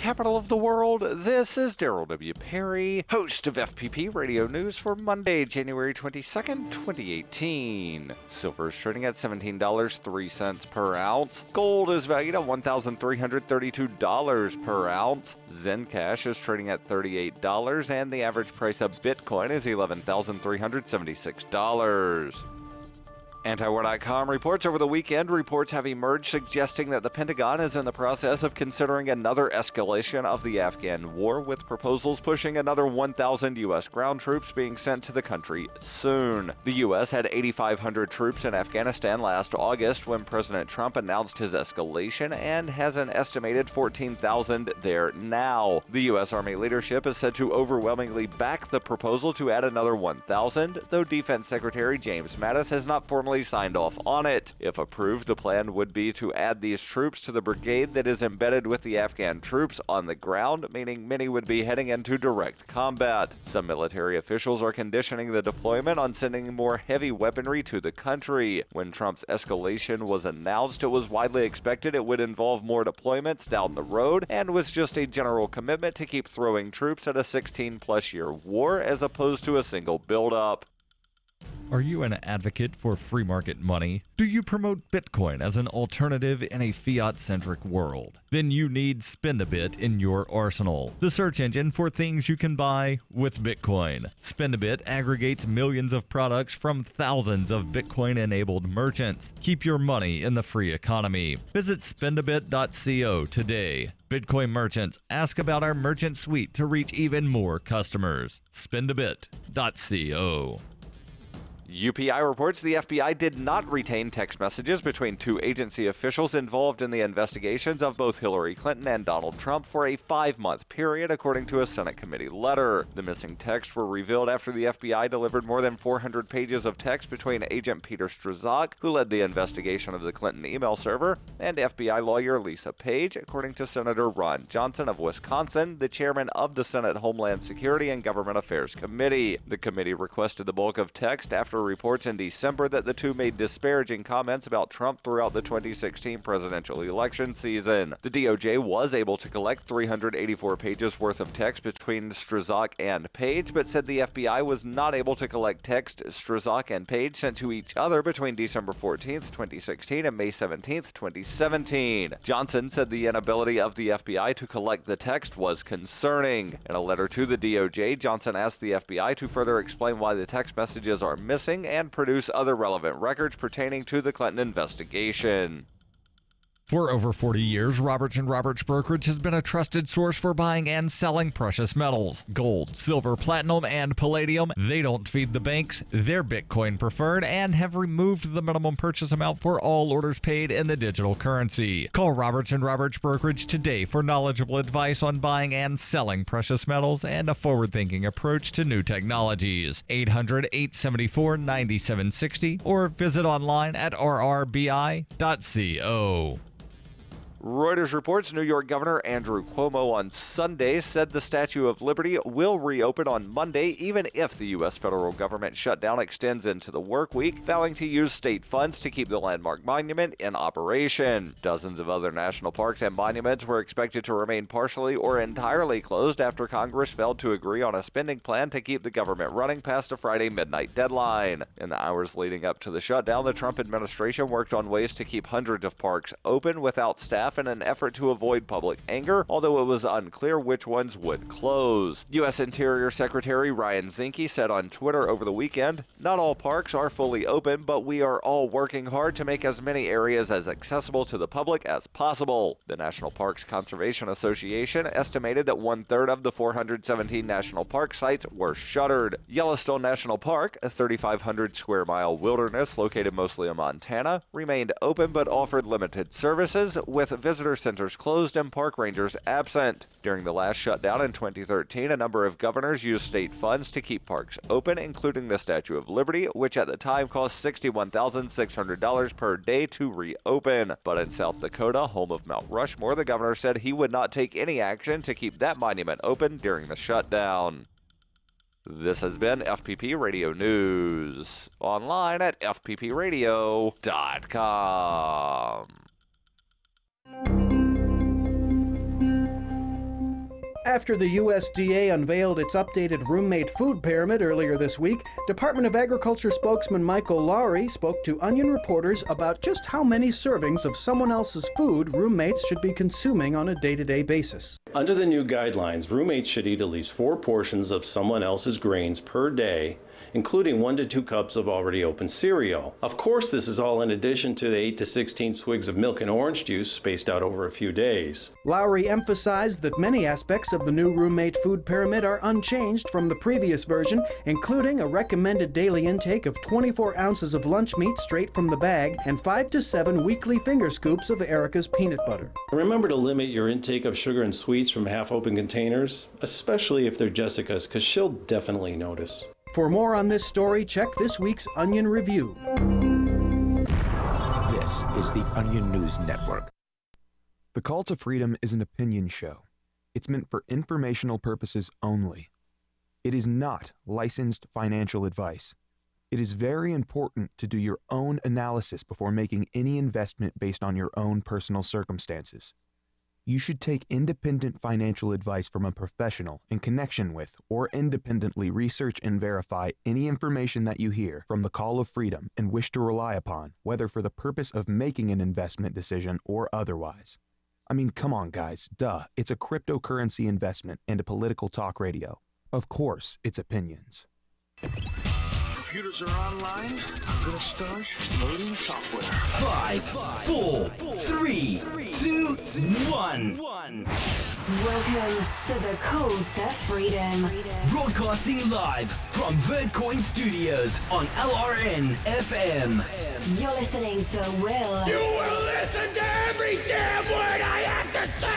capital of the world, this is Daryl W. Perry, host of FPP Radio News for Monday, January 22nd, 2018. Silver is trading at $17.03 per ounce. Gold is valued at $1,332 per ounce. Zencash is trading at $38, and the average price of Bitcoin is $11,376. Antiwar.com reports over the weekend, reports have emerged suggesting that the Pentagon is in the process of considering another escalation of the Afghan war, with proposals pushing another 1,000 U.S. ground troops being sent to the country soon. The U.S. had 8,500 troops in Afghanistan last August when President Trump announced his escalation, and has an estimated 14,000 there now. The U.S. Army leadership is said to overwhelmingly back the proposal to add another 1,000, though Defense Secretary James Mattis has not formally signed off on it. If approved, the plan would be to add these troops to the brigade that is embedded with the Afghan troops on the ground, meaning many would be heading into direct combat. Some military officials are conditioning the deployment on sending more heavy weaponry to the country. When Trump's escalation was announced, it was widely expected it would involve more deployments down the road, and was just a general commitment to keep throwing troops at a 16-plus year war as opposed to a single buildup. Are you an advocate for free market money? Do you promote Bitcoin as an alternative in a fiat-centric world? Then you need Spendabit in your arsenal, the search engine for things you can buy with Bitcoin. Spendabit aggregates millions of products from thousands of Bitcoin-enabled merchants. Keep your money in the free economy. Visit spendabit.co today. Bitcoin merchants, ask about our merchant suite to reach even more customers. Spendabit.co. UPI reports the FBI did not retain text messages between two agency officials involved in the investigations of both Hillary Clinton and Donald Trump for a 5-month period, according to a Senate committee letter. The missing texts were revealed after the FBI delivered more than 400 pages of text between Agent Peter Strzok, who led the investigation of the Clinton email server, and FBI lawyer Lisa Page, according to Senator Ron Johnson of Wisconsin, the chairman of the Senate Homeland Security and Government Affairs Committee. The committee requested the bulk of text after reports in December that the two made disparaging comments about Trump throughout the 2016 presidential election season. The DOJ was able to collect 384 pages worth of text between Strzok and Page, but said the FBI was not able to collect text Strzok and Page sent to each other between December 14, 2016 and May 17, 2017. Johnson said the inability of the FBI to collect the text was concerning. In a letter to the DOJ, Johnson asked the FBI to further explain why the text messages are missing and produce other relevant records pertaining to the Clinton investigation. For over 40 years, Roberts & Roberts Brokerage has been a trusted source for buying and selling precious metals. Gold, silver, platinum, and palladium. They don't feed the banks. They're Bitcoin preferred and have removed the minimum purchase amount for all orders paid in the digital currency. Call Roberts & Roberts Brokerage today for knowledgeable advice on buying and selling precious metals and a forward-thinking approach to new technologies. 800-874-9760 or visit online at rrbi.co. Reuters reports New York Governor Andrew Cuomo on Sunday said the Statue of Liberty will reopen on Monday even if the U.S. federal government shutdown extends into the work week, vowing to use state funds to keep the landmark monument in operation. Dozens of other national parks and monuments were expected to remain partially or entirely closed after Congress failed to agree on a spending plan to keep the government running past a Friday midnight deadline. In the hours leading up to the shutdown, the Trump administration worked on ways to keep hundreds of parks open without staff in an effort to avoid public anger, although it was unclear which ones would close. U.S. Interior Secretary Ryan Zinke said on Twitter over the weekend, "Not all parks are fully open, but we are all working hard to make as many areas as accessible to the public as possible." The National Parks Conservation Association estimated that 1/3 of the 417 national park sites were shuttered. Yellowstone National Park, a 3,500 square mile wilderness located mostly in Montana, remained open but offered limited services, with visitor centers closed and park rangers absent. During the last shutdown in 2013, a number of governors used state funds to keep parks open, including the Statue of Liberty, which at the time cost $61,600 per day to reopen. But in South Dakota, home of Mount Rushmore, the governor said he would not take any action to keep that monument open during the shutdown. This has been FPP Radio News, online at fppradio.com. After the USDA unveiled its updated roommate food pyramid earlier this week, Department of Agriculture spokesman Michael Lowry spoke to Onion reporters about just how many servings of someone else's food roommates should be consuming on a day-to-day basis. Under the new guidelines, roommates should eat at least 4 portions of someone else's grains per day, including 1 to 2 cups of already opened cereal. Of course, this is all in addition to the 8 to 16 swigs of milk and orange juice spaced out over a few days. Lowry emphasized that many aspects of the new roommate food pyramid are unchanged from the previous version, including a recommended daily intake of 24 ounces of lunch meat straight from the bag and 5 to 7 weekly finger scoops of Erica's peanut butter. Remember to limit your intake of sugar and sweets from half-open containers, especially if they're Jessica's, because she'll definitely notice. For more on this story, check this week's Onion Review. This is the Onion News Network. The Call to Freedom is an opinion show. It's meant for informational purposes only. It is not licensed financial advice. It is very important to do your own analysis before making any investment based on your own personal circumstances. You should take independent financial advice from a professional in connection with or independently research and verify any information that you hear from the Call of Freedom and wish to rely upon, whether for the purpose of making an investment decision or otherwise. I mean, come on, guys. Duh. It's a cryptocurrency investment and a political talk radio. Of course, it's opinions. Computers are online. I'm gonna start loading software. 5, 4, 3, 2, 1. Welcome to the Call to Freedom. Broadcasting live from Vertcoin Studios on LRN FM. You're listening to Will. You will listen to every damn word I have to say.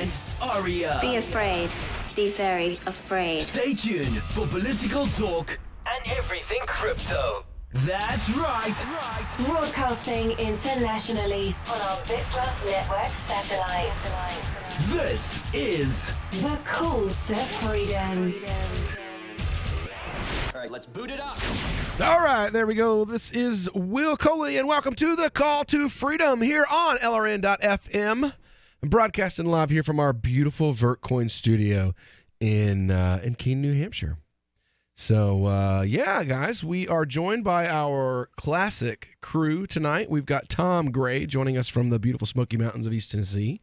And Aria. Be afraid. Be very afraid. Stay tuned for political talk and everything crypto. That's right. Broadcasting internationally on our Bit Plus Network satellite. This is The Call to Freedom. All right, let's boot it up. All right, there we go. This is Will Coley, and welcome to The Call to Freedom here on LRN.FM. I'm broadcasting live here from our beautiful Vertcoin studio in Keene, New Hampshire. So, yeah, guys, we are joined by our classic crew tonight. We've got Tom Gray joining us from the beautiful Smoky Mountains of East Tennessee.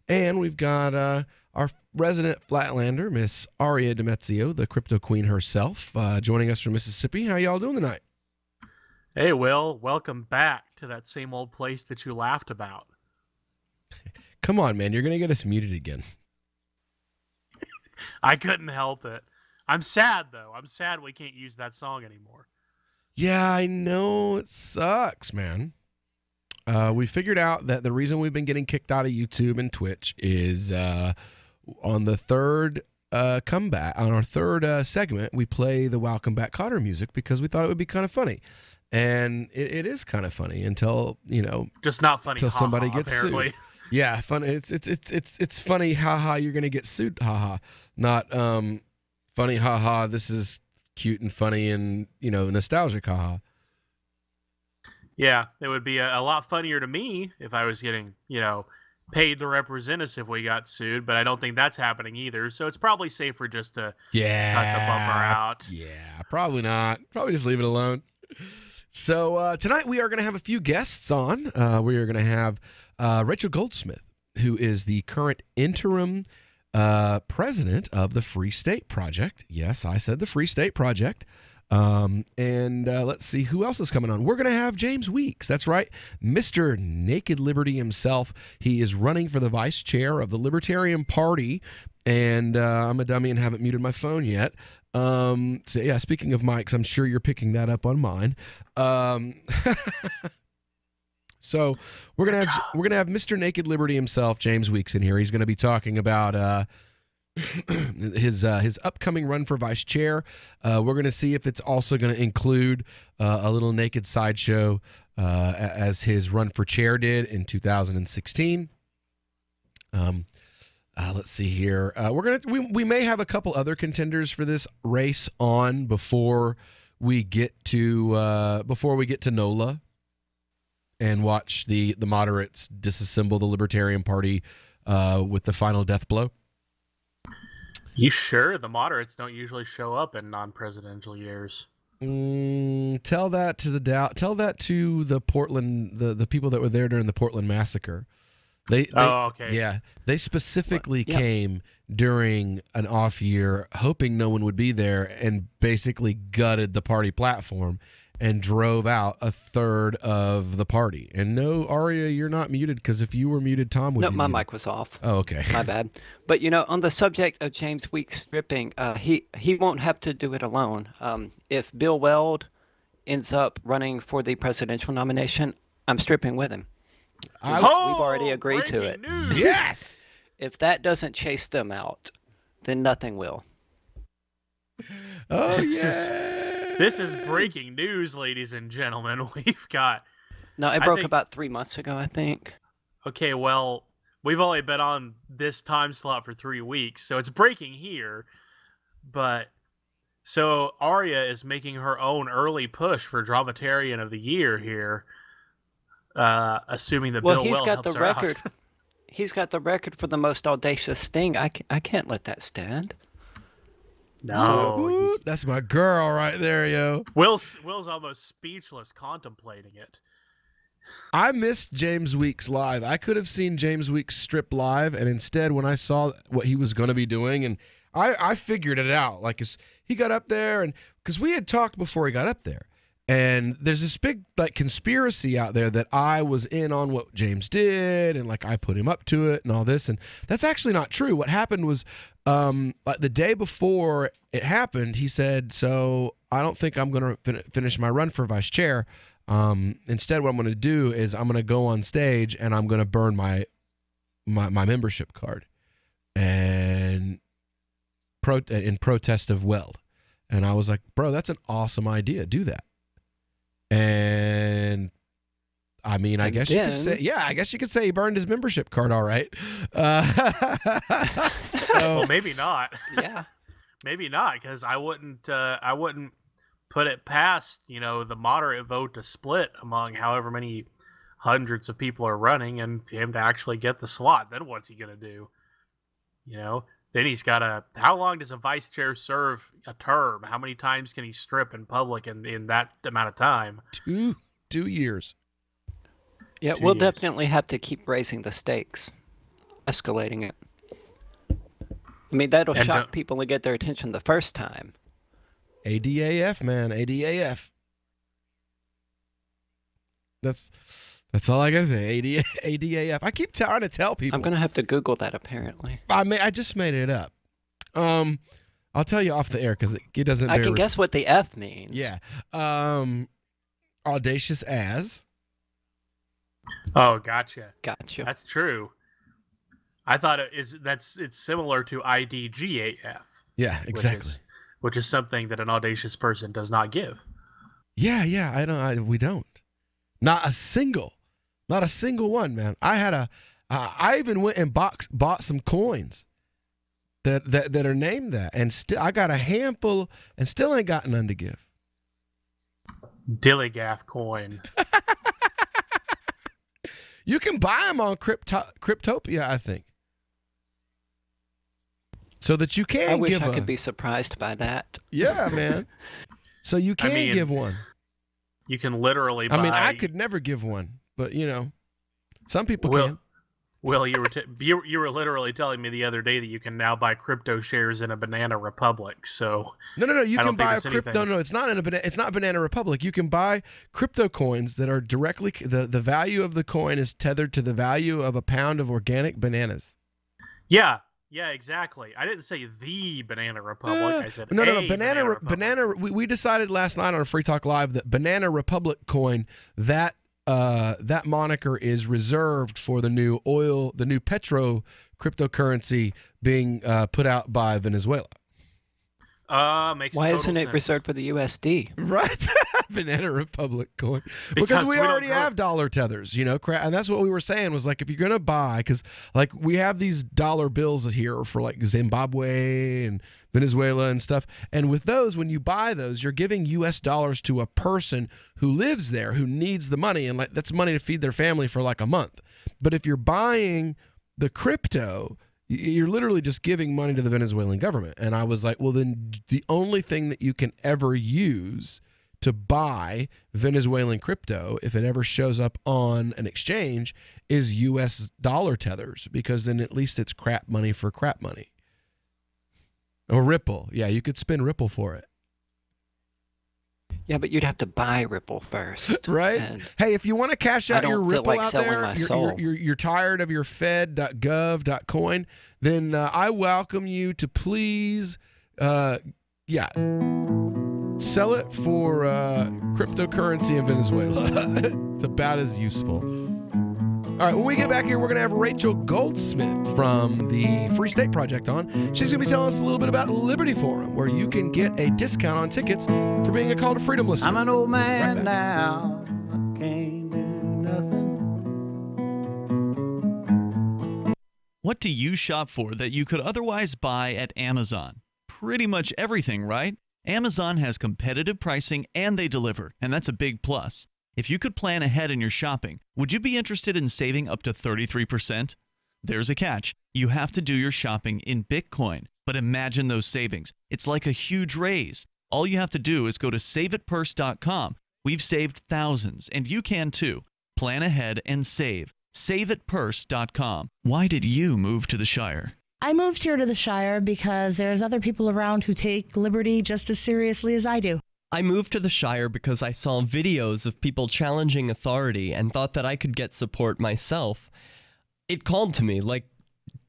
And we've got our resident Flatlander, Miss Aria Demezio, the crypto queen herself, joining us from Mississippi. How y'all doing tonight? Hey, Will. Welcome back to that same old place that you laughed about. Come on, man. You're going to get us muted again. I couldn't help it. I'm sad, though. I'm sad we can't use that song anymore. Yeah, I know. It sucks, man. We figured out that the reason we've been getting kicked out of YouTube and Twitch is on the third comeback, on our third segment, we play the Welcome Back Kotter music because we thought it would be kind of funny. And it is kind of funny until, just not funny until somebody gets apparently. sued. Yeah, funny. It's funny, haha, you're going to get sued, haha. Not funny, haha, this is cute and funny and, nostalgic, haha. Yeah, it would be a lot funnier to me if I was getting, paid to represent us if we got sued, but I don't think that's happening either. So it's probably safer just to cut the bumper out. Yeah, probably not. Probably just leave it alone. So tonight we are going to have a few guests on. We are going to have Rachel Goldsmith, who is the current interim president of the Free State Project. Yes, I said the Free State Project. And let's see who else is coming on. We're going to have James Weeks. That's right. Mr. Naked Liberty himself. He is running for the vice chair of the Libertarian Party. And I'm a dummy and haven't muted my phone yet. So yeah, speaking of mics, I'm sure you're picking that up on mine. So we're gonna have Mr. Naked Liberty himself, James Weeks, in here. He's going to be talking about his upcoming run for vice chair. We're going to see if it's also going to include a little naked sideshow as his run for chair did in 2016. Let's see here. We may have a couple other contenders for this race on before we get to NOLA and watch the moderates disassemble the Libertarian Party with the final death blow. You sure? The moderates don't usually show up in non-presidential years. Tell that to the Portland, the people that were there during the Portland massacre. They okay. Yeah, they specifically came during an off year, hoping no one would be there, and basically gutted the party platform and drove out a third of the party. And no, Aria, you're not muted, because if you were muted, Tom would be my muted. mic was off. Oh, okay. My bad. But, on the subject of James Weeks stripping, he won't have to do it alone. If Bill Weld ends up running for the presidential nomination, I'm stripping with him. We've already agreed to it. News. Yes! If that doesn't chase them out, then nothing will. Oh, This is breaking news, ladies and gentlemen. We've got... No, it broke about 3 months ago, I think. Okay, well, we've only been on this time slot for 3 weeks, so it's breaking here. But, so Aria is making her own early push for Dramatarian of the Year here, assuming that Bill Weld helps her out. He's got the record for the most audacious thing. I can't let that stand. No, that's my girl right there, yo. Will's almost speechless contemplating it. I missed James Weeks live. I could have seen James Weeks strip live, and instead, when I saw what he was going to be doing, and I figured it out. Like, he got up there, and because we had talked before he got up there, and there's this big conspiracy out there that I was in on what James did, and I put him up to it and all this, and that's actually not true. What happened was, the day before it happened, he said, "So I don't think I'm going to finish my run for vice chair. Instead, what I'm going to do is I'm going to go on stage and I'm going to burn my membership card, and in protest of Weld." And I was like, "Bro, that's an awesome idea. Do that." And I mean, I guess you could say he burned his membership card. All right. Well, maybe not. Yeah. Maybe not, because I wouldn't put it past, the moderate vote to split among however many hundreds of people are running, and for him to actually get the slot. Then what's he going to do? Then he's got to... How long does a vice chair serve a term? How many times can he strip in public in that amount of time? 2 years. Yeah, we'll definitely have to keep raising the stakes, escalating it. I mean, that'll shock people and get their attention the first time. ADAF, man. ADAF. That's all I gotta say. ADAF. I keep trying to tell people. I'm gonna have to Google that. Apparently, I just made it up. I'll tell you off the air because it doesn't. I can guess what the F means. Yeah. Audacious as. Oh, gotcha. Gotcha. That's true. I thought it's similar to IDGAF. Yeah, exactly. Which is something that an audacious person does not give. Yeah. We don't. Not a single one, man. I even went and bought some coins that are named that, and still I got a handful and still ain't got none to give. Dillygaff coin. You can buy them on Cryptopia, I think. So that you can I wish give I could be surprised by that. Yeah, man. So you can give one. You can literally buy... I could never give one, but some people can. Will, you were literally telling me the other day that you can now buy crypto shares in a Banana Republic. So no, you can buy crypto. No, it's not it's not Banana Republic. You can buy crypto coins that are directly the value of the coin is tethered to the value of a pound of organic bananas. Yeah, exactly. I didn't say the Banana Republic. I said no. Banana. We decided last night on Free Talk Live that Banana Republic coin, that moniker is reserved for the new petro cryptocurrency being put out by Venezuela. Makes Why isn't it sense. reserved for the USD? Right. Banana Republic coin. Because we already have dollar tethers, and that's what we were saying was if you're going to buy, because we have these dollar bills here for Zimbabwe and Venezuela and stuff. And with those, when you buy those, you're giving US dollars to a person who lives there, who needs the money. And that's money to feed their family for a month. But if you're buying the crypto, You're literally just giving money to the Venezuelan government. And I was like, well, then the only thing that you can ever use to buy Venezuelan crypto, if it ever shows up on an exchange, is U.S. dollar tethers, because then at least it's crap money for crap money. Or Ripple. Yeah, you could spin Ripple for it. Yeah, but you'd have to buy Ripple first. Right? And hey, if you want to cash out your Ripple like out there, you're tired of your fed.gov.coin, then I welcome you to please, sell it for cryptocurrency in Venezuela. It's about as useful. All right, when we get back here, we're going to have Rachel Goldsmith from the Free State Project on. She's going to be telling us a little bit about Liberty Forum, where you can get a discount on tickets for being a Call to Freedom listener. I'm an old man now. I can't do nothing. What do you shop for that you could otherwise buy at Amazon? Pretty much everything, right? Amazon has competitive pricing and they deliver, and that's a big plus. If you could plan ahead in your shopping, would you be interested in saving up to 33%? There's a catch. You have to do your shopping in Bitcoin. But imagine those savings. It's like a huge raise. All you have to do is go to saveitpurse.com. We've saved thousands, and you can too. Plan ahead and save. Saveitpurse.com. Why did you move to the Shire? I moved here to the Shire because there's other people around who take liberty just as seriously as I do. I moved to the Shire because I saw videos of people challenging authority and thought that I could get support myself. It called to me, like,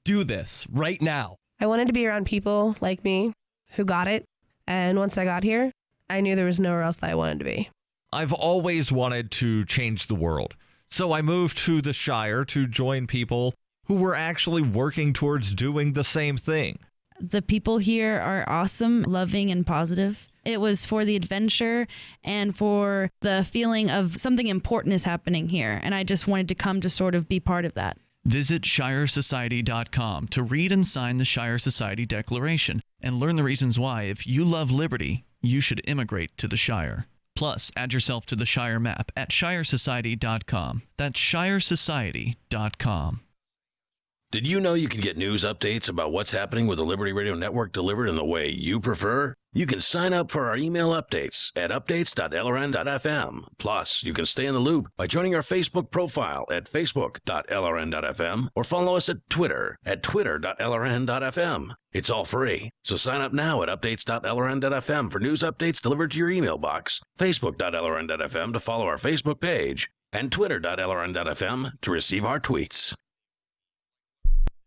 do this right now. I wanted to be around people like me who got it. And once I got here, I knew there was nowhere else that I wanted to be. I've always wanted to change the world. So I moved to the Shire to join people who were actually working towards doing the same thing. The people here are awesome, loving, and positive. It was for the adventure and for the feeling of something important is happening here. And I just wanted to come to sort of be part of that. Visit ShireSociety.com to read and sign the Shire Society Declaration and learn the reasons why, if you love liberty, you should immigrate to the Shire. Plus, add yourself to the Shire map at ShireSociety.com. That's ShireSociety.com. Did you know you can get news updates about what's happening with the Liberty Radio Network delivered in the way you prefer? You can sign up for our email updates at updates.lrn.fm. Plus, you can stay in the loop by joining our Facebook profile at facebook.lrn.fm or follow us at Twitter at twitter.lrn.fm. It's all free, so sign up now at updates.lrn.fm for news updates delivered to your email box, facebook.lrn.fm to follow our Facebook page, and twitter.lrn.fm to receive our tweets.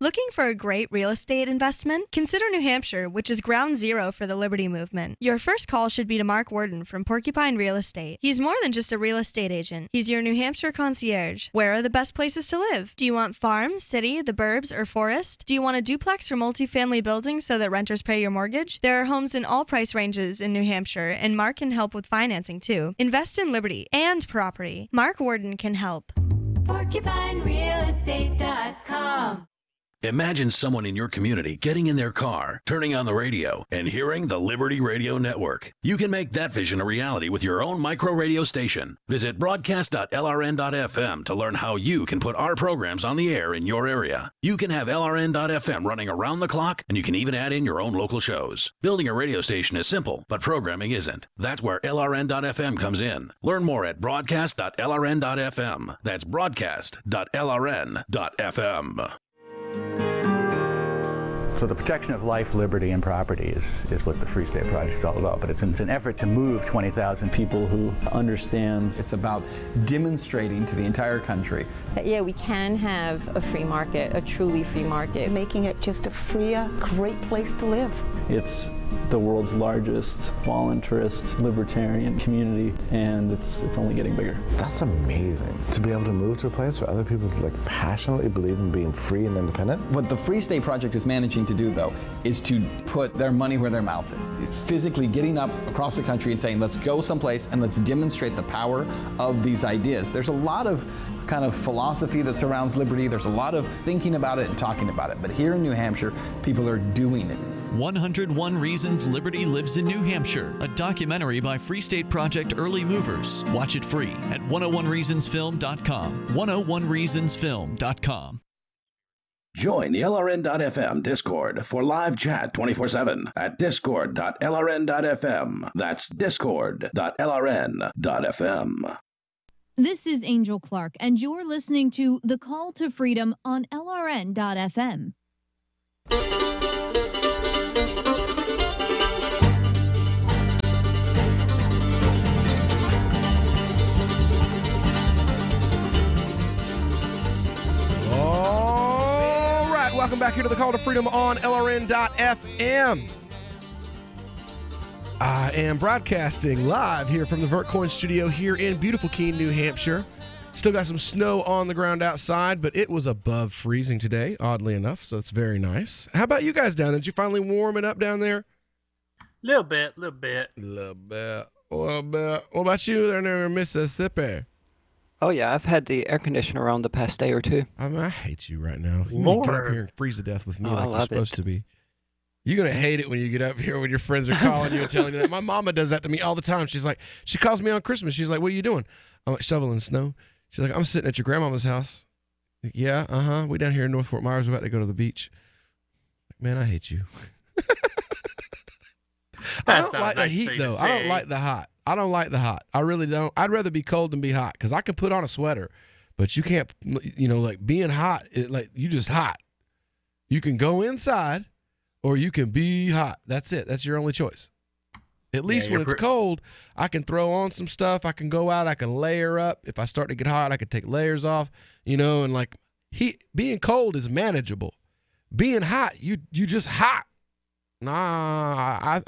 Looking for a great real estate investment? Consider New Hampshire, which is ground zero for the Liberty Movement. Your first call should be to Mark Worden from Porcupine Real Estate. He's more than just a real estate agent. He's your New Hampshire concierge. Where are the best places to live? Do you want farm, city, the burbs, or forest? Do you want a duplex or multifamily building so that renters pay your mortgage? There are homes in all price ranges in New Hampshire, and Mark can help with financing too. Invest in liberty and property. Mark Worden can help. PorcupineRealEstate.com. Imagine someone in your community getting in their car, turning on the radio, and hearing the Liberty Radio Network. You can make that vision a reality with your own micro radio station. Visit broadcast.lrn.fm to learn how you can put our programs on the air in your area. You can have LRN.FM running around the clock, and you can even add in your own local shows. Building a radio station is simple, but programming isn't. That's where LRN.FM comes in. Learn more at broadcast.lrn.fm. That's broadcast.lrn.fm. So the protection of life, liberty, and property is what the Free State Project is all about. But it's an effort to move 20,000 people who understand. It's about demonstrating to the entire country that, yeah, we can have a free market, a truly free market. Making it just a freer, great place to live. It's the world's largest voluntarist libertarian community, and it's only getting bigger. That's amazing, to be able to move to a place where other people passionately believe in being free and independent. What the Free State Project is managing to do, though, is to put their money where their mouth is. It's physically getting up across the country and saying, let's go someplace and let's demonstrate the power of these ideas. There's a lot of kind of philosophy that surrounds liberty. There's a lot of thinking about it and talking about it. But here in New Hampshire, people are doing it. 101 Reasons Liberty Lives in New Hampshire, a documentary by Free State Project Early Movers. Watch it free at 101reasonsfilm.com. 101reasonsfilm.com. Join the LRN.FM Discord for live chat 24/7 at discord.lrn.fm. That's discord.lrn.fm. This is Angel Clark, and you're listening to The Call to Freedom on LRN.FM. All right, welcome back here to the Call to Freedom on LRN.FM. I am broadcasting live here from the VertCoin studio here in beautiful Keene, New Hampshire. Still got some snow on the ground outside, but it was above freezing today, oddly enough, so it's very nice. How about you guys down there? Did you finally warm it up down there? Little bit. Little bit. What about you there in Mississippi? Oh, yeah, I've had the air conditioner on the past day or two. I mean, I hate you right now. You need to get up here and freeze to death with me like you're supposed to be. You're going to hate it when you get up here when your friends are calling you and telling you that. My mama does that to me all the time. She's like, she calls me on Christmas. She's like, what are you doing? I'm like, shoveling snow. She's like, I'm sitting at your grandmama's house. Like, yeah, we down here in North Fort Myers. We're about to go to the beach. Like, man, I hate you. I don't like the heat, though. I don't like the hot. I don't like the hot. I really don't. I'd rather be cold than be hot because I can put on a sweater, but you can't, like being hot, you just hot. You can go inside or you can be hot. That's it. That's your only choice. At least when it's cold, I can throw on some stuff. I can go out. I can layer up. If I start to get hot, I can take layers off, and like being cold is manageable. Being hot, you just hot. Nah,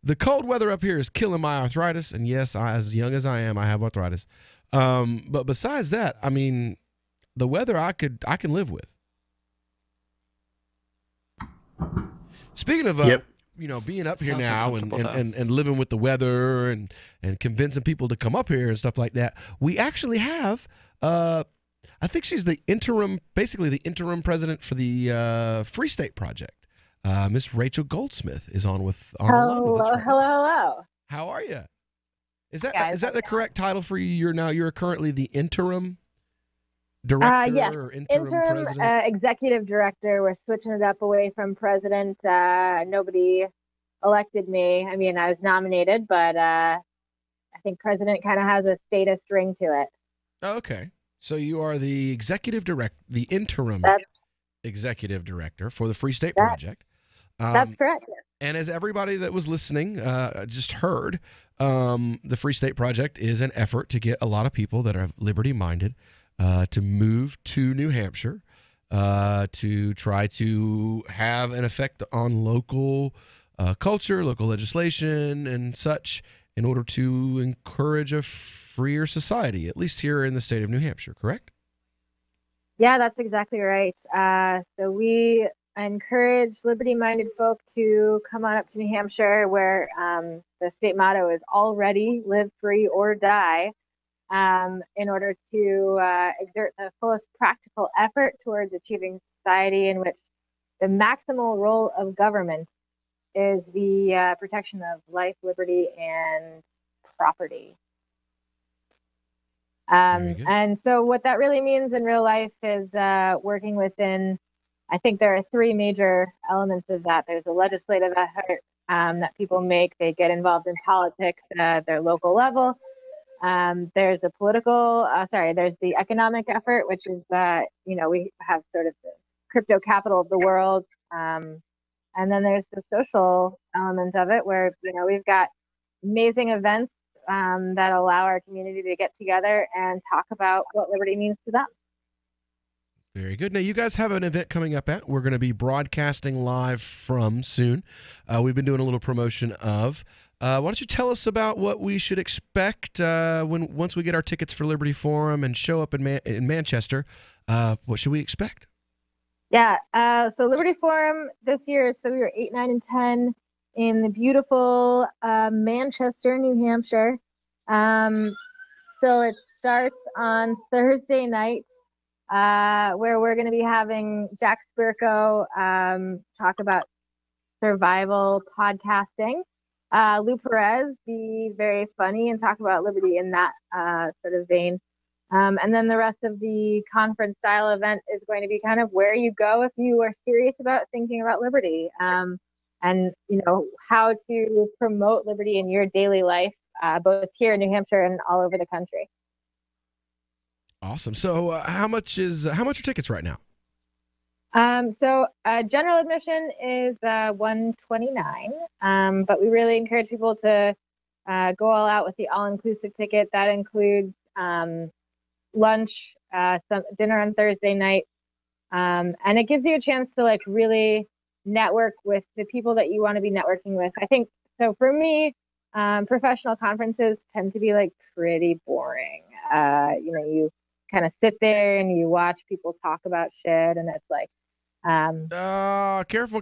the cold weather up here is killing my arthritis. And yes, as young as I am, I have arthritis. But besides that, I mean, the weather I can live with. Speaking of, being up here now and living with the weather and convincing people to come up here and stuff like that, we actually have, I think she's the interim president for the Free State Project. Miss Rachel Goldsmith is on with us. Right. Hello. How are you? Is that the correct title for you? You're currently the interim director yes. or interim president? Executive director. We're switching it up away from president. Nobody elected me. I mean, I was nominated, but I think president kind of has a status ring to it. Okay. So you are the interim executive director for the Free State Project. That's correct. And as everybody that was listening just heard, the Free State Project is an effort to get a lot of people that are liberty-minded to move to New Hampshire to try to have an effect on local culture, local legislation, and such in order to encourage a freer society, at least here in the state of New Hampshire, correct? Yeah, that's exactly right. So we encourage liberty-minded folk to come on up to New Hampshire, where the state motto is already live free or die, in order to exert the fullest practical effort towards achieving society in which the maximal role of government is the protection of life, liberty, and property. And so what that really means in real life is working within, I think there are three major elements of that. There's a legislative effort that people make. They get involved in politics at their local level. There's a there's the economic effort, which is, we have sort of the crypto capital of the world. And then there's the social element of it, where, we've got amazing events that allow our community to get together and talk about what liberty means to them. Very good. Now, you guys have an event coming up we're going to be broadcasting live from soon. We've been doing a little promotion of. Why don't you tell us about what we should expect once we get our tickets for Liberty Forum and show up in Manchester? What should we expect? Yeah. So Liberty Forum this year is February 8, 9, and 10 in the beautiful Manchester, New Hampshire. So it starts on Thursday night, where we're going to be having Jack Spirko talk about survival podcasting. Lou Perez be very funny and talk about liberty in that sort of vein. And then the rest of the conference style event is going to be kind of where you go if you are serious about thinking about liberty, and how to promote liberty in your daily life, both here in New Hampshire and all over the country. Awesome. So how much are tickets right now? So general admission is $129, but we really encourage people to go all out with the all-inclusive ticket. That includes lunch, some dinner on Thursday night, and it gives you a chance to really network with the people that you want to be networking with. I think so. For me, professional conferences tend to be pretty boring. You kind of sit there and you watch people talk about shit, and it's careful.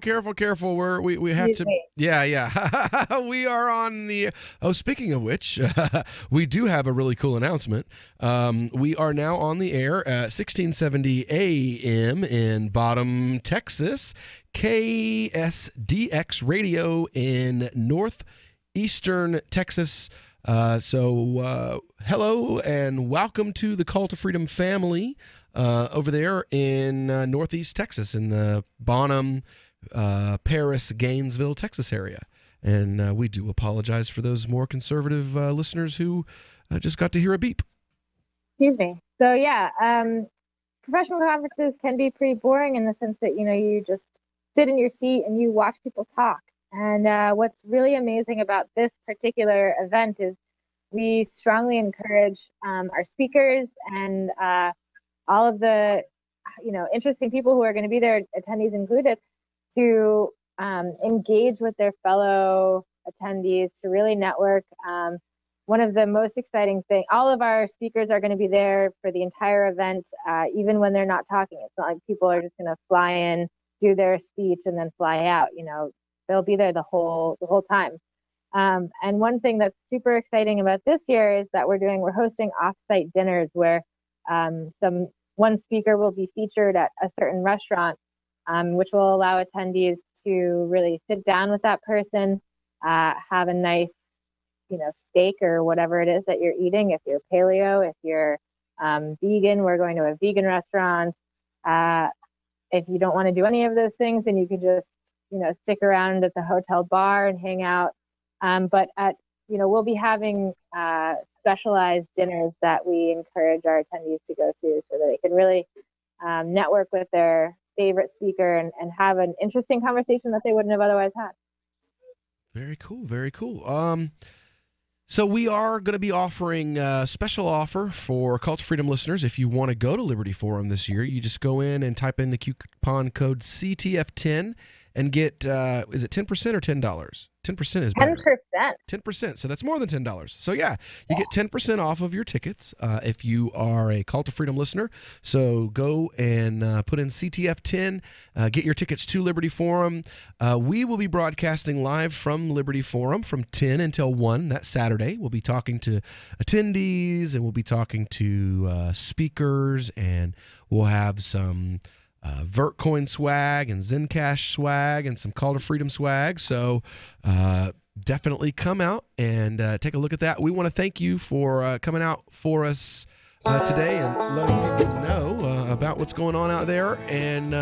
We have to. Yeah. We are on the. Oh, speaking of which, we do have a really cool announcement. We are now on the air at 1670 AM in Bottom, Texas. KSDX Radio in northeastern Texas. So hello and welcome to the Call to Freedom family over there in northeast Texas in the Bonham, Paris, Gainesville, Texas area. And we do apologize for those more conservative listeners who just got to hear a beep. Excuse me. So yeah, professional conferences can be pretty boring in the sense that, you just sit in your seat and you watch people talk. And what's really amazing about this particular event is we strongly encourage our speakers and all of the, interesting people who are going to be there, attendees included, to engage with their fellow attendees, to really network. One of the most exciting things, all of our speakers are going to be there for the entire event, even when they're not talking. It's not like people are just going to fly in, do their speech, and then fly out. They'll be there the whole time. And one thing that's super exciting about this year is that we're hosting off-site dinners where one speaker will be featured at a certain restaurant, which will allow attendees to really sit down with that person, have a nice, steak or whatever it is that you're eating. If you're paleo, if you're vegan, we're going to a vegan restaurant. If you don't want to do any of those things, then you could just, stick around at the hotel bar and hang out. But we'll be having specialized dinners that we encourage our attendees to go to so that they can really network with their favorite speaker and have an interesting conversation that they wouldn't have otherwise had. Very cool. Very cool. So we are going to be offering a special offer for Call to Freedom listeners. If you want to go to Liberty Forum this year, you just go in and type in the coupon code CTF10 and get, is it 10% or $10? 10% is better. 10%. So that's more than $10. So yeah, you get 10% off of your tickets if you are a Call to Freedom listener. So go and put in CTF10, get your tickets to Liberty Forum. We will be broadcasting live from Liberty Forum from 10 until 1 that Saturday. We'll be talking to attendees and we'll be talking to speakers, and we'll have some Vertcoin swag and Zencash swag and some Call to Freedom swag. So definitely come out and take a look at that. We want to thank you for coming out for us today and letting people know about what's going on out there. And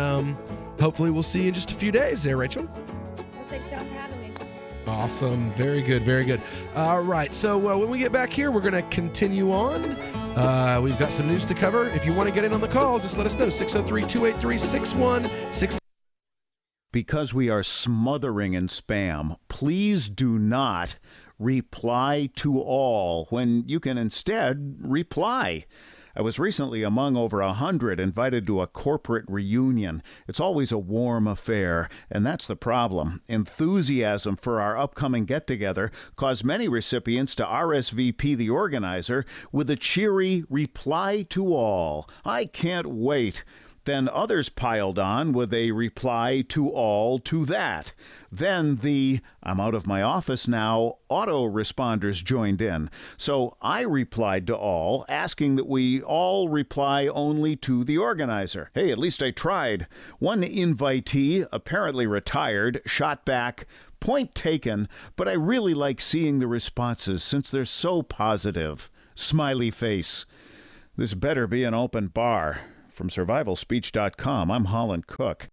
hopefully we'll see you in just a few days there, Rachel. Thanks for having me. Awesome. Very good. Very good. All right. So when we get back here, we're going to continue on. We've got some news to cover. If you want to get in on the call, just let us know. 603-283-6160. Because we are smothering in spam, please do not reply to all when you can instead reply. I was recently among over 100 invited to a corporate reunion. It's always a warm affair, and that's the problem. Enthusiasm for our upcoming get-together caused many recipients to RSVP the organizer with a cheery reply to all. I can't wait. Then others piled on with a reply to all to that. Then the "I'm out of my office now" autoresponders joined in. So I replied to all, asking that we all reply only to the organizer. Hey, at least I tried. One invitee, apparently retired, shot back, "Point taken, but I really like seeing the responses since they're so positive." Smiley face. This better be an open bar. From survivalspeech.com, I'm Holland Cook.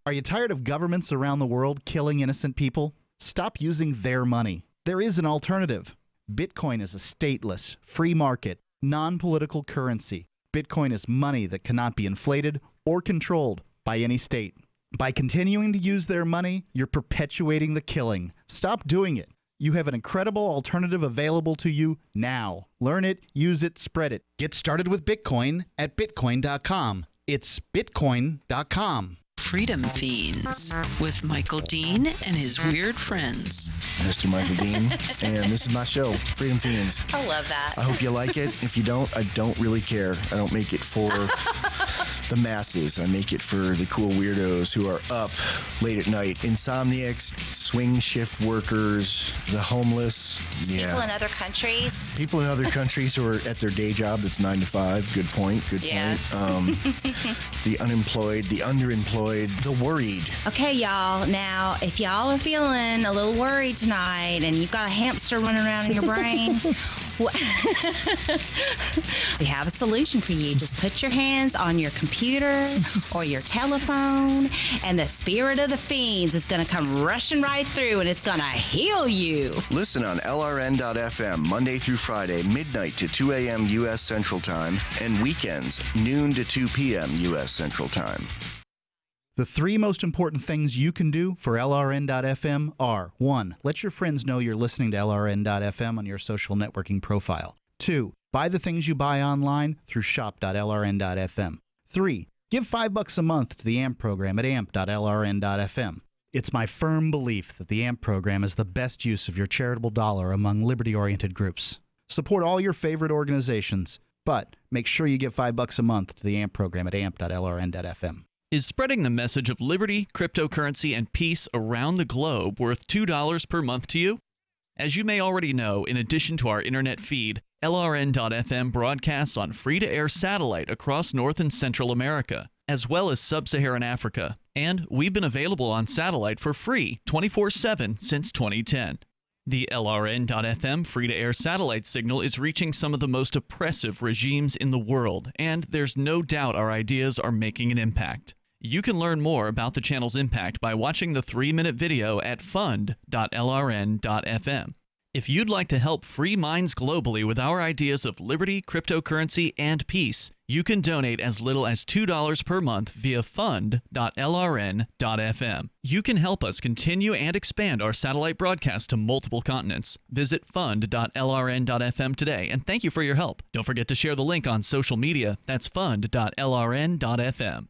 Are you tired of governments around the world killing innocent people? Stop using their money. There is an alternative. Bitcoin is a stateless, free market, non-political currency. Bitcoin is money that cannot be inflated or controlled by any state. By continuing to use their money, you're perpetuating the killing. Stop doing it. You have an incredible alternative available to you now. Learn it, use it, spread it. Get started with Bitcoin at Bitcoin.com. It's Bitcoin.com. Freedom Fiends with Michael Dean and his weird friends. Mr. Michael Dean, and this is my show, Freedom Fiends. I love that. I hope you like it. If you don't, I don't really care. I don't make it for the masses. I make it for the cool weirdos who are up late at night. Insomniacs, swing shift workers, the homeless. Yeah. People in other countries. People in other countries who are at their day job that's 9 to 5. Good point. Good point. The unemployed, the underemployed, the worried. Okay, y'all. Now, if y'all are feeling a little worried tonight and you've got a hamster running around in your brain, we have a solution for you. Just put your hands on your computer or your telephone, and the spirit of the fiends is going to come rushing right through, and it's going to heal you. Listen on LRN.FM Monday through Friday, midnight to 2 a.m. U.S. Central Time, and weekends, noon to 2 p.m. U.S. Central Time. The 3 most important things you can do for LRN.FM are: 1. Let your friends know you're listening to LRN.FM on your social networking profile. 2. Buy the things you buy online through shop.lrn.fm. 3. Give $5 a month to the AMP program at amp.lrn.fm. It's my firm belief that the AMP program is the best use of your charitable dollar among liberty-oriented groups. Support all your favorite organizations, but make sure you give $5 a month to the AMP program at amp.lrn.fm. Is spreading the message of liberty, cryptocurrency, and peace around the globe worth $2 per month to you? As you may already know, in addition to our internet feed, LRN.FM broadcasts on free-to-air satellite across North and Central America, as well as Sub-Saharan Africa. And we've been available on satellite for free 24/7 since 2010. The LRN.FM free-to-air satellite signal is reaching some of the most oppressive regimes in the world, and there's no doubt our ideas are making an impact. You can learn more about the channel's impact by watching the 3-minute video at fund.lrn.fm. If you'd like to help free minds globally with our ideas of liberty, cryptocurrency, and peace, you can donate as little as $2 per month via fund.lrn.fm. You can help us continue and expand our satellite broadcast to multiple continents. Visit fund.lrn.fm today, and thank you for your help. Don't forget to share the link on social media. That's fund.lrn.fm.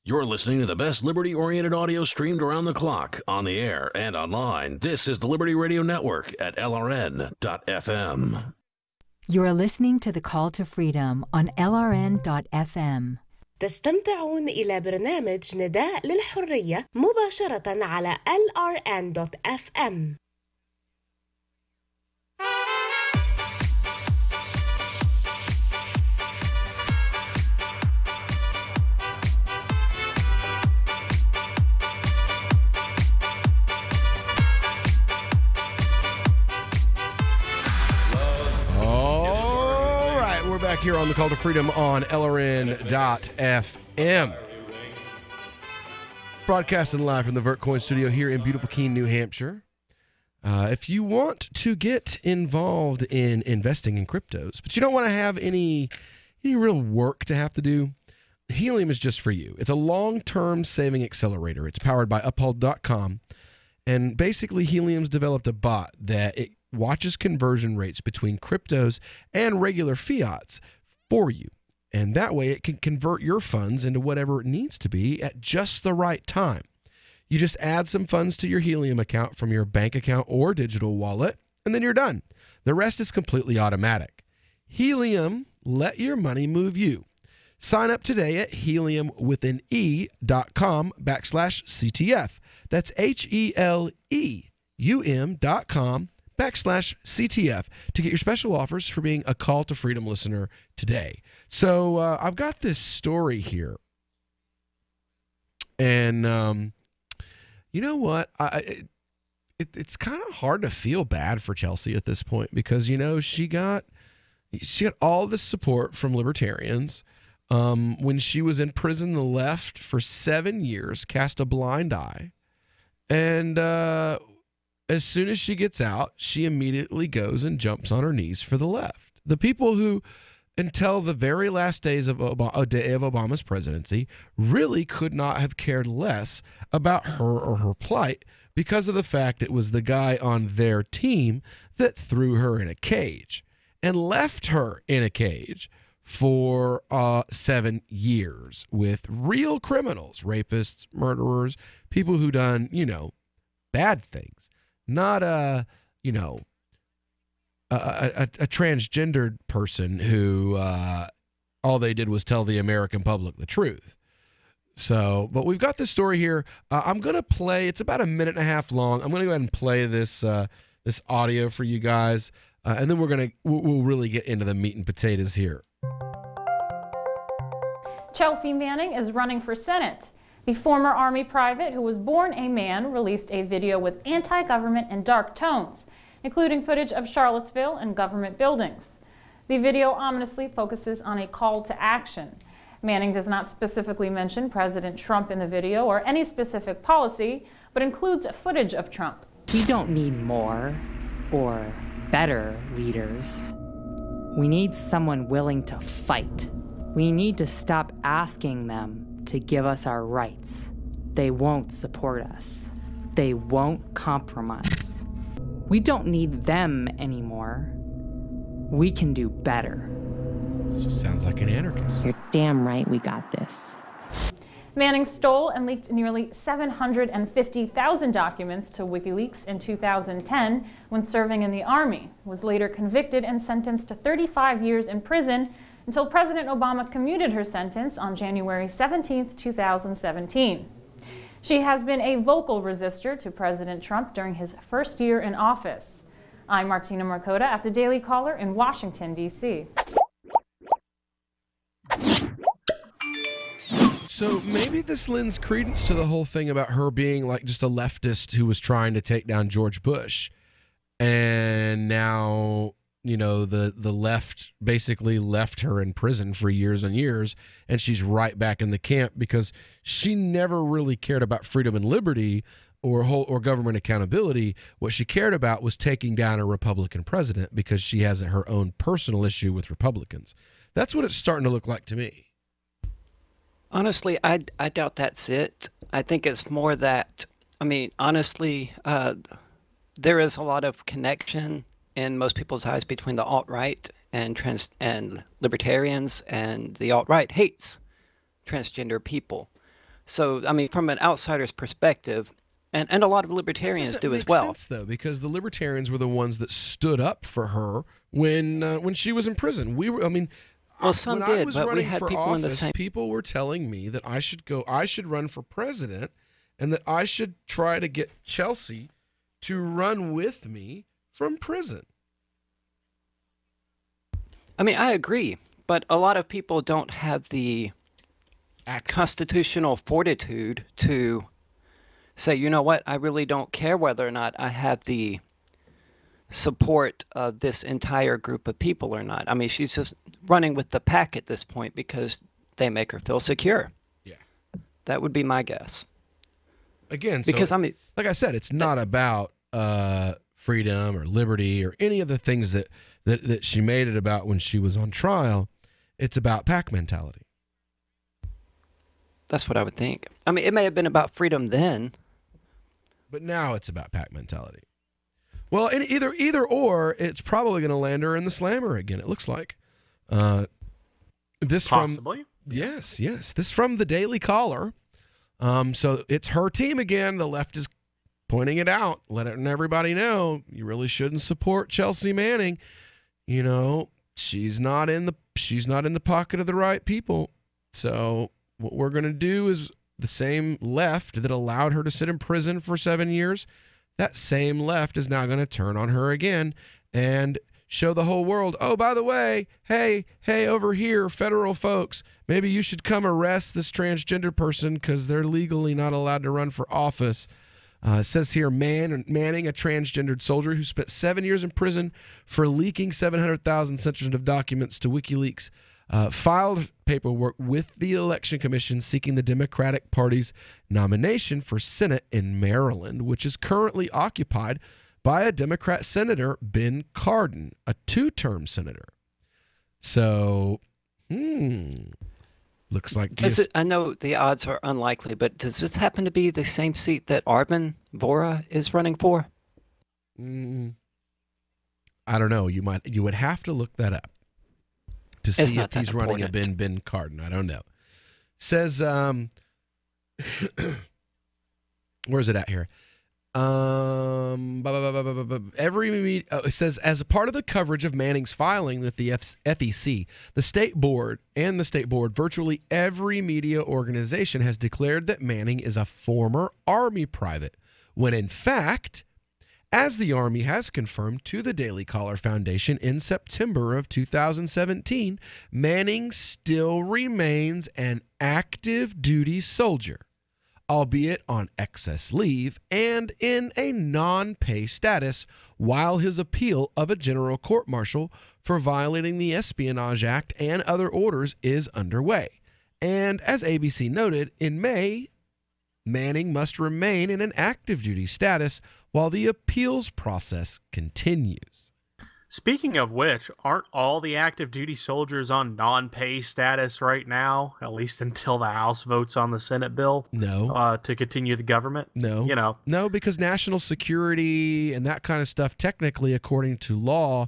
You're listening to the best liberty-oriented audio streamed around the clock, on the air, and online. This is the Liberty Radio Network at LRN.FM. You're listening to The Call to Freedom on LRN.FM. تستمتعون إلى برنامج نداء للحرية مباشرة على LRN.FM. Back here on the Call to Freedom on LRN.FM. Broadcasting live from the VertCoin studio here in beautiful Keene, New Hampshire. If you want to get involved in investing in cryptos, but you don't want to have any real work to have to do, Helium is just for you. It's a long-term saving accelerator. It's powered by Uphold.com, and basically Helium's developed a bot that it watches conversion rates between cryptos and regular fiats for you. And that way it can convert your funds into whatever it needs to be at just the right time. You just add some funds to your Helium account from your bank account or digital wallet, and then you're done. The rest is completely automatic. Helium, let your money move you. Sign up today at heliumwithane.com/CTF. That's HELEUM.com/CTF to get your special offers for being a Call to Freedom listener today. So I've got this story here. And you know what? It's kind of hard to feel bad for Chelsea at this point because, you know, she got She got all this support from libertarians. When she was in prison, the left for 7 years cast a blind eye. And as soon as she gets out, she immediately goes and jumps on her knees for the left. The people who, until the very last days of Obama's presidency, really could not have cared less about her or her plight because of the fact it was the guy on their team that threw her in a cage and left her in a cage for 7 years with real criminals, rapists, murderers, people who done, bad things. Not a transgendered person who all they did was tell the American public the truth. So, but we've got this story here. I'm going to play, it's about a minute and a half long. I'm going to go ahead and play this this audio for you guys. And then we'll really get into the meat and potatoes here. Chelsea Manning is running for Senate. The former Army private who was born a man released a video with anti-government and dark tones, including footage of Charlottesville and government buildings. The video ominously focuses on a call to action. Manning does not specifically mention President Trump in the video or any specific policy, but includes footage of Trump. We don't need more or better leaders. We need someone willing to fight. We need to stop asking them to give us our rights. They won't support us. They won't compromise. We don't need them anymore. We can do better. This just sounds like an anarchist. You're damn right we got this. Manning stole and leaked nearly 750,000 documents to WikiLeaks in 2010 when serving in the Army, was later convicted and sentenced to 35 years in prison until President Obama commuted her sentence on January 17, 2017. She has been a vocal resistor to President Trump during his first year in office. I'm Martina Markota at the Daily Caller in Washington, D.C. So maybe this lends credence to the whole thing about her being like just a leftist who was trying to take down George Bush. And now, the left basically left her in prison for years and years, and she's right back in the camp because she never really cared about freedom and liberty or government accountability. What she cared about was taking down a Republican president because she has her own personal issue with Republicans. That's what it's starting to look like to me. Honestly, I doubt that's it. I think it's more that, honestly, there is a lot of connection in most people's eyes between the alt-right and libertarians, and the alt-right hates transgender people. So, from an outsider's perspective, and a lot of libertarians do as well. That makes sense, though, because the libertarians were the ones that stood up for her when she was in prison. Well, some when did, I was but running we had for people office, in the same. People were telling me that I should run for president, and that I should try to get Chelsea to run with me from prison. I agree, but a lot of people don't have the constitutional fortitude to say, you know what, I really don't care whether or not I have the support of this entire group of people or not. She's just running with the pack at this point because they make her feel secure. Yeah. That would be my guess. Again, because so, like I said, it's not about freedom or liberty or any of the things that she made it about when she was on trial. It's about pack mentality. That's what I would think. It may have been about freedom then, but now it's about pack mentality. Well, either or, it's probably going to land her in the slammer again. It looks like. This Possibly. Yes. This from the Daily Caller. So it's her team again. The left is pointing it out, letting everybody know you really shouldn't support Chelsea Manning. She's not in the pocket of the right people. So what we're going to do is the same left that allowed her to sit in prison for 7 years. That same left is now going to turn on her again and show the whole world, oh, by the way, hey, over here, federal folks, maybe you should come arrest this transgender person because they're legally not allowed to run for office. It says here, Manning, a transgendered soldier who spent 7 years in prison for leaking 700,000 sensitive documents to WikiLeaks, filed paperwork with the Election Commission seeking the Democratic Party's nomination for Senate in Maryland, which is currently occupied by a Democrat Senator, Ben Cardin, a 2-term senator. So, looks like I know the odds are unlikely, but does this happen to be the same seat that Arvin Vohra is running for? I don't know. You would have to look that up to see if he's running a Ben Cardin. I don't know. Says, where is it at here? It says, as a part of the coverage of Manning's filing with the FEC, the state board, virtually every media organization has declared that Manning is a former Army private, when in fact, as the Army has confirmed to the Daily Caller Foundation in September of 2017, Manning still remains an active duty soldier, albeit on excess leave and in a non-pay status, while his appeal of a general court-martial for violating the Espionage Act and other orders is underway. And as ABC noted, in May, Manning must remain in an active duty status while the appeals process continues. Speaking of which, aren't all the active duty soldiers on non-pay status right now, at least until the House votes on the Senate bill? No. To continue the government? No. No, because national security and that kind of stuff, technically, according to law,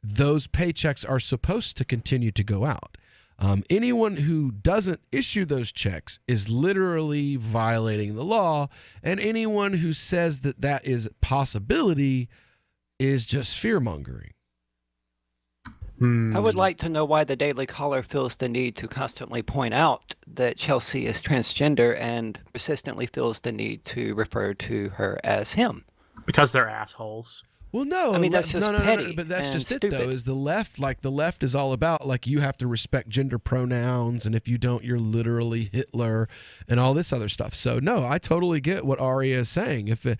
those paychecks are supposed to continue to go out. Anyone who doesn't issue those checks is literally violating the law, and anyone who says that that is a possibility is just fear-mongering. I would like to know why the Daily Caller feels the need to constantly point out that Chelsea is transgender and persistently feels the need to refer to her as him. Because they're assholes. Well, no, I mean, that's just petty. But that's just stupid. it, though. Is the left is all about you have to respect gender pronouns, and if you don't, you're literally Hitler, and all this other stuff. So no, I totally get what Aria is saying. If the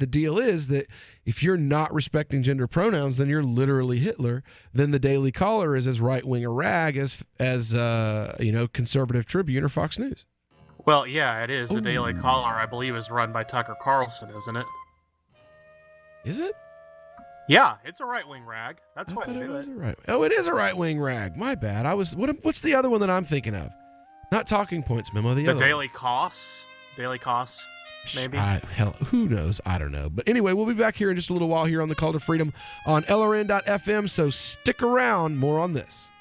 deal is that if you're not respecting gender pronouns, then you're literally Hitler. Then the Daily Caller is as right wing a rag as Conservative Tribune or Fox News. Well, yeah, it is. The Daily Caller, I believe, is run by Tucker Carlson, isn't it? Is it? Yeah, it's a right-wing rag. That's why they do it. It is a right-wing rag. My bad. What's the other one that I'm thinking of? Not Talking Points Memo. The other Daily Costs. Daily Costs, maybe. Who knows? I don't know. But anyway, we'll be back here in just a little while here on the Call to Freedom on LRN.FM. So stick around. More on this.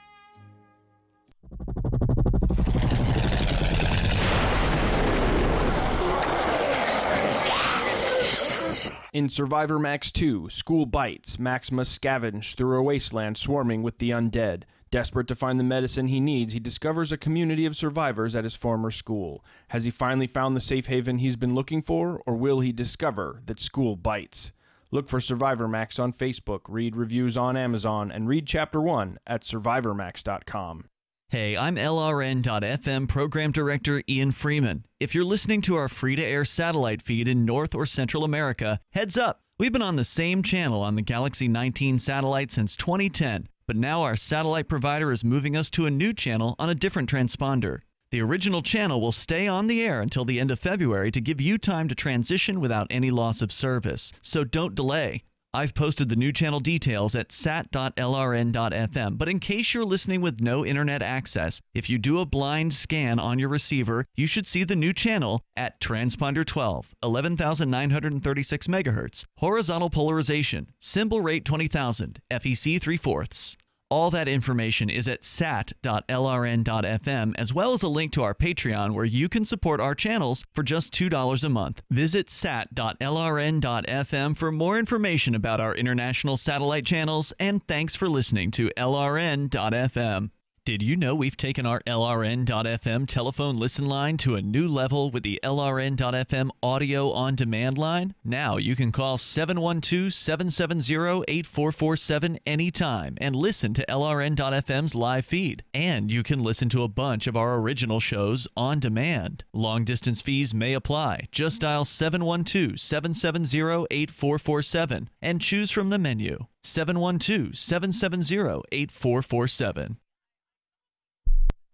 In Survivor Max 2, School Bites, Max must scavenge through a wasteland swarming with the undead. Desperate to find the medicine he needs, he discovers a community of survivors at his former school. Has he finally found the safe haven he's been looking for, or will he discover that school bites? Look for Survivor Max on Facebook, read reviews on Amazon, and read Chapter 1 at survivormax.com. Hey, I'm LRN.FM Program Director Ian Freeman. If you're listening to our free-to-air satellite feed in North or Central America, heads up! We've been on the same channel on the Galaxy 19 satellite since 2010, but now our satellite provider is moving us to a new channel on a different transponder. The original channel will stay on the air until the end of February to give you time to transition without any loss of service, so don't delay. I've posted the new channel details at sat.lrn.fm, but in case you're listening with no internet access, if you do a blind scan on your receiver, you should see the new channel at transponder 12, 11,936 megahertz, horizontal polarization, symbol rate 20,000, FEC 3/4. All that information is at sat.lrn.fm, as well as a link to our Patreon where you can support our channels for just $2 a month. Visit sat.lrn.fm for more information about our international satellite channels, and thanks for listening to LRN.FM. Did you know we've taken our LRN.FM telephone listen line to a new level with the LRN.FM audio on demand line? Now you can call 712-770-8447 anytime and listen to LRN.FM's live feed. And you can listen to a bunch of our original shows on demand. Long distance fees may apply. Just dial 712-770-8447 and choose from the menu. 712-770-8447.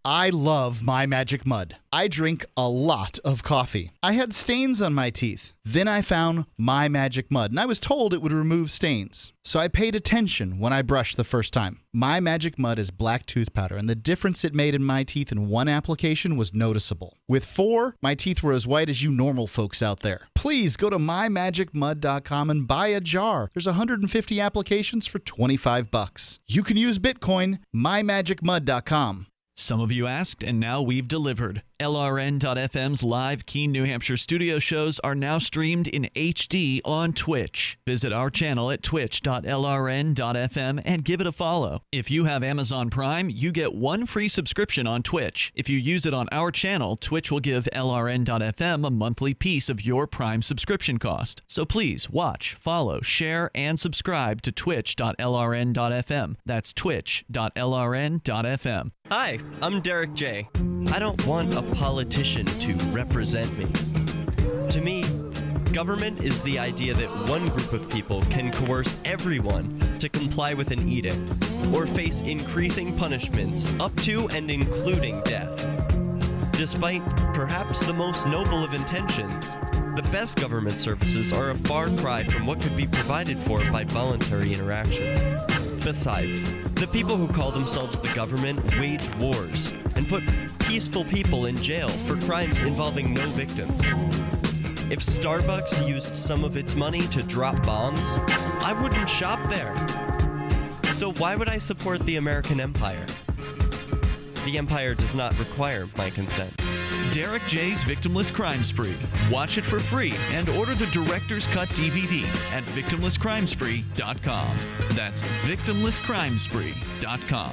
I love My Magic Mud. I drink a lot of coffee. I had stains on my teeth. Then I found My Magic Mud, and I was told it would remove stains. So I paid attention when I brushed the first time. My Magic Mud is black tooth powder, and the difference it made in my teeth in one application was noticeable. With 4, my teeth were as white as you normal folks out there. Please go to mymagicmud.com and buy a jar. There's 150 applications for $25. You can use Bitcoin, mymagicmud.com. Some of you asked, and now we've delivered. LRN.FM's live Keene, New Hampshire studio shows are now streamed in HD on Twitch. Visit our channel at twitch.lrn.fm and give it a follow. If you have Amazon Prime, you get 1 free subscription on Twitch. If you use it on our channel, Twitch will give LRN.FM a monthly piece of your Prime subscription cost. So please watch, follow, share, and subscribe to twitch.lrn.fm. That's twitch.lrn.fm. Hi, I'm Derek J. I don't want a politician to represent me. To me, government is the idea that one group of people can coerce everyone to comply with an edict or face increasing punishments up to and including death. Despite perhaps the most noble of intentions, the best government services are a far cry from what could be provided for by voluntary interactions. Besides, the people who call themselves the government wage wars and put peaceful people in jail for crimes involving no victims. If Starbucks used some of its money to drop bombs, I wouldn't shop there. So why would I support the American empire? The empire does not require my consent. Derek J's Victimless Crime Spree. Watch it for free and order the Director's Cut DVD at victimlesscrimespree.com. That's victimlesscrimespree.com.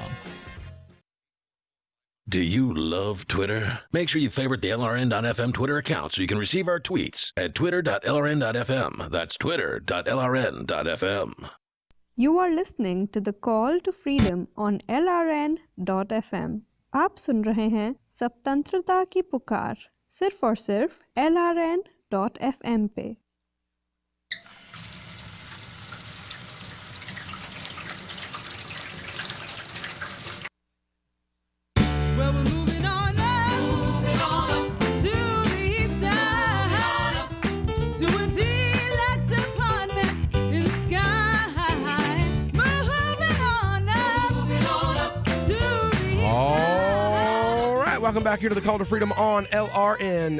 Do you love Twitter? Make sure you favorite the LRN.FM Twitter account so you can receive our tweets at twitter.lrn.fm. That's twitter.lrn.fm. You are listening to the Call to Freedom on LRN.FM. आप सुन रहे हैं स्वतंत्रता की पुकार सिर्फ और सिर्फ LRN.FM पे। Welcome back here to the Call to Freedom on LRN.FM.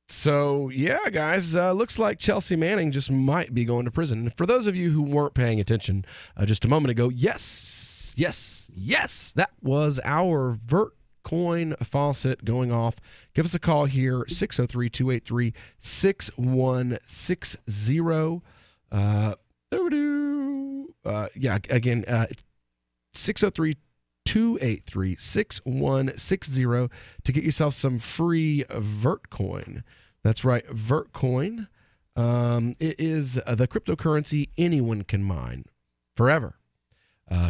So, yeah, guys, looks like Chelsea Manning just might be going to prison. For those of you who weren't paying attention just a moment ago, yes, that was our VertCoin faucet going off. Give us a call here, 603-283-6160. Again, 603-283-6160 to get yourself some free VertCoin. That's right, VertCoin. It is the cryptocurrency anyone can mine forever.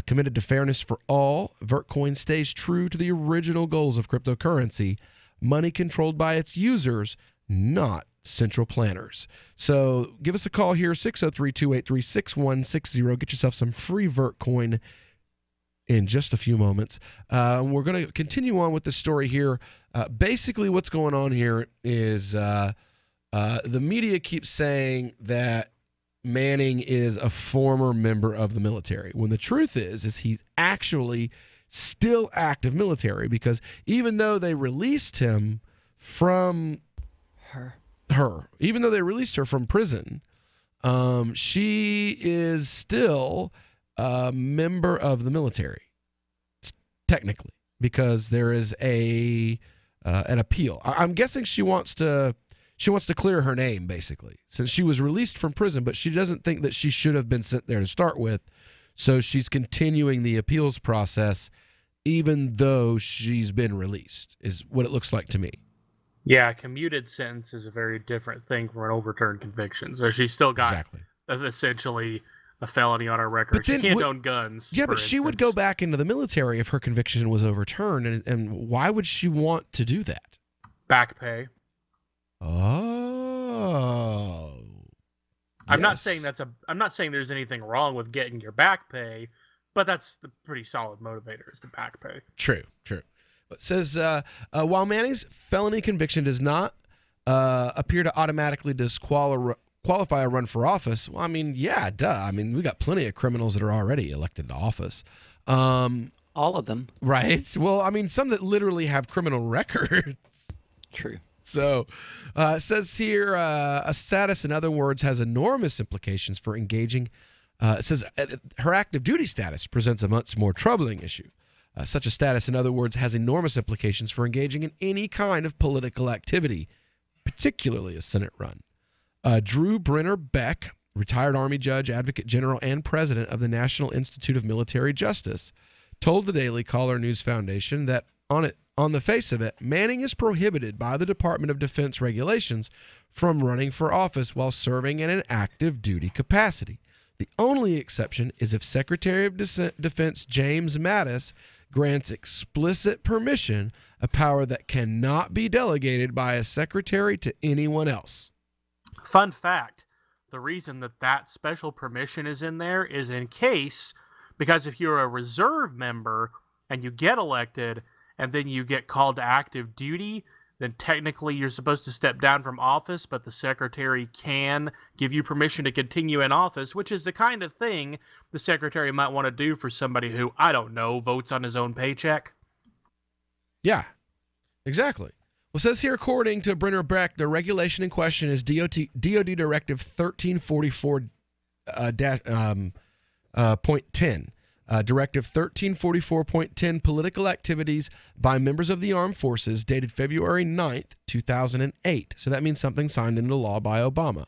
Committed to fairness for all, VertCoin stays true to the original goals of cryptocurrency, money controlled by its users, not central planners. So give us a call here, 603-283-6160. Get yourself some free VertCoin in just a few moments. We're going to continue on with the story here. Basically, what's going on here is the media keeps saying that Manning is a former member of the military, when the truth is he's actually still active military, because even though they released him from even though they released her from prison, she is still a member of the military, technically, because there is an appeal. I'm guessing she wants to clear her name, basically, since she was released from prison, but she doesn't think that she should have been sent there to start with. So she's continuing the appeals process even though she's been released, is what it looks like to me. Yeah, a commuted sentence is a very different thing from an overturned conviction. So she's still got essentially a felony on her record. But She then can't own guns. Yeah, for but she would go back into the military if her conviction was overturned. And why would she want to do that? Back pay. Oh. I'm not saying I'm not saying there's anything wrong with getting your back pay, but that's the pretty solid motivator is the back pay. True. It says, while Manning's felony conviction does not appear to automatically qualify a run for office, well, I mean, yeah, duh. I mean, we got plenty of criminals that are already elected to office. All of them. Right. Well, I mean, some that literally have criminal records. True. So it says here, a status, in other words, has enormous implications for engaging. It says her active duty status presents a much more troubling issue. Such a status, in other words, has enormous implications for engaging in any kind of political activity, particularly a Senate run. Drew Brenner Beck, retired Army judge, advocate general, and president of the National Institute of Military Justice, told the Daily Caller News Foundation that on the face of it, Manning is prohibited by the Department of Defense regulations from running for office while serving in an active duty capacity. The only exception is if Secretary of Defense James Mattis grants explicit permission, a power that cannot be delegated by a secretary to anyone else. Fun fact, the reason that special permission is in there is in case, because if you're a reserve member and you get elected and then you get called to active duty, then technically you're supposed to step down from office, but the secretary can give you permission to continue in office, which is the kind of thing the secretary might want to do for somebody who, I don't know, votes on his own paycheck. Yeah, exactly. Well, it says here, according to Brenner Beck, the regulation in question is DOD Directive 1344.10. Directive 1344.10, political activities by members of the armed forces, dated February 9th, 2008. So that means something signed into law by Obama.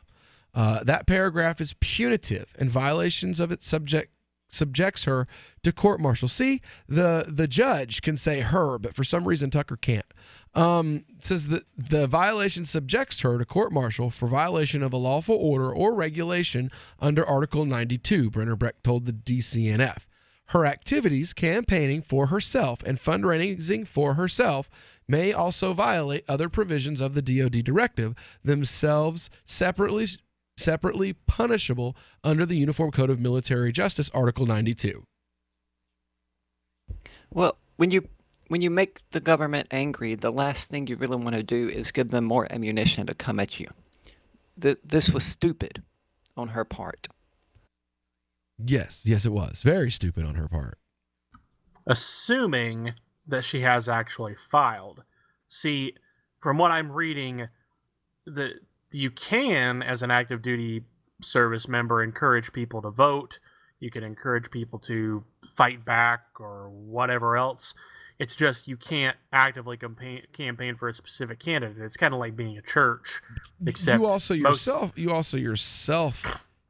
That paragraph is punitive, and violations of it subjects her to court-martial. See, the judge can say her, but for some reason Tucker can't. It says that the violation subjects her to court-martial for violation of a lawful order or regulation under Article 92, Brenner Beck told the DCNF. Her activities, campaigning for herself and fundraising for herself, may also violate other provisions of the DoD directive, themselves separately punishable under the Uniform Code of Military Justice, Article 92. Well, when you make the government angry, the last thing you really want to do is give them more ammunition to come at you. This was stupid on her part. Yes, it was. Very stupid on her part. Assuming that she has actually filed. See, from what I'm reading, you can, as an active duty service member, encourage people to vote. You can encourage people to fight back or whatever else. It's just you can't actively campaign for a specific candidate. It's kind of like being a church, except you also yourself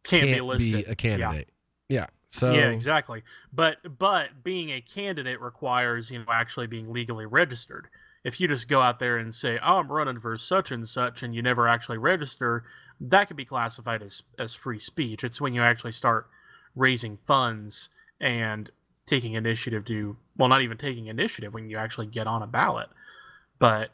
can't be be listed. a candidate. Yeah. So yeah, exactly. But being a candidate requires, actually being legally registered. If you just go out there and say, "Oh, I'm running for such and such," and you never actually register, that could be classified as free speech. It's when you actually start raising funds and taking initiative not even taking initiative, when you actually get on a ballot. But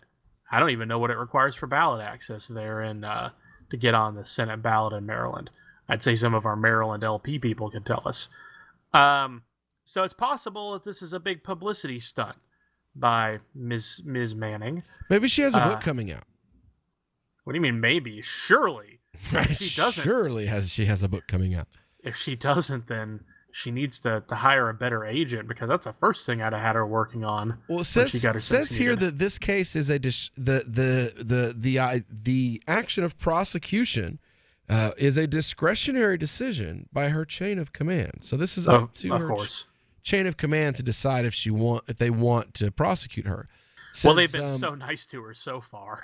I don't even know what it requires for ballot access there and to get on the Senate ballot in Maryland. I'd say some of our Maryland LP people could tell us. So it's possible that this is a big publicity stunt by Ms. Manning. Maybe she has a book coming out. What do you mean maybe? Surely. If she doesn't, she has a book coming out. If she doesn't, then she needs to hire a better agent, because that's the first thing I'd have had her working on. Well, it says here that this case is the action of prosecution is a discretionary decision by her chain of command. So this is up to her chain of command to decide if they want to prosecute her. Well, they've been so nice to her so far.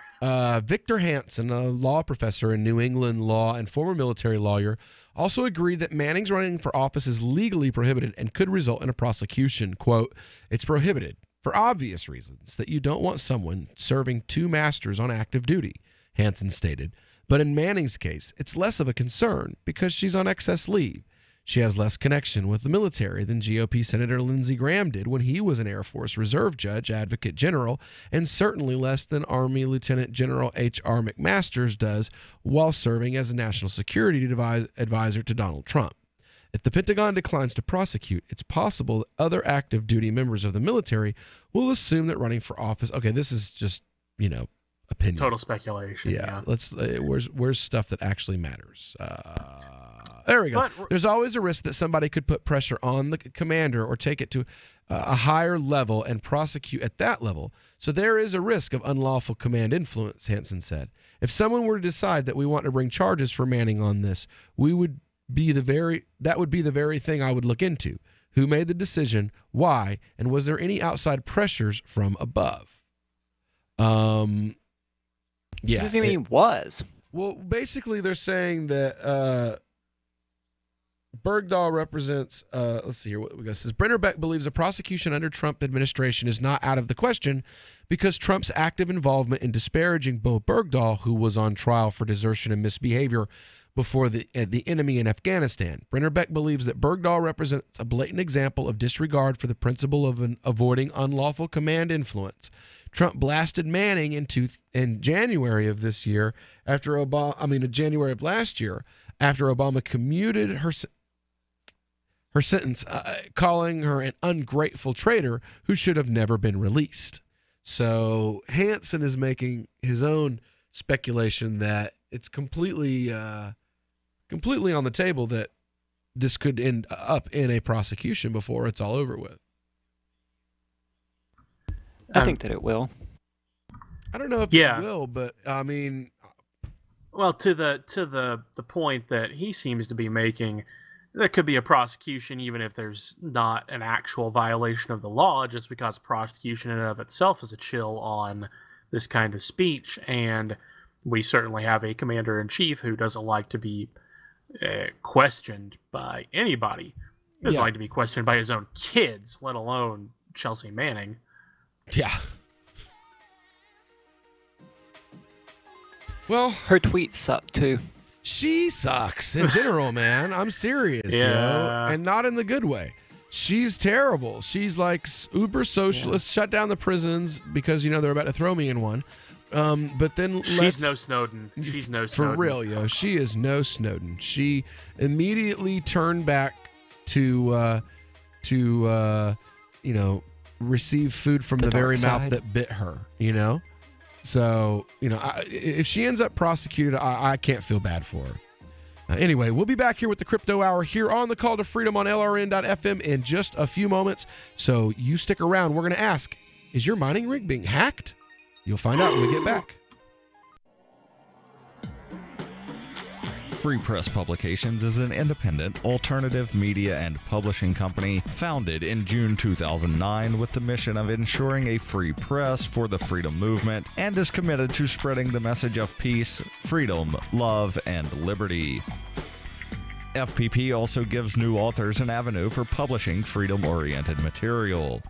Victor Hansen, a law professor in New England law and former military lawyer, also agreed that Manning's running for office is legally prohibited and could result in a prosecution. Quote, "It's prohibited for obvious reasons that you don't want someone serving two masters on active duty," Hansen stated. But in Manning's case, it's less of a concern because she's on excess leave. She has less connection with the military than GOP Senator Lindsey Graham did when he was an Air Force Reserve Judge Advocate General, and certainly less than Army Lieutenant General H.R. McMaster does while serving as a national security advisor to Donald Trump. If the Pentagon declines to prosecute, it's possible that other active duty members of the military will assume that running for office. Okay, this is just, opinion. Total speculation. Yeah. Let's. Where's stuff that actually matters? There we go. There's always a risk that somebody could put pressure on the commander or take it to a higher level and prosecute at that level. So there is a risk of unlawful command influence, Hansen said. If someone were to decide that we want to bring charges for Manning on this, that would be the very thing I would look into. Who made the decision? Why? And was there any outside pressures from above? Yeah. What does he mean was? Well, basically they're saying that Bergdahl represents, let's see here what we got. It says, Brenner Beck believes a prosecution under Trump administration is not out of the question because Trump's active involvement in disparaging Bo Bergdahl, who was on trial for desertion and misbehavior before the enemy in Afghanistan. Brenner Beck believes that Bergdahl represents a blatant example of disregard for the principle of avoiding unlawful command influence. Trump blasted Manning in January of this year January of last year after Obama commuted her sentence, calling her an ungrateful traitor who should have never been released. So Hansen is making his own speculation that it's completely on the table that this could end up in a prosecution before it's all over with. I think that it will. I don't know if it will, but I mean, well, to the point that he seems to be making, there could be a prosecution even if there's not an actual violation of the law, just because prosecution in and of itself is a chill on this kind of speech. And we certainly have a commander-in-chief who doesn't like to be questioned by anybody. He doesn't like to be questioned by his own kids, let alone Chelsea Manning. Yeah. Well, her tweets suck too. She sucks in general, man. I'm serious, and not in the good way. She's terrible. She's like uber socialist, shut down the prisons because they're about to throw me in one. But then she's no Snowden. She's no Snowden. For real, she is no Snowden. She immediately turned back to receive food from the very mouth that bit her. So, if she ends up prosecuted, I can't feel bad for her. Anyway, we'll be back here with the Crypto Hour here on the Call to Freedom on LRN.FM in just a few moments. So you stick around. We're going to ask, is your mining rig being hacked? You'll find out when we get back. Free Press Publications is an independent, alternative media and publishing company founded in June 2009 with the mission of ensuring a free press for the freedom movement and is committed to spreading the message of peace, freedom, love, and liberty. FPP also gives new authors an avenue for publishing freedom-oriented material.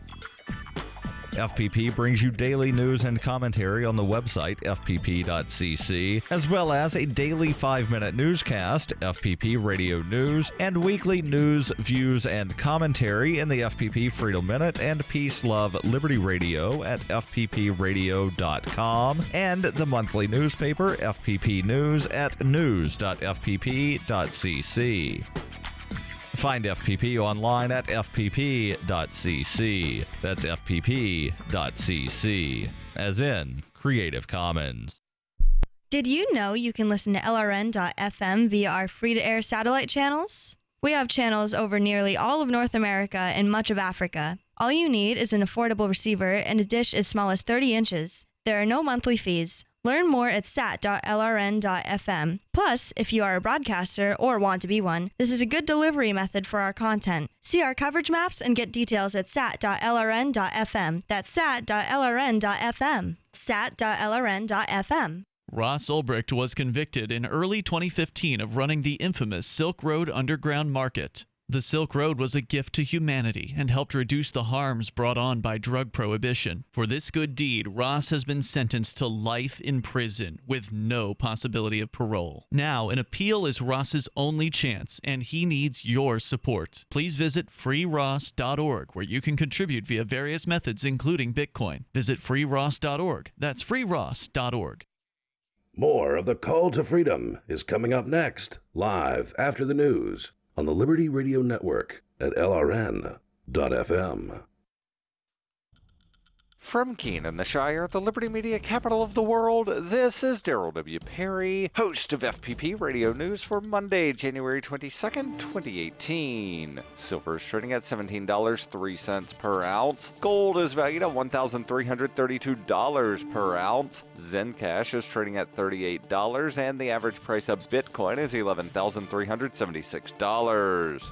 FPP brings you daily news and commentary on the website fpp.cc, as well as a daily 5-minute newscast, FPP Radio News, and weekly news, views, and commentary in the FPP Freedom Minute and Peace, Love, Liberty Radio at fppradio.com, and the monthly newspaper FPP News at news.fpp.cc. Find FPP online at fpp.cc. That's fpp.cc, as in Creative Commons. Did you know you can listen to LRN.FM via our free-to-air satellite channels? We have channels over nearly all of North America and much of Africa. All you need is an affordable receiver and a dish as small as 30 inches. There are no monthly fees. Learn more at sat.lrn.fm. Plus, if you are a broadcaster or want to be one, this is a good delivery method for our content. See our coverage maps and get details at sat.lrn.fm. That's sat.lrn.fm. sat.lrn.fm. Ross Ulbricht was convicted in early 2015 of running the infamous Silk Road Underground Market. The Silk Road was a gift to humanity and helped reduce the harms brought on by drug prohibition. For this good deed, Ross has been sentenced to life in prison with no possibility of parole. Now, an appeal is Ross's only chance, and he needs your support. Please visit freeross.org, where you can contribute via various methods, including Bitcoin. Visit freeross.org. That's freeross.org. More of the Call to Freedom is coming up next, live after the news on the Liberty Radio Network at LRN.FM. From Keene in the Shire, the Liberty Media capital of the world, this is Daryl W. Perry, host of FPP Radio News for Monday, January 22nd, 2018. Silver is trading at $17.03 per ounce. Gold is valued at $1,332 per ounce. Zencash is trading at $38, and the average price of Bitcoin is $11,376.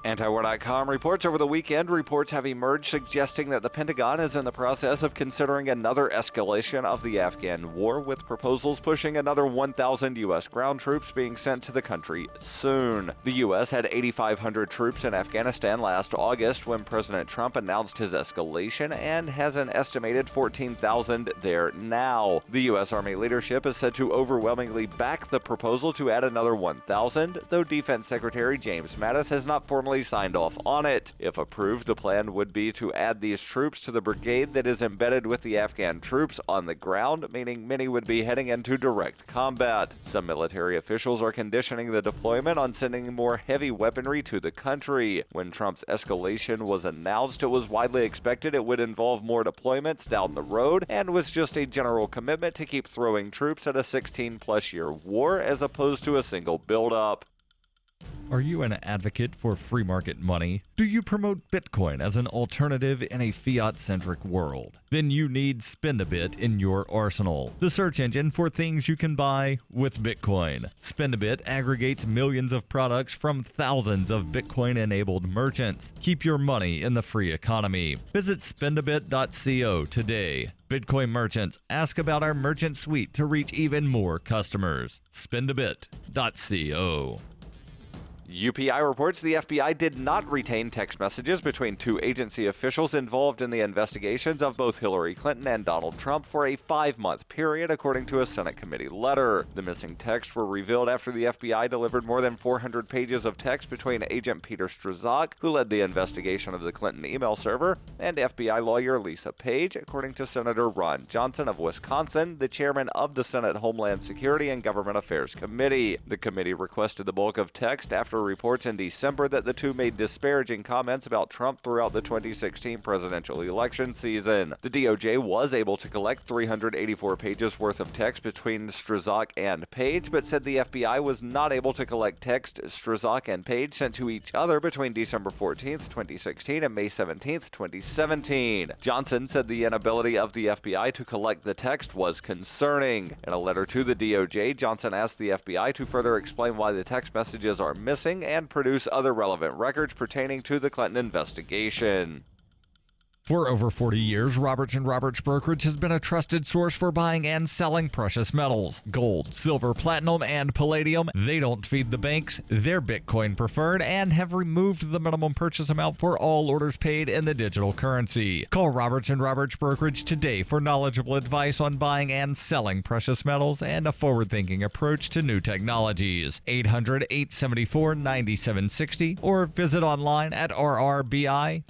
Antiwar.com reports over the weekend, reports have emerged suggesting that the Pentagon is in the process of considering another escalation of the Afghan war, with proposals pushing another 1,000 U.S. ground troops being sent to the country soon. The U.S. had 8,500 troops in Afghanistan last August when President Trump announced his escalation, and has an estimated 14,000 there now. The U.S. Army leadership is said to overwhelmingly back the proposal to add another 1,000, though Defense Secretary James Mattis has not formally signed off on it. If approved, the plan would be to add these troops to the brigade that is embedded with the Afghan troops on the ground, meaning many would be heading into direct combat. Some military officials are conditioning the deployment on sending more heavy weaponry to the country. When Trump's escalation was announced, it was widely expected it would involve more deployments down the road, and was just a general commitment to keep throwing troops at a 16-plus year war as opposed to a single buildup. Are you an advocate for free market money? Do you promote Bitcoin as an alternative in a fiat-centric world? Then you need Spendabit in your arsenal, the search engine for things you can buy with Bitcoin. Spendabit aggregates millions of products from thousands of Bitcoin-enabled merchants. Keep your money in the free economy. Visit spendabit.co today. Bitcoin merchants, ask about our merchant suite to reach even more customers. Spendabit.co. UPI reports the FBI did not retain text messages between two agency officials involved in the investigations of both Hillary Clinton and Donald Trump for a 5-month period, according to a Senate committee letter. The missing texts were revealed after the FBI delivered more than 400 pages of text between Agent Peter Strzok, who led the investigation of the Clinton email server, and FBI lawyer Lisa Page, according to Senator Ron Johnson of Wisconsin, the chairman of the Senate Homeland Security and Government Affairs Committee. The committee requested the bulk of text after reports in December that the two made disparaging comments about Trump throughout the 2016 presidential election season. The DOJ was able to collect 384 pages worth of text between Strzok and Page, but said the FBI was not able to collect text Strzok and Page sent to each other between December 14th, 2016 and May 17th, 2017. Johnson said the inability of the FBI to collect the text was concerning. In a letter to the DOJ, Johnson asked the FBI to further explain why the text messages are missing and produce other relevant records pertaining to the Clinton investigation. For over 40 years, Roberts & Roberts Brokerage has been a trusted source for buying and selling precious metals. Gold, silver, platinum, and palladium. They don't feed the banks. They're Bitcoin preferred and have removed the minimum purchase amount for all orders paid in the digital currency. Call Roberts & Roberts Brokerage today for knowledgeable advice on buying and selling precious metals and a forward-thinking approach to new technologies. 800-874-9760 or visit online at rrbi.co.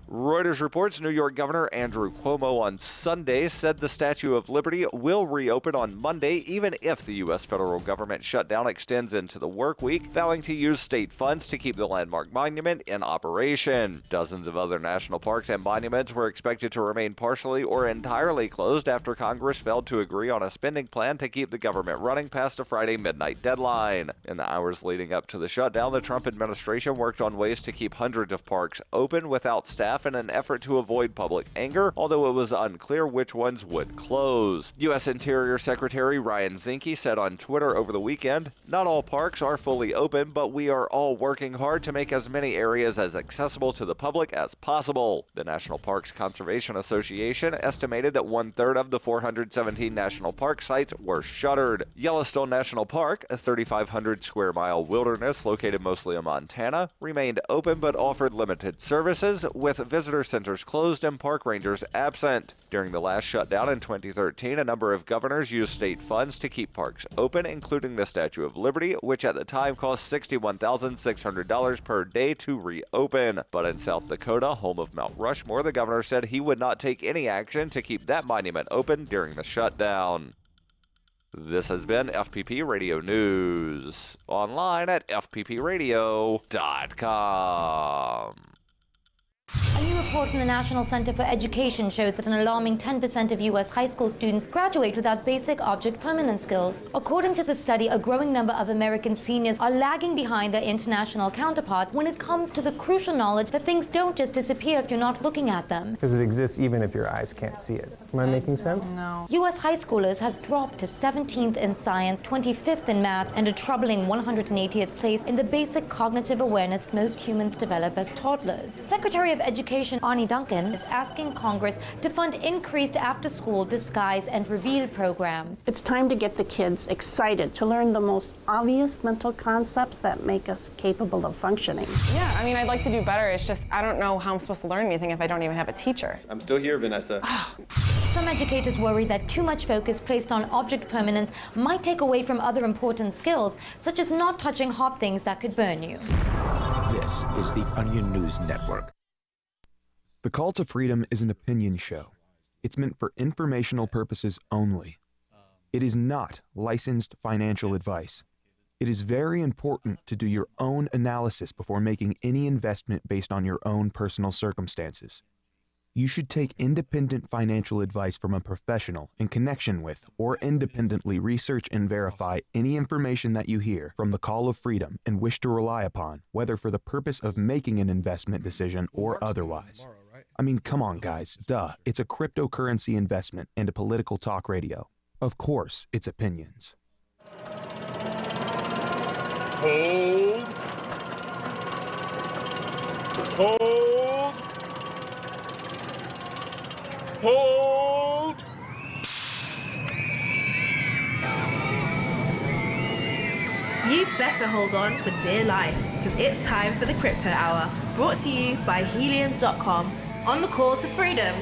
Reuters reports New York Governor Andrew Cuomo on Sunday said the Statue of Liberty will reopen on Monday even if the U.S. federal government shutdown extends into the work week, vowing to use state funds to keep the landmark monument in operation. Dozens of other national parks and monuments were expected to remain partially or entirely closed after Congress failed to agree on a spending plan to keep the government running past a Friday midnight deadline. In the hours leading up to the shutdown, the Trump administration worked on ways to keep hundreds of parks open without staff staff in an effort to avoid public anger, although it was unclear which ones would close. U.S. Interior Secretary Ryan Zinke said on Twitter over the weekend, "Not all parks are fully open, but we are all working hard to make as many areas as accessible to the public as possible." The National Parks Conservation Association estimated that 1/3 of the 417 national park sites were shuttered. Yellowstone National Park, a 3,500 square mile wilderness located mostly in Montana, remained open but offered limited services, with visitor centers closed and park rangers absent. During the last shutdown in 2013, a number of governors used state funds to keep parks open, including the Statue of Liberty, which at the time cost $61,600 per day to reopen. But in South Dakota, home of Mount Rushmore, the governor said he would not take any action to keep that monument open during the shutdown. This has been FPP Radio News, online at fppradio.com. A new report from the National Center for Education shows that an alarming 10% of U.S. high school students graduate without basic object permanence skills. According to the study, a growing number of American seniors are lagging behind their international counterparts when it comes to the crucial knowledge that things don't just disappear if you're not looking at them. Because it exists even if your eyes can't see it. Am I making sense? No. U.S. high schoolers have dropped to 17th in science, 25th in math, and a troubling 180th place in the basic cognitive awareness most humans develop as toddlers. Secretary of Education Arne Duncan is asking Congress to fund increased after-school disguise and reveal programs. It's time to get the kids excited to learn the most obvious mental concepts that make us capable of functioning. Yeah, I mean, I'd like to do better. It's just I don't know how I'm supposed to learn anything if I don't even have a teacher. I'm still here, Vanessa. Some educators worry that too much focus placed on object permanence might take away from other important skills, such as not touching hot things that could burn you. This is the Onion News Network. The Call to Freedom is an opinion show. It's meant for informational purposes only. It is not licensed financial advice. It is very important to do your own analysis before making any investment based on your own personal circumstances. You should take independent financial advice from a professional in connection with or independently research and verify any information that you hear from the Call of Freedom and wish to rely upon, whether for the purpose of making an investment decision or otherwise. I mean, come on, guys. Duh. It's a cryptocurrency investment and a political talk radio. Of course, it's opinions. Hold. Hold. Hold. You better hold on for dear life, because it's time for the Crypto Hour, brought to you by Helium.com on the Call to Freedom.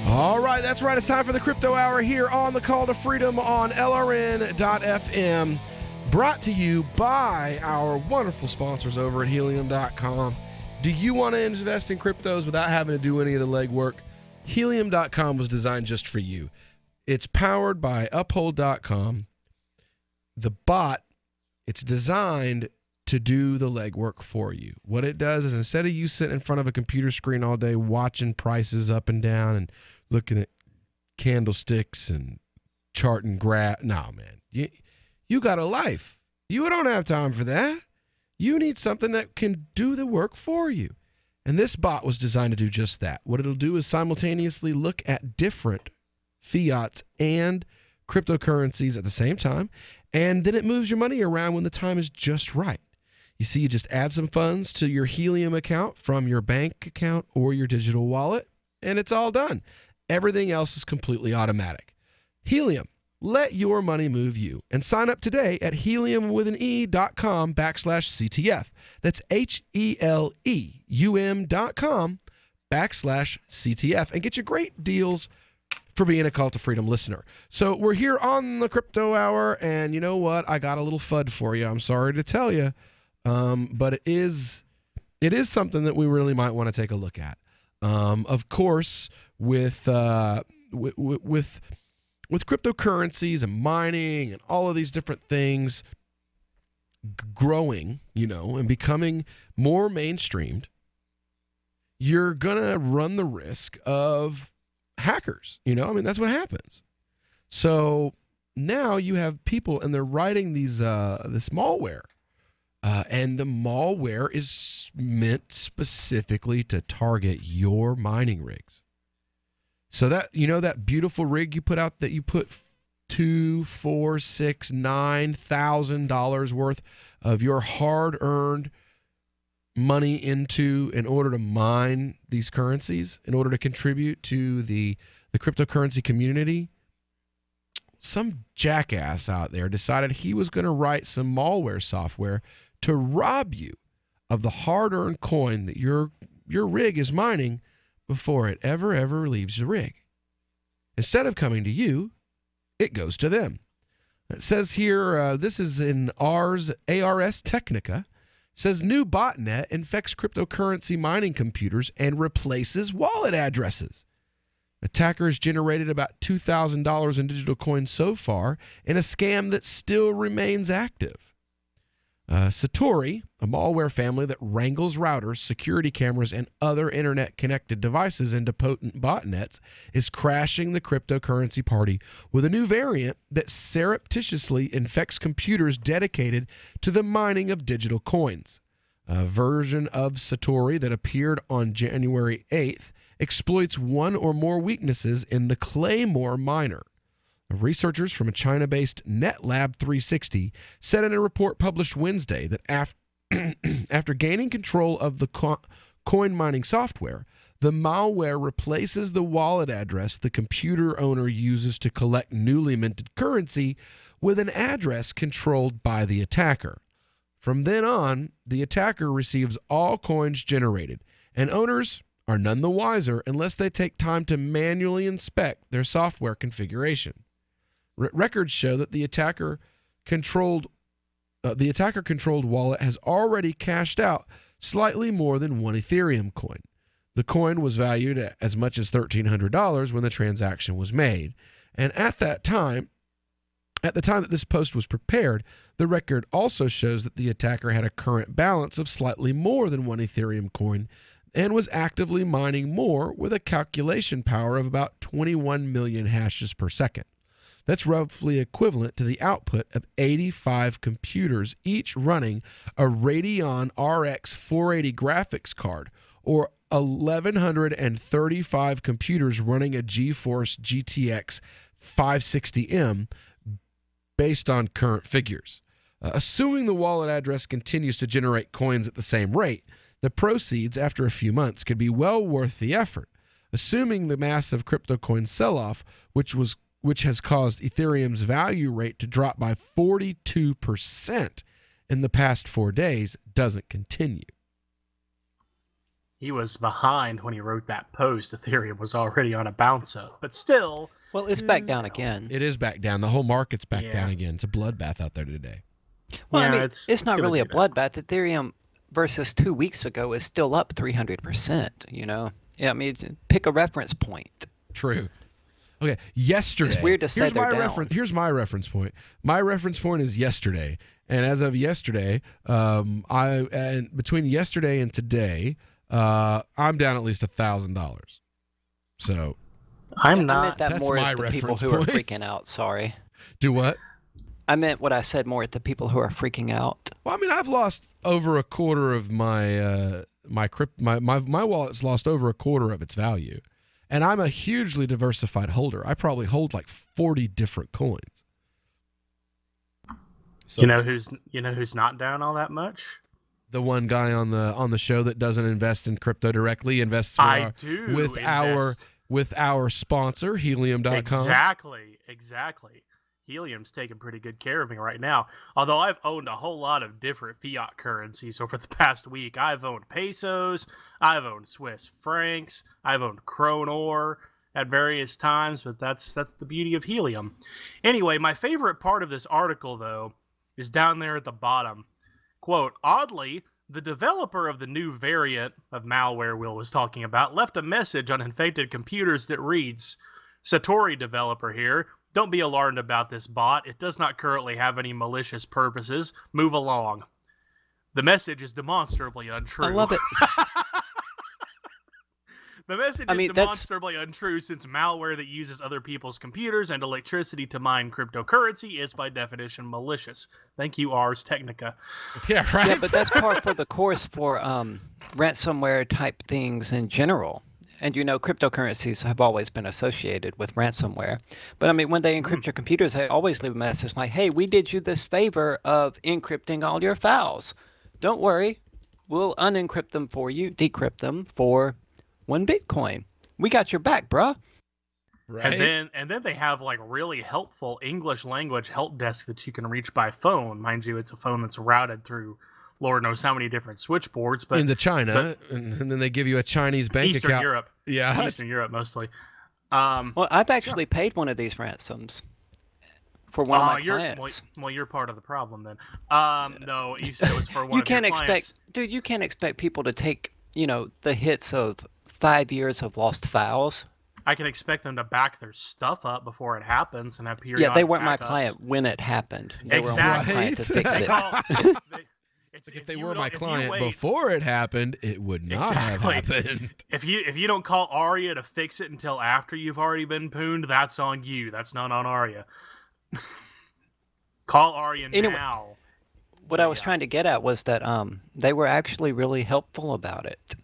All right, that's right. It's time for the Crypto Hour here on the Call to Freedom on LRN.FM. Brought to you by our wonderful sponsors over at Helium.com. Do you want to invest in cryptos without having to do any of the legwork? Helium.com was designed just for you. It's powered by Uphold.com. The bot, it's designed to do the legwork for you. What it does is instead of you sitting in front of a computer screen all day watching prices up and down and looking at candlesticks and charting graph, no, man. You got a life. You don't have time for that. You need something that can do the work for you. And this bot was designed to do just that. What it'll do is simultaneously look at different fiats and cryptocurrencies at the same time, and then it moves your money around when the time is just right. You see, you just add some funds to your Helium account from your bank account or your digital wallet, and it's all done. Everything else is completely automatic. Helium, let your money move you. And sign up today at helium.com/CTF. That's HELEUM.com/CTF. And get your great deals for being a Call to Freedom listener. So we're here on the Crypto Hour, and you know what? I got a little FUD for you. I'm sorry to tell you, but it is something that we really might want to take a look at. Of course, with cryptocurrencies and mining and all of these different things growing, and becoming more mainstreamed, you're gonna run the risk of hackers. That's what happens. So now you have people, and they're writing these this malware. And the malware is meant specifically to target your mining rigs. So that, that beautiful rig you put out that you put $2,000, $4,000, $6,000, $9,000 worth of your hard-earned money into in order to mine these currencies, in order to contribute to the cryptocurrency community, some jackass out there decided he was going to write some malware software to rob you of the hard-earned coin that your rig is mining before it ever leaves the rig. Instead of coming to you, it goes to them. It says here, this is in ARS Technica, says new botnet infects cryptocurrency mining computers and replaces wallet addresses. Attackers generated about $2,000 in digital coins so far in a scam that still remains active. Satori, a malware family that wrangles routers, security cameras, and other internet-connected devices into potent botnets, is crashing the cryptocurrency party with a new variant that surreptitiously infects computers dedicated to the mining of digital coins. A version of Satori that appeared on January 8th exploits one or more weaknesses in the Claymore miner. Researchers from a China-based NetLab 360 said in a report published Wednesday that after gaining control of the coin mining software, the malware replaces the wallet address the computer owner uses to collect newly minted currency with an address controlled by the attacker. From then on, the attacker receives all coins generated, and owners are none the wiser unless they take time to manually inspect their software configuration. Records show that the attacker-controlled wallet has already cashed out slightly more than one Ethereum coin. The coin was valued at as much as $1,300 when the transaction was made, and at the time that this post was prepared, the record also shows that the attacker had a current balance of slightly more than one Ethereum coin and was actively mining more with a calculation power of about 21 million hashes per second. That's roughly equivalent to the output of 85 computers, each running a Radeon RX 480 graphics card, or 1,135 computers running a GeForce GTX 560M, based on current figures. Assuming the wallet address continues to generate coins at the same rate, the proceeds after a few months could be well worth the effort. Assuming the massive crypto coin sell-off, which has caused Ethereum's value rate to drop by 42% in the past 4 days, doesn't continue. He was behind when he wrote that post. Ethereum was already on a bounce up, but still. Well, it's back down again. It is back down. The whole market's back down again. It's a bloodbath out there today. Well, I mean, it's not really a bloodbath. Ethereum versus 2 weeks ago is still up 300%, Yeah, I mean, pick a reference point. True. Okay, yesterday. It's weird to say they're down. Here's my reference point. My reference point is yesterday. And as of yesterday, between yesterday and today, I'm down at least $1,000. So I'm not. I meant that more as the people who are freaking out. Sorry. Do what? I meant what I said more at the people who are freaking out. Well, I mean, I've lost over a quarter of my wallet's lost over a quarter of its value, and I'm a hugely diversified holder. I probably hold like 40 different coins. So, you know who's not down all that much? The one guy on the show that doesn't invest in crypto directly, invests with our sponsor, Helium.com. Exactly. Helium's taking pretty good care of me right now. Although I've owned a whole lot of different fiat currencies over the past week. I've owned pesos, I've owned Swiss francs, I've owned Kronor at various times, but that's the beauty of Helium. Anyway, my favorite part of this article, though, is down there at the bottom. Quote, oddly, the developer of the new variant of malware Will was talking about left a message on infected computers that reads, Satori developer here, don't be alarmed about this bot. It does not currently have any malicious purposes. Move along. The message is demonstrably untrue. I love it. The message is demonstrably untrue since malware that uses other people's computers and electricity to mine cryptocurrency is by definition malicious. Thank you, Ars Technica. Yeah, right. Yeah, but that's par for the course for ransomware type things in general. And cryptocurrencies have always been associated with ransomware. But I mean, when they encrypt your computers, they always leave a message like, hey, we did you this favor of encrypting all your files. Don't worry. We'll unencrypt them for you, decrypt them for 1 Bitcoin. We got your back, bruh. Right. And then they have like really helpful English language help desk that you can reach by phone. Mind you, it's a phone that's routed through Lord knows how many different switchboards. But into China, and then they give you a Chinese bank Eastern account. Europe. Yeah. Eastern Europe mostly. Well, I've actually paid one of these ransoms for one of my clients. Well, you're part of the problem then. No, you said it was for one of your clients. Dude, you can't expect people to take, the hits of 5 years of lost files. I can expect them to back their stuff up before it happens and have periodic Yeah, they weren't my backups. client when it happened. They Exactly. were my client to fix it. If they were my client before it happened, it would not have happened. If you don't call Aria to fix it until after you've already been pooned, that's on you. That's not on Aria. Call Aria now. What I was trying to get at was that they were actually really helpful about it.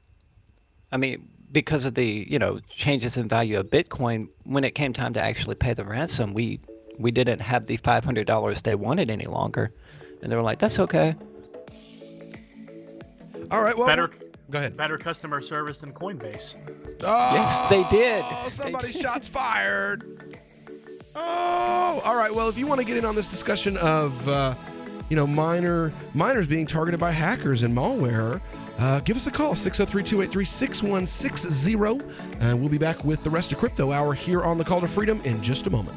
I mean, because of the changes in value of Bitcoin, when it came time to actually pay the ransom, we didn't have the $500 they wanted any longer, and they were like, "That's okay." All right, well, go ahead. Better customer service than Coinbase. Oh, yes, they did. Somebody's shots fired. Oh, all right. Well, if you want to get in on this discussion of, miners being targeted by hackers and malware, give us a call, 603-283-6160, and we'll be back with the rest of Crypto Hour here on the Call to Freedom in just a moment.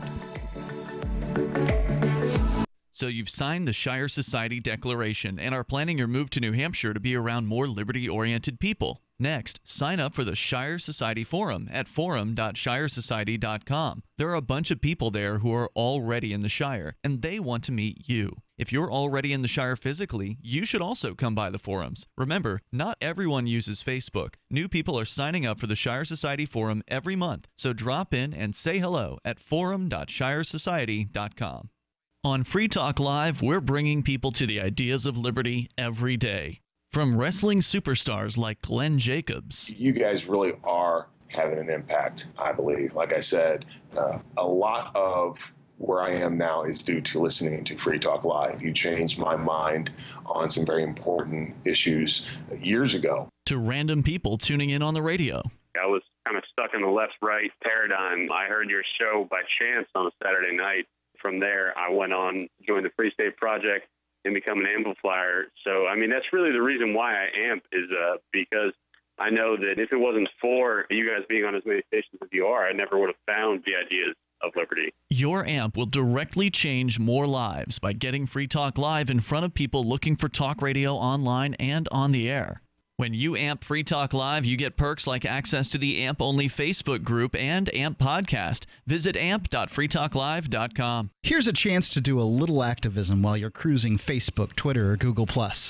So you've signed the Shire Society Declaration and are planning your move to New Hampshire to be around more liberty-oriented people. Next, sign up for the Shire Society Forum at forum.shiresociety.com. There are a bunch of people there who are already in the Shire, and they want to meet you. If you're already in the Shire physically, you should also come by the forums. Remember, not everyone uses Facebook. New people are signing up for the Shire Society Forum every month, so drop in and say hello at forum.shiresociety.com. On Free Talk Live, we're bringing people to the ideas of liberty every day. From wrestling superstars like Glenn Jacobs. You guys really are having an impact, I believe. Like I said, a lot of where I am now is due to listening to Free Talk Live. You changed my mind on some very important issues years ago. To random people tuning in on the radio. I was kind of stuck in the left-right paradigm. I heard your show by chance on a Saturday night. From there, I went on, joined the Free State Project, and become an amplifier. So, I mean, that's really the reason why I amp is because I know that if it wasn't for you guys being on as many stations as you are, I never would have found the ideas of liberty. Your amp will directly change more lives by getting Free Talk Live in front of people looking for talk radio online and on the air. When you amp Free Talk Live, you get perks like access to the AMP-only Facebook group and AMP podcast. Visit amp.freetalklive.com. Here's a chance to do a little activism while you're cruising Facebook, Twitter, or Google+.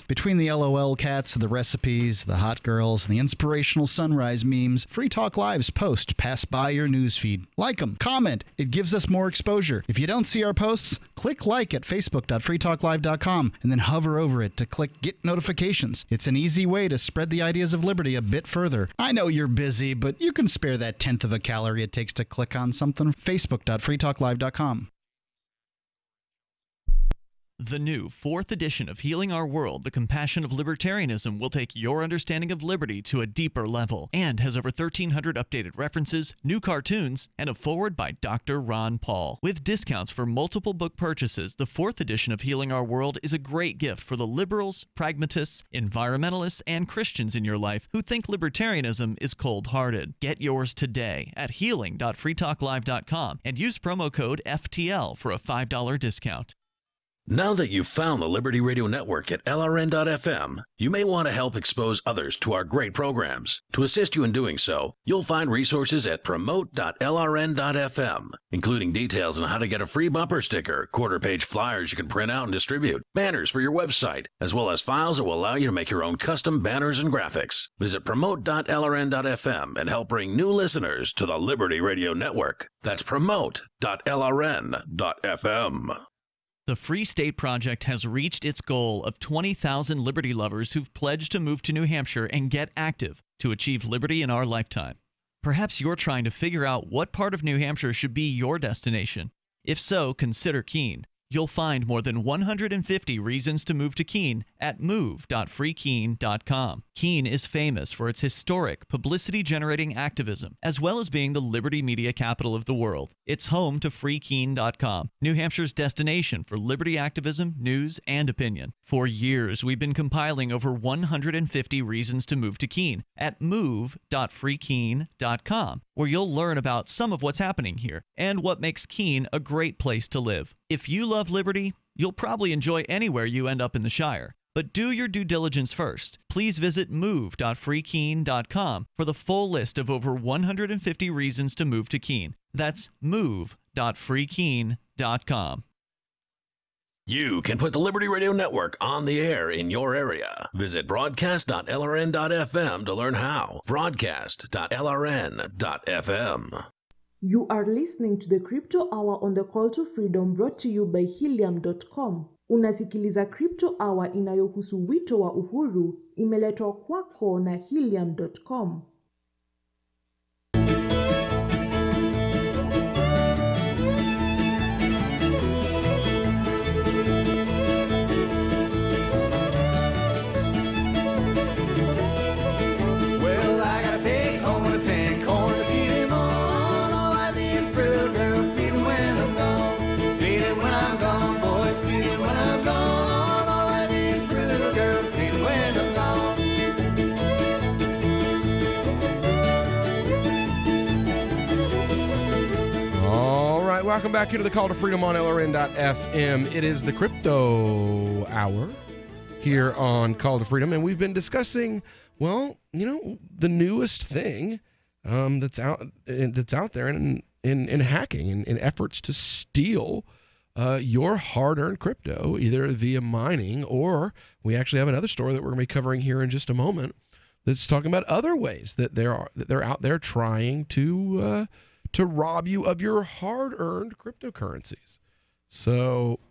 Between the LOL cats, the recipes, the hot girls, and the inspirational sunrise memes, Free Talk Live's posts pass by your newsfeed. Like them, comment. It gives us more exposure. If you don't see our posts, click like at facebook.freetalklive.com and then hover over it to click Get Notifications. It's an easy way to spread the ideas of liberty a bit further. I know you're busy, but you can spare that 1/10 of a calorie it takes to click on something. Facebook.freetalklive.com. The new 4th edition of Healing Our World, The Compassion of Libertarianism will take your understanding of liberty to a deeper level and has over 1,300 updated references, new cartoons, and a foreword by Dr. Ron Paul. With discounts for multiple book purchases, the 4th edition of Healing Our World is a great gift for the liberals, pragmatists, environmentalists, and Christians in your life who think libertarianism is cold-hearted. Get yours today at healing.freetalklive.com and use promo code FTL for a $5 discount. Now that you've found the Liberty Radio Network at LRN.FM, you may want to help expose others to our great programs. To assist you in doing so, you'll find resources at promote.lrn.fm, including details on how to get a free bumper sticker, quarter-page flyers you can print out and distribute, banners for your website, as well as files that will allow you to make your own custom banners and graphics. Visit promote.lrn.fm and help bring new listeners to the Liberty Radio Network. That's promote.lrn.fm. The Free State Project has reached its goal of 20,000 liberty lovers who've pledged to move to New Hampshire and get active to achieve liberty in our lifetime. Perhaps you're trying to figure out what part of New Hampshire should be your destination. If so, consider Keene. You'll find more than 150 reasons to move to Keene at move.freekeene.com. Keene is famous for its historic, publicity-generating activism, as well as being the liberty media capital of the world. It's home to freekeene.com, New Hampshire's destination for liberty activism, news, and opinion. For years, we've been compiling over 150 reasons to move to Keene at move.freekeene.com, where you'll learn about some of what's happening here and what makes Keene a great place to live. If you love liberty, you'll probably enjoy anywhere you end up in the Shire. But do your due diligence first. Please visit move.freekeene.com for the full list of over 150 reasons to move to Keene. That's move.freekeene.com. You can put the Liberty Radio Network on the air in your area. Visit broadcast.lrn.fm to learn how. Broadcast.lrn.fm. You are listening to the Crypto Hour on the Call to Freedom, brought to you by Helium.com. Unasikiliza Crypto Hour inayohusu wito wa uhuru, imeletwa kwako na Helium.com. Welcome back here to the Call to Freedom on LRN.FM. It is the Crypto Hour here on Call to Freedom, and we've been discussing, well, you know, the newest thing that's out there in hacking, in efforts to steal your hard-earned crypto, either via mining, or we actually have another story that we're going to be covering here in just a moment that's talking about other ways that they're out there trying to rob you of your hard-earned cryptocurrencies. So,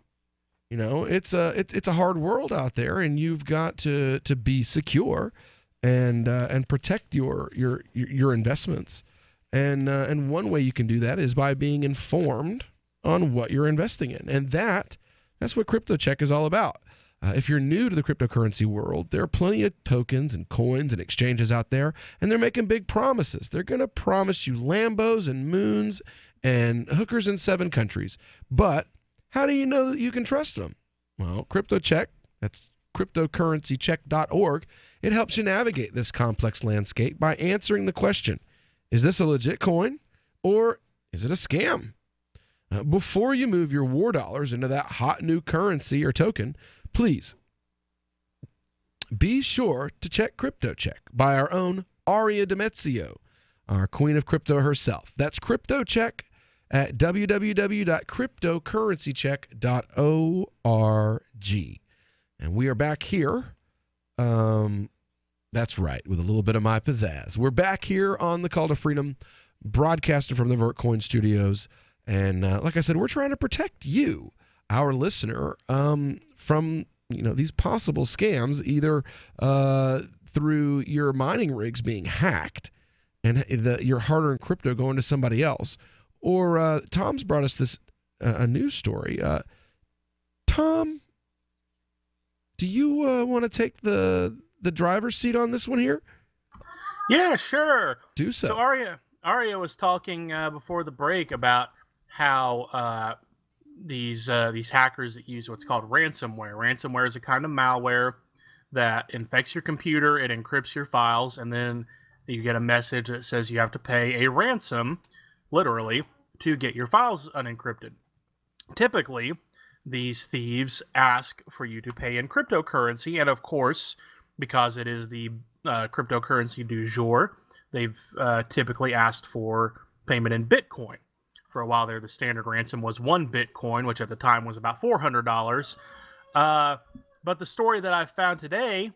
you know, it's a hard world out there, and you've got to be secure and protect your investments. And one way you can do that is by being informed on what you're investing in, and that's what CryptoCheck is all about. If you're new to the cryptocurrency world, there are plenty of tokens and coins and exchanges out there, and they're making big promises. They're going to promise you Lambos and moons and hookers in 7 countries. But how do you know that you can trust them? Well, CryptoCheck, that's cryptocurrencycheck.org, it helps you navigate this complex landscape by answering the question, is this a legit coin or is it a scam? Before you move your war dollars into that hot new currency or token, please be sure to check CryptoCheck by our own Aria Demezio, our queen of crypto herself. That's CryptoCheck at www.cryptocurrencycheck.org. And we are back here. That's right, with a little bit of my pizzazz. We're back here on the Call to Freedom, broadcasting from the Vertcoin studios. And like I said, we're trying to protect you, our listener, from these possible scams, either through your mining rigs being hacked and your hard-earned crypto going to somebody else, or Tom's brought us this a news story. Tom, do you want to take the driver's seat on this one here? Yeah, sure. Do so. So Aria was talking before the break about how these hackers that use what's called ransomware. Ransomware is a kind of malware that infects your computer, it encrypts your files, and then you get a message that says you have to pay a ransom, literally, to get your files unencrypted. Typically, these thieves ask for you to pay in cryptocurrency. And of course, because it is the cryptocurrency du jour, they've typically asked for payment in Bitcoin. For a while there, the standard ransom was 1 Bitcoin, which at the time was about $400. But the story that I found today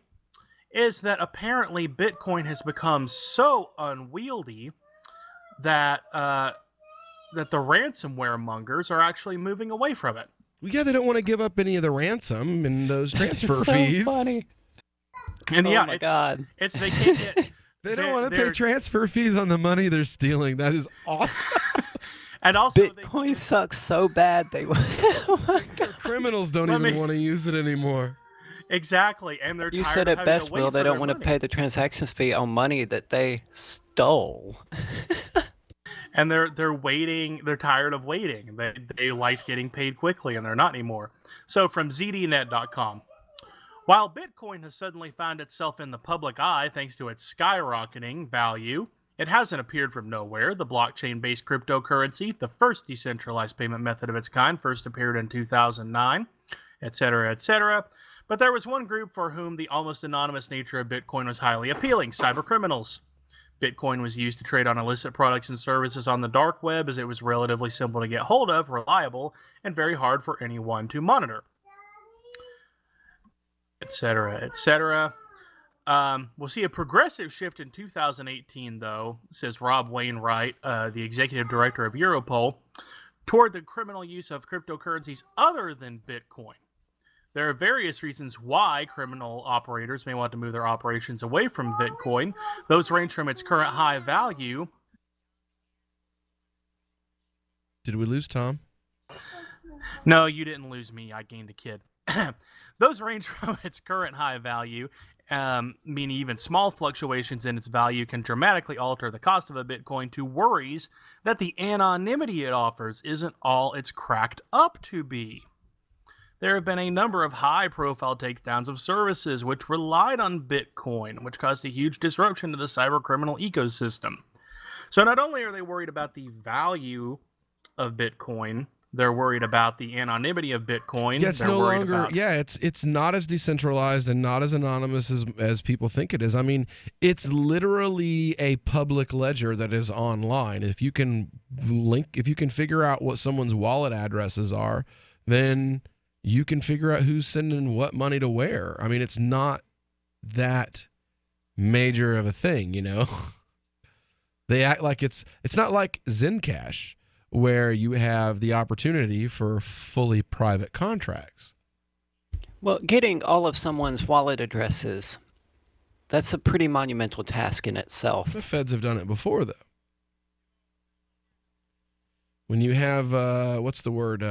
is that apparently Bitcoin has become so unwieldy that that the ransomware mongers are actually moving away from it. Yeah, they don't want to give up any of the ransom and those transfer fees. Funny. And Oh my God. It's they can't get. They don't want to pay transfer fees on the money they're stealing. That is awesome. And also, Bitcoin sucks so bad they. Oh my God. Criminals don't even want to use it anymore. Exactly, and they're You tired said of it having best, to wait Will. They for don't their want to money. pay the transactions fee on money that they stole. And they're waiting. They're tired of waiting. They liked getting paid quickly, and they're not anymore. So from ZDNet.com, while Bitcoin has suddenly found itself in the public eye thanks to its skyrocketing value, it hasn't appeared from nowhere. The blockchain-based cryptocurrency, the first decentralized payment method of its kind, first appeared in 2009, etc., etc. But there was one group for whom the almost anonymous nature of Bitcoin was highly appealing: cybercriminals. Bitcoin was used to trade on illicit products and services on the dark web, as it was relatively simple to get hold of, reliable, and very hard for anyone to monitor, etc., etc. We'll see a progressive shift in 2018, though, says Rob Wainwright, the executive director of Europol, toward the criminal use of cryptocurrencies other than Bitcoin. There are various reasons why criminal operators may want to move their operations away from Bitcoin. Those range from its current high value. Did we lose Tom? No, you didn't lose me. I gained a kid. Those range from its current high value, meaning even small fluctuations in its value can dramatically alter the cost of a Bitcoin, to worries that the anonymity it offers isn't all it's cracked up to be. There have been a number of high-profile takedowns of services which relied on Bitcoin, which caused a huge disruption to the cybercriminal ecosystem. So not only are they worried about the value of Bitcoin, they're worried about the anonymity of Bitcoin. Yeah, it's They're no worried longer. about- Yeah, it's not as decentralized and not as anonymous as people think it is. I mean, it's literally a public ledger that is online. If you can figure out what someone's wallet addresses are, then you can figure out who's sending what money to where. I mean, it's not that major of a thing, you know. They act like it's not like Zencash, where you have the opportunity for fully private contracts. Well, getting all of someone's wallet addresses, that's a pretty monumental task in itself. The feds have done it before, though. When you have, what's the word?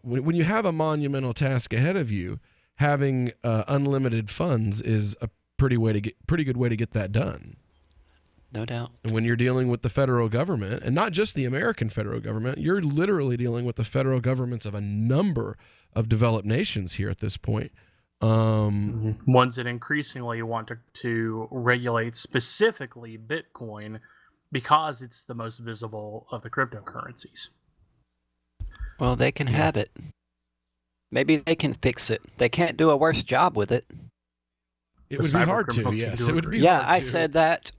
When you have a monumental task ahead of you, having unlimited funds is a pretty good way to get that done. No doubt. And when you're dealing with the federal government, and not just the American federal government, you're literally dealing with the federal governments of a number of developed nations here at this point. Ones that increasingly want to regulate specifically Bitcoin because it's the most visible of the cryptocurrencies. Well, they can have it. Maybe they can fix it. They can't do a worse job with it. It would be hard to, yes. It would be yeah, hard I to. said that.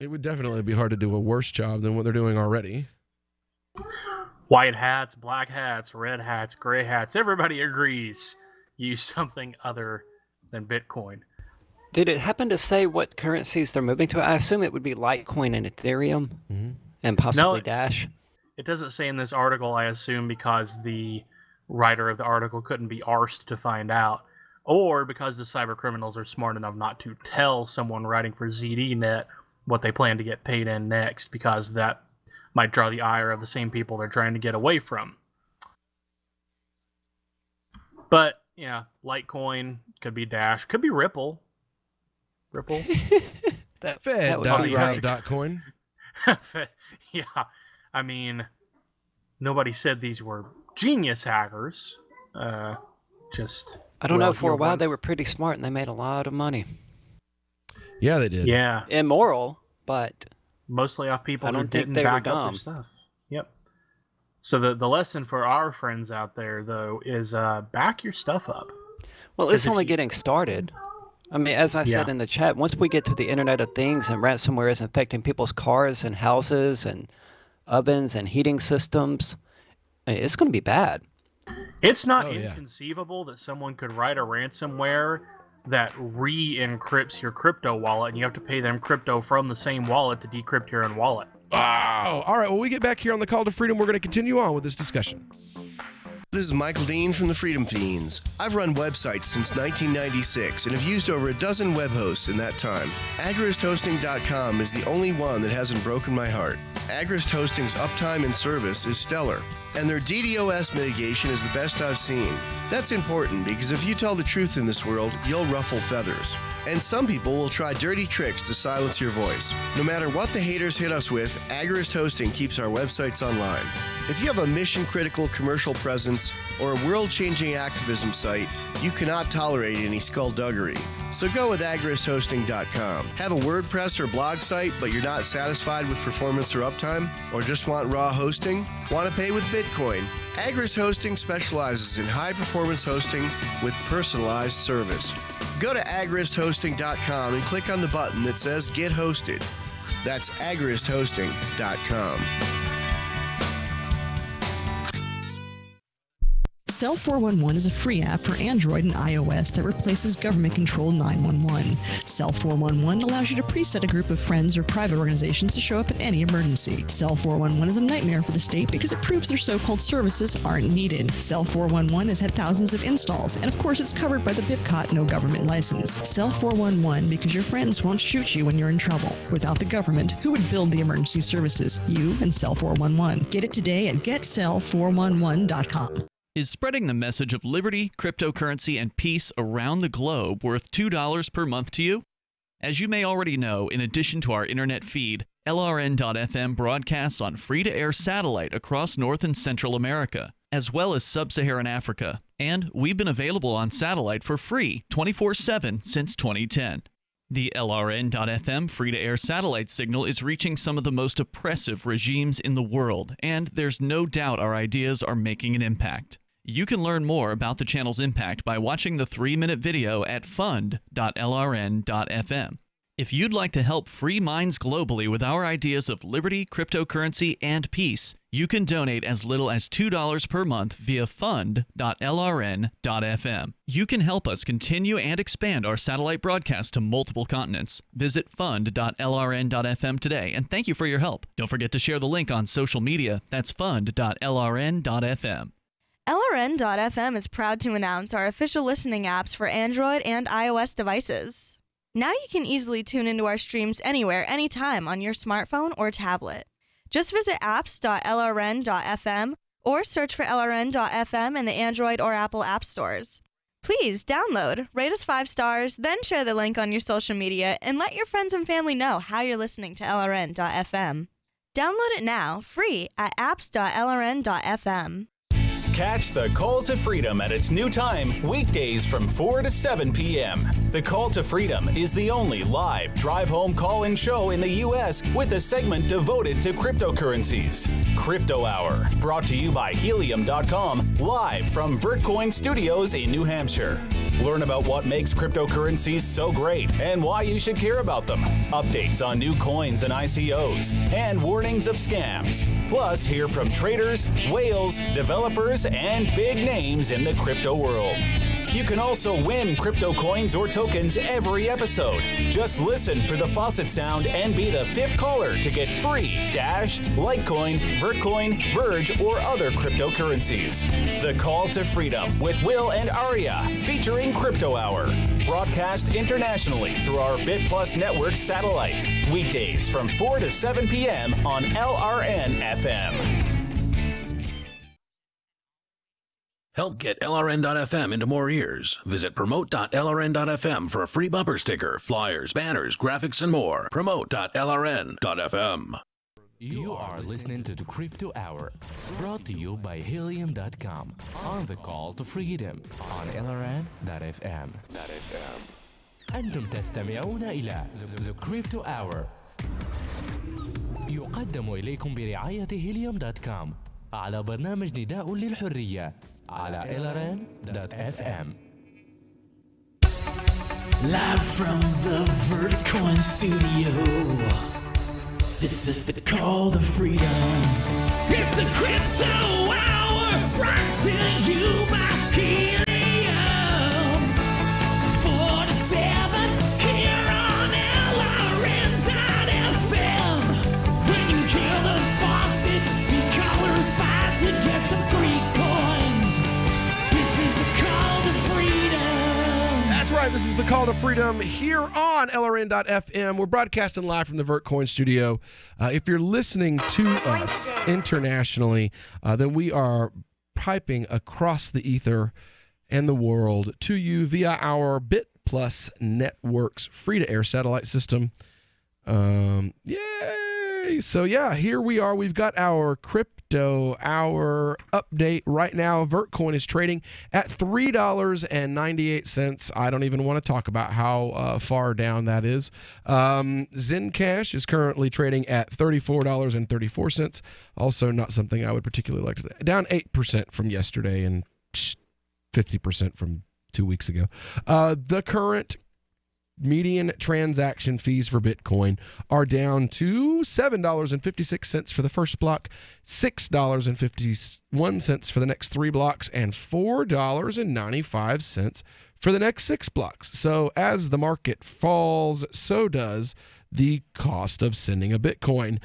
It would definitely be hard to do a worse job than what they're doing already. White hats, black hats, red hats, gray hats, everybody agrees use something other than Bitcoin. Did it happen to say what currencies they're moving to? I assume it would be Litecoin and Ethereum and possibly Dash. It doesn't say in this article, I assume because the writer of the article couldn't be arsed to find out, or because the cyber criminals are smart enough not to tell someone writing for ZDNet what they plan to get paid in next, because that might draw the ire of the same people they're trying to get away from. But, yeah, Litecoin, could be Dash, could be Ripple. Ripple? Fed.coin. Yeah, I mean, nobody said these were genius hackers. Just I don't know, for a while they were pretty smart and they made a lot of money. Yeah, they did. Yeah. Immoral, but mostly off people I who don't think didn't they were back up dumb. their stuff. Yep. So the lesson for our friends out there, though, is back your stuff up. Well, it's only getting started. I mean, as I said Yeah. in the chat, once we get to the Internet of Things and ransomware is infecting people's cars and houses and ovens and heating systems, it's going to be bad. It's not inconceivable that someone could write a ransomware that re-encrypts your crypto wallet, and you have to pay them crypto from the same wallet to decrypt your own wallet. Wow. All right. When we get back here on the Call to Freedom, we're going to continue on with this discussion. This is Michael Dean from the Freedom Fiends. I've run websites since 1996 and have used over a dozen web hosts in that time. AgristHosting.com is the only one that hasn't broken my heart. Agrist Hosting's uptime and service is stellar, and their DDoS mitigation is the best I've seen. That's important because if you tell the truth in this world, you'll ruffle feathers. And some people will try dirty tricks to silence your voice. No matter what the haters hit us with, Agrist Hosting keeps our websites online. If you have a mission-critical commercial presence or a world-changing activism site, you cannot tolerate any skullduggery. So go with AgristHosting.com. Have a WordPress or blog site, but you're not satisfied with performance or uptime? Or just want raw hosting? Want to pay with Bitcoin? Agrist Hosting specializes in high-performance hosting with personalized service. Go to AgristHosting.com and click on the button that says Get Hosted. That's AgristHosting.com. Cell 411 is a free app for Android and iOS that replaces government-controlled 911. Cell 411 allows you to preset a group of friends or private organizations to show up at any emergency. Cell 411 is a nightmare for the state because it proves their so-called services aren't needed. Cell 411 has had thousands of installs, and of course it's covered by the BIPCOT no government license. Cell 411 because your friends won't shoot you when you're in trouble. Without the government, who would build the emergency services? You and Cell 411. Get it today at getcell411.com. Is spreading the message of liberty, cryptocurrency, and peace around the globe worth $2 per month to you? As you may already know, in addition to our internet feed, LRN.FM broadcasts on free-to-air satellite across North and Central America, as well as Sub-Saharan Africa. And we've been available on satellite for free 24/7 since 2010. The LRN.FM free-to-air satellite signal is reaching some of the most oppressive regimes in the world, and there's no doubt our ideas are making an impact. You can learn more about the channel's impact by watching the 3-minute video at fund.lrn.fm. If you'd like to help free minds globally with our ideas of liberty, cryptocurrency, and peace, you can donate as little as $2 per month via fund.lrn.fm. You can help us continue and expand our satellite broadcast to multiple continents. Visit fund.lrn.fm today, and thank you for your help. Don't forget to share the link on social media. That's fund.lrn.fm. LRN.FM is proud to announce our official listening apps for Android and iOS devices. Now you can easily tune into our streams anywhere, anytime on your smartphone or tablet. Just visit apps.lrn.fm or search for LRN.fm in the Android or Apple app stores. Please download, rate us 5 stars, then share the link on your social media and let your friends and family know how you're listening to LRN.fm. Download it now, free at apps.lrn.fm. Catch the Call to Freedom at its new time, weekdays from 4 to 7 p.m. The Call to Freedom is the only live drive-home call-in show in the U.S. with a segment devoted to cryptocurrencies. Crypto Hour, brought to you by Helium.com, live from Vertcoin Studios in New Hampshire. Learn about what makes cryptocurrencies so great and why you should care about them. Updates on new coins and ICOs, and warnings of scams. Plus, hear from traders, whales, developers, and big names in the crypto world. You can also win crypto coins or tokens every episode. Just listen for the faucet sound and be the 5th caller to get free Dash, Litecoin, Vertcoin, Verge, or other cryptocurrencies. The Call to Freedom with Will and Aria, featuring Crypto Hour. Broadcast internationally through our BitPlus network satellite. Weekdays from 4 to 7 p.m. on LRN-FM. Help get LRN.FM into more ears. Visit promote.lrn.fm for a free bumper sticker, flyers, banners, graphics, and more. Promote.lrn.fm. You are listening to the Crypto Hour, brought to you by Helium.com, on the Call to Freedom on LRN.fm. أنتم تستمعون إلى The Crypto Hour، يقدم إليكم برعاية Helium.com. على برنامج نداء للحرية على LRN.FM. Live from the Verticoin studio, this is the call to freedom. It's the Crypto Hour, brought to you by Helium. 4 to 7 here on LRN.FM. When you kill the faucet, be color-fied to get some free coins. This is the call to freedom. That's right. This is the Call to Freedom here on LRN.FM. We're broadcasting live from the VertCoin studio. If you're listening to us internationally, then we are piping across the ether and the world to you via our BitPlus Networks free-to-air satellite system. Yay! So yeah, here we are. We've got our Crypto Hour update right now. VertCoin is trading at $3.98. I don't even want to talk about how far down that is. Zencash is currently trading at $34.34. Also not something I would particularly like to say. Down 8% from yesterday and 50% from 2 weeks ago. The current median transaction fees for Bitcoin are down to $7.56 for the first block, $6.51 for the next 3 blocks, and $4.95 for the next 6 blocks. So as the market falls, so does the cost of sending a Bitcoin.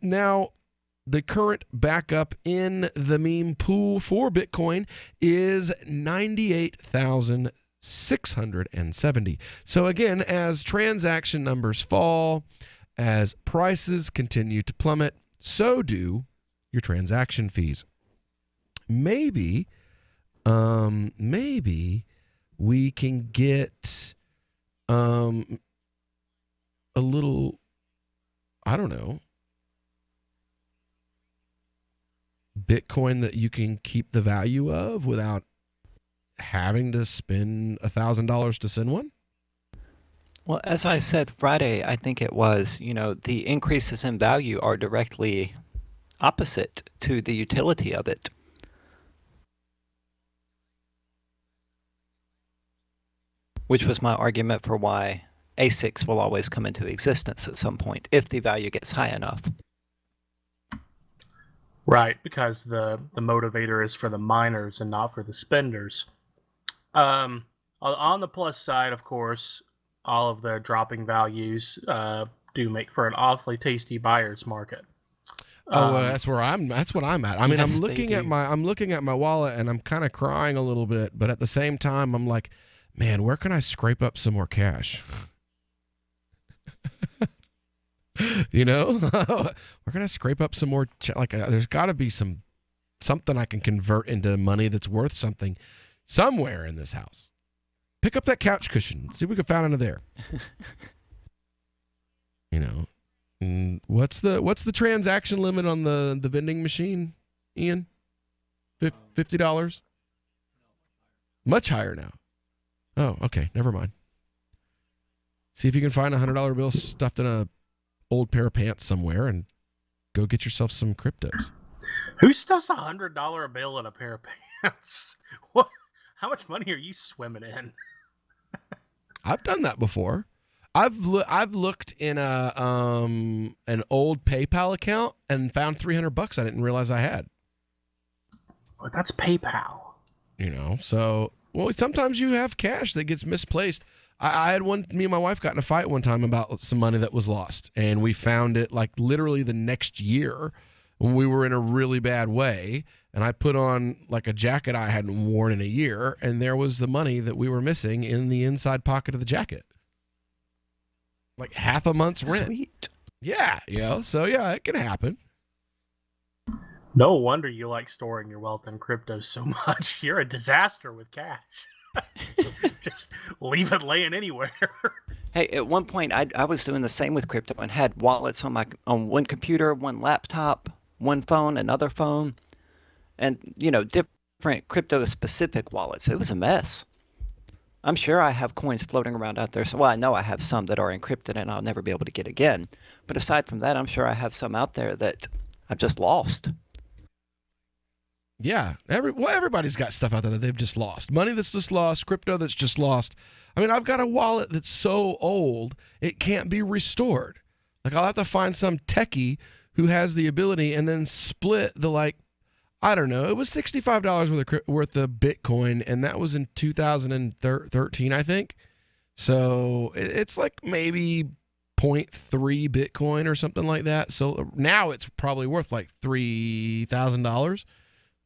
Now, the current backup in the meme pool for Bitcoin is 98,670. So again, as transaction numbers fall, as prices continue to plummet, so do your transaction fees. Maybe we can get a little, I don't know, Bitcoin that you can keep the value of without having to spend $1,000 to send one? Well, as I said Friday, I think it was, the increases in value are directly opposite to the utility of it. Which was my argument for why ASICs will always come into existence at some point if the value gets high enough. Right, because the motivator is for the miners and not for the spenders. On the plus side, of course, all of the dropping values do make for an awfully tasty buyer's market. That's what I'm at. I mean, yes, I'm looking at my wallet and I'm kind of crying a little bit, but at the same time, I'm like, man, where can I scrape up some more cash? We're gonna scrape up some more. There's got to be something I can convert into money that's worth something somewhere in this house. Pick up that couch cushion. See if we can find under there. What's the transaction limit on the vending machine, Ian? $50? Much higher now. Oh, okay. Never mind. See if you can find a $100 bill stuffed in a old pair of pants somewhere and go get yourself some cryptos. Who stuffs $100 bill in a pair of pants? What? How much money are you swimming in? I've done that before. I've looked in an old PayPal account and found $300 I didn't realize I had. Well, that's PayPal. So sometimes you have cash that gets misplaced. I had me and my wife got in a fight one time about some money that was lost, and we found it like literally the next year when we were in a really bad way, and I put on like a jacket I hadn't worn in a year, and there was the money that we were missing in the inside pocket of the jacket. Like half a month's rent. Sweet. Yeah, so yeah, it can happen. No wonder you like storing your wealth in crypto so much. You're a disaster with cash. Just leave it laying anywhere. Hey, at one point I was doing the same with crypto and had wallets on one computer, one laptop, one phone, another phone, and different crypto specific wallets. It was a mess. I'm sure I have coins floating around out there. So I know I have some that are encrypted and I'll never be able to get again. But aside from that, I'm sure I have some out there that I've just lost. Yeah, everybody's got stuff out there that they've just lost. Money that's just lost, crypto that's just lost. I mean, I've got a wallet that's so old it can't be restored. Like, I'll have to find some techie who has the ability and then split the, like, I don't know. It was $65 worth of Bitcoin, and that was in 2013, I think. So it's like maybe 0.3 Bitcoin or something like that. So now it's probably worth like $3,000.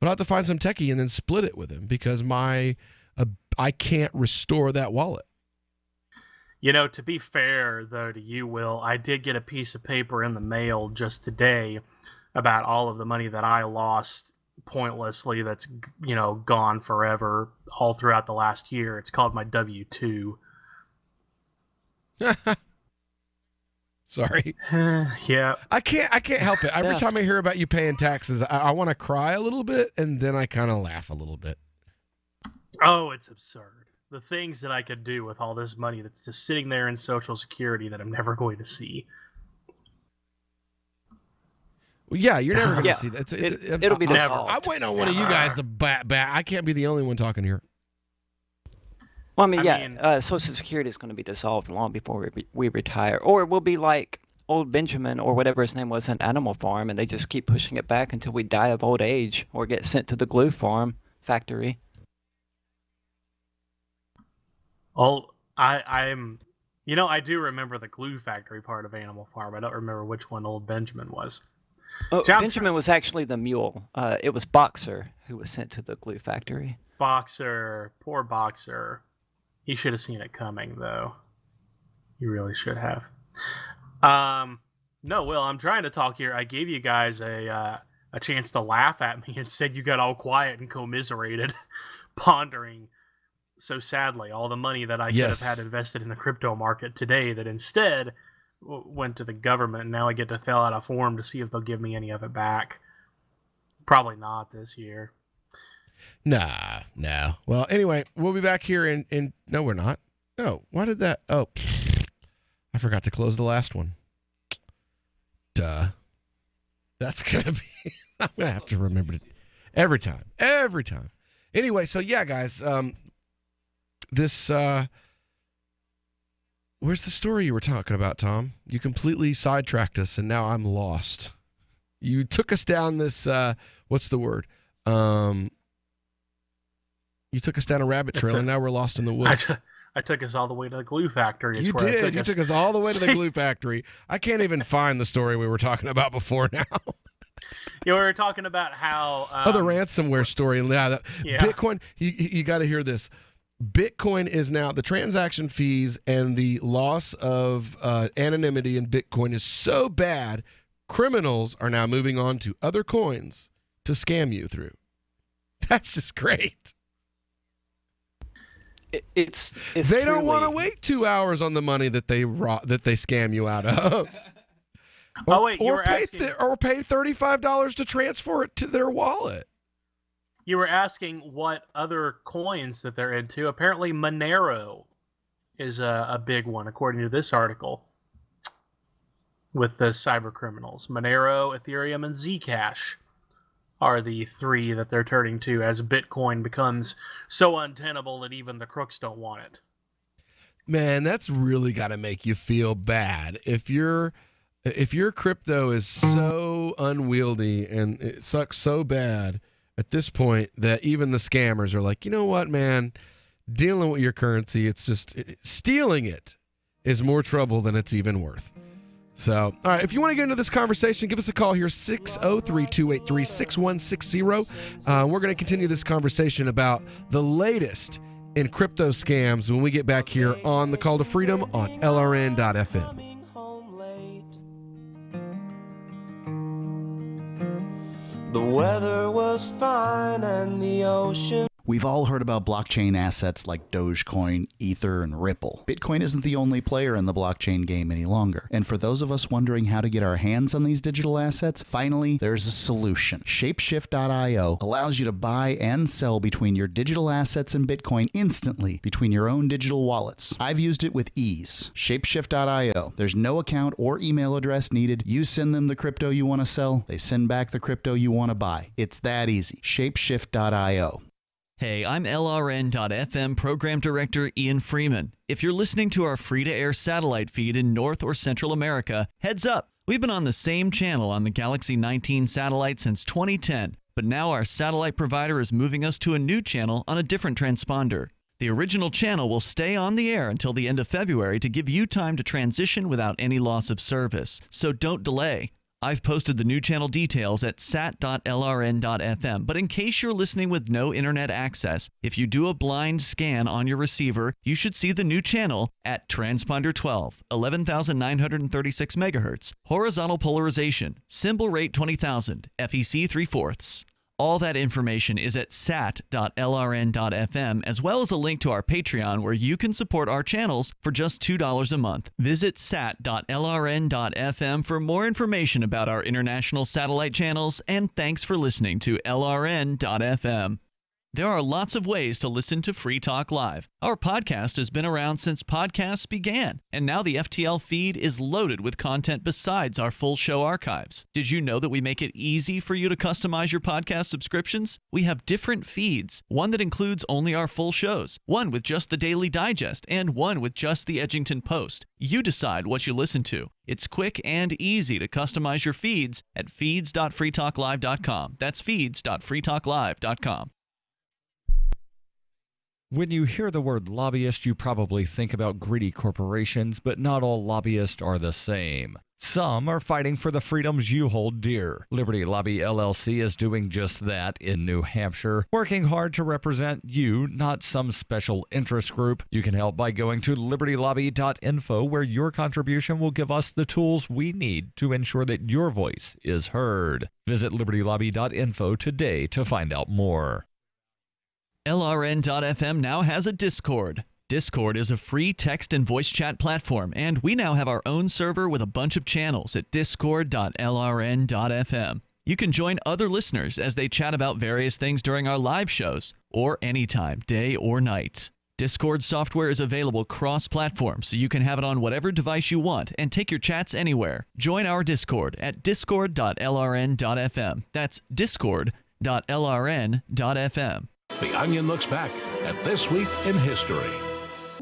But I'll have to find some techie and then split it with him because I can't restore that wallet. You know, to be fair, though, to you, Will, I did get a piece of paper in the mail just today about all of the money that I lost pointlessly that's, you know, gone forever all throughout the last year. It's called my W-2. Sorry. Yeah. I can't help it. Every time I hear about you paying taxes, I want to cry a little bit, and then I kind of laugh a little bit. Oh, it's absurd. The things that I could do with all this money that's just sitting there in Social Security that I'm never going to see. Well, yeah, you're never going to see that. It'll be never. I'm waiting on one of you guys to bat. I can't be the only one talking here. Well, I mean, Social Security is going to be dissolved long before we retire. Or we'll be like old Benjamin or whatever his name was in Animal Farm, and they just keep pushing it back until we die of old age or get sent to the glue farm factory. Oh, I'm... You know, I do remember the glue factory part of Animal Farm. I don't remember which one old Benjamin was. Oh, Benjamin was actually the mule. It was Boxer who was sent to the glue factory. Boxer. Poor Boxer. He should have seen it coming, though. He really should have. No, Will, I'm trying to talk here. I gave you guys a chance to laugh at me and said you got all quiet and commiserated, pondering so sadly all the money that I could have had invested in the crypto market today that instead went to the government, and now I get to fill out a form to see if they'll give me any of it back. Probably not this year. Nah. Well, anyway, we'll be back here in no, we're not. No, why did that? Oh, I forgot to close the last one. Duh. That's going to be, I'm going to have to remember it every time. Anyway, so yeah, guys, where's the story you were talking about, Tom? You completely sidetracked us, and now I'm lost. You took us down this, what's the word? You took us down a rabbit trail, and now we're lost in the woods. I took us all the way to the glue factory. You did. You took us all the way to the glue factory. I can't even find the story we were talking about before now. We were talking about how... the ransomware story. Yeah. Bitcoin, you got to hear this. Bitcoin is now, the transaction fees and the loss of anonymity in Bitcoin is so bad, criminals are now moving on to other coins to scam you through. That's just great. It's they don't want to wait 2 hours on the money that they scam you out of. Or pay $35 to transfer it to their wallet. You were asking what other coins that they're into. Apparently, Monero is a big one, according to this article, with the cyber criminals. Monero, Ethereum, and Zcash are the three that they're turning to as Bitcoin becomes so untenable that even the crooks don't want it. Man, that's really got to make you feel bad. If your crypto is so unwieldy and it sucks so bad at this point that even the scammers are like, you know what, man, dealing with your currency, it's just stealing it is more trouble than it's even worth. So, all right, if you want to get into this conversation, give us a call here, 603-283-6160. We're going to continue this conversation about the latest in crypto scams when we get back here on the Call to Freedom on LRN.FM. The weather was fine and the ocean. We've all heard about blockchain assets like Dogecoin, Ether, and Ripple. Bitcoin isn't the only player in the blockchain game any longer. And for those of us wondering how to get our hands on these digital assets, finally, there's a solution. Shapeshift.io allows you to buy and sell between your digital assets and Bitcoin instantly between your own digital wallets. I've used it with ease. Shapeshift.io. There's no account or email address needed. You send them the crypto you want to sell, they send back the crypto you want to buy. It's that easy. Shapeshift.io. Hey, I'm LRN.FM Program Director Ian Freeman. If you're listening to our free-to-air satellite feed in North or Central America, heads up. We've been on the same channel on the Galaxy 19 satellite since 2010, but now our satellite provider is moving us to a new channel on a different transponder. The original channel will stay on the air until the end of February to give you time to transition without any loss of service, so don't delay. I've posted the new channel details at sat.lrn.fm, but in case you're listening with no internet access, if you do a blind scan on your receiver, you should see the new channel at transponder 12, 11,936 megahertz, horizontal polarization, symbol rate 20,000, FEC 3/4. All that information is at sat.lrn.fm, as well as a link to our Patreon where you can support our channels for just $2 a month. Visit sat.lrn.fm for more information about our international satellite channels, and thanks for listening to LRN.fm. There are lots of ways to listen to Free Talk Live. Our podcast has been around since podcasts began, and now the FTL feed is loaded with content besides our full show archives. Did you know that we make it easy for you to customize your podcast subscriptions? We have different feeds, one that includes only our full shows, one with just the Daily Digest, and one with just the Edgington Post. You decide what you listen to. It's quick and easy to customize your feeds at feeds.freetalklive.com. That's feeds.freetalklive.com. When you hear the word lobbyist, you probably think about greedy corporations, but not all lobbyists are the same. Some are fighting for the freedoms you hold dear. Liberty Lobby LLC is doing just that in New Hampshire, working hard to represent you, not some special interest group. You can help by going to libertylobby.info, where your contribution will give us the tools we need to ensure that your voice is heard. Visit libertylobby.info today to find out more. LRN.FM now has a Discord. Discord is a free text and voice chat platform, and we now have our own server with a bunch of channels at discord.lrn.fm. You can join other listeners as they chat about various things during our live shows, or anytime, day or night. Discord software is available cross-platform, so you can have it on whatever device you want and take your chats anywhere. Join our Discord at discord.lrn.fm. That's discord.lrn.fm. The Onion looks back at This Week in History.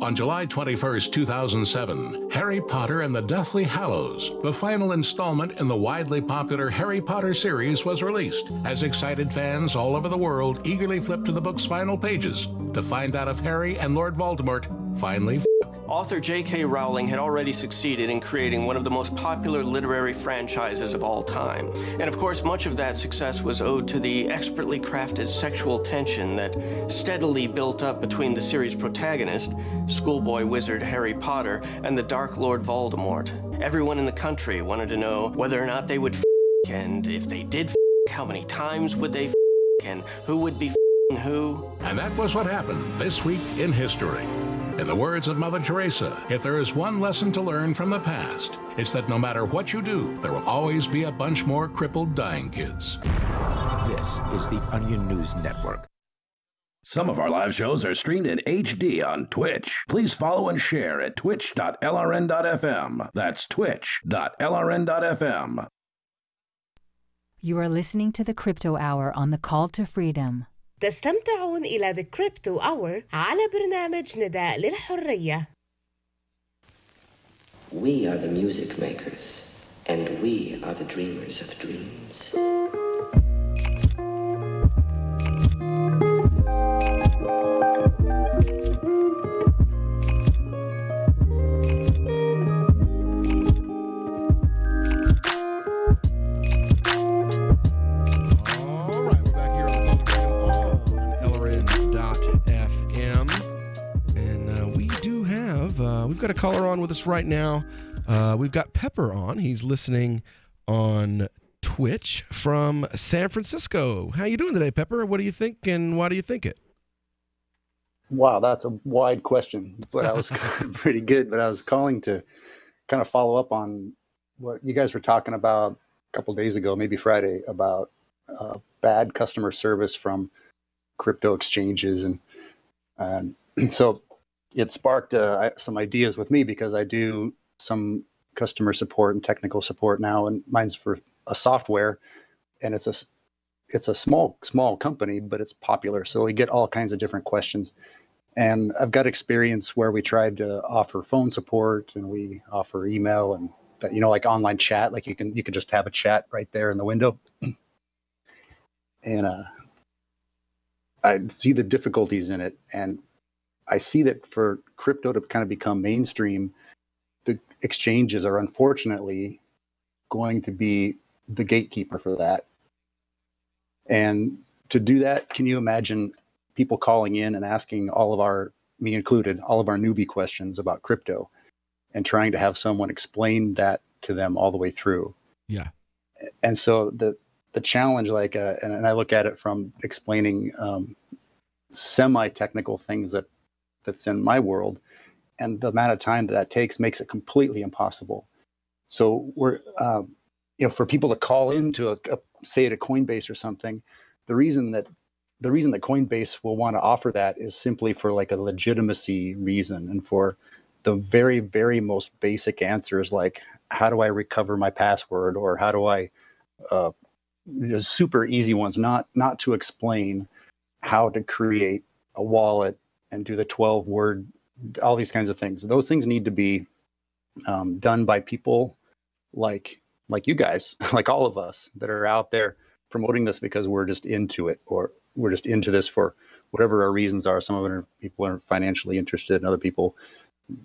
On July 21st, 2007, Harry Potter and the Deathly Hallows, the final installment in the widely popular Harry Potter series, was released, as excited fans all over the world eagerly flipped to the book's final pages to find out if Harry and Lord Voldemort finally Author J.K. Rowling had already succeeded in creating one of the most popular literary franchises of all time. And of course, much of that success was owed to the expertly crafted sexual tension that steadily built up between the series' protagonist, schoolboy wizard Harry Potter, and the Dark Lord Voldemort. Everyone in the country wanted to know whether or not they would and if they did how many times would they and who would be who. And that was what happened this week in history. In the words of Mother Teresa, if there is one lesson to learn from the past, it's that no matter what you do, there will always be a bunch more crippled dying kids. This is the Onion News Network. Some of our live shows are streamed in HD on Twitch. Please follow and share at twitch.lrn.fm. That's twitch.lrn.fm. You are listening to the Crypto Hour on the Call to Freedom. تستمتعون إلى The Crypto Hour على برنامج نداء للحرية. We are the music makers, and we are the dreamers of dreams. We've got a caller on with us right now. We've got Pepper on. He's listening on Twitch from San Francisco. How you doing today, Pepper? What do you think, and why do you think it? Wow, that's a wide question, but I was pretty good. But I was calling to kind of follow up on what you guys were talking about a couple days ago, maybe Friday, about bad customer service from crypto exchanges, and so it sparked some ideas with me because I do some customer support and technical support now, and mine's for a software, and it's a small company, but it's popular, so we get all kinds of different questions. And I've got experience where we tried to offer phone support and we offer email and that, like online chat, like you can just have a chat right there in the window. And I see the difficulties in it, and I see that for crypto to kind of become mainstream, the exchanges are unfortunately going to be the gatekeeper for that. And to do that, can you imagine people calling in and asking me included, all of our newbie questions about crypto and trying to have someone explain that to them all the way through? Yeah. And so the challenge, and I look at it from explaining semi-technical things that's in my world, and the amount of time that takes makes it completely impossible. So we're, for people to call into say at a Coinbase or something, the reason that Coinbase will want to offer that is simply for like a legitimacy reason, and for the very, very most basic answers, like how do I recover my password, or how do I, super easy ones, not to explain how to create a wallet and do the 12-word, all these kinds of things. Those things need to be done by people like you guys, like all of us that are out there promoting this because we're just into it, or we're just into this for whatever our reasons are. Some of it people are financially interested, and other people,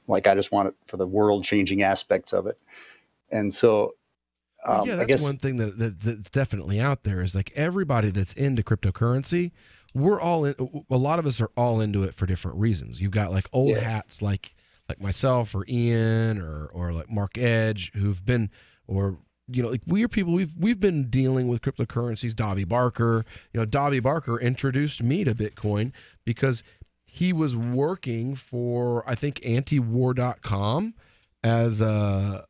like, I just want it for the world-changing aspects of it. And so, that's I guess one thing that's definitely out there is like everybody that's into cryptocurrency, we're all in. A lot of us are all into it for different reasons. You've got like old hats like myself or Ian or like Mark Edge, who've been, or like we're people we've been dealing with cryptocurrencies. Davi Barker, Davi Barker introduced me to Bitcoin because he was working for, I think, antiwar.com as a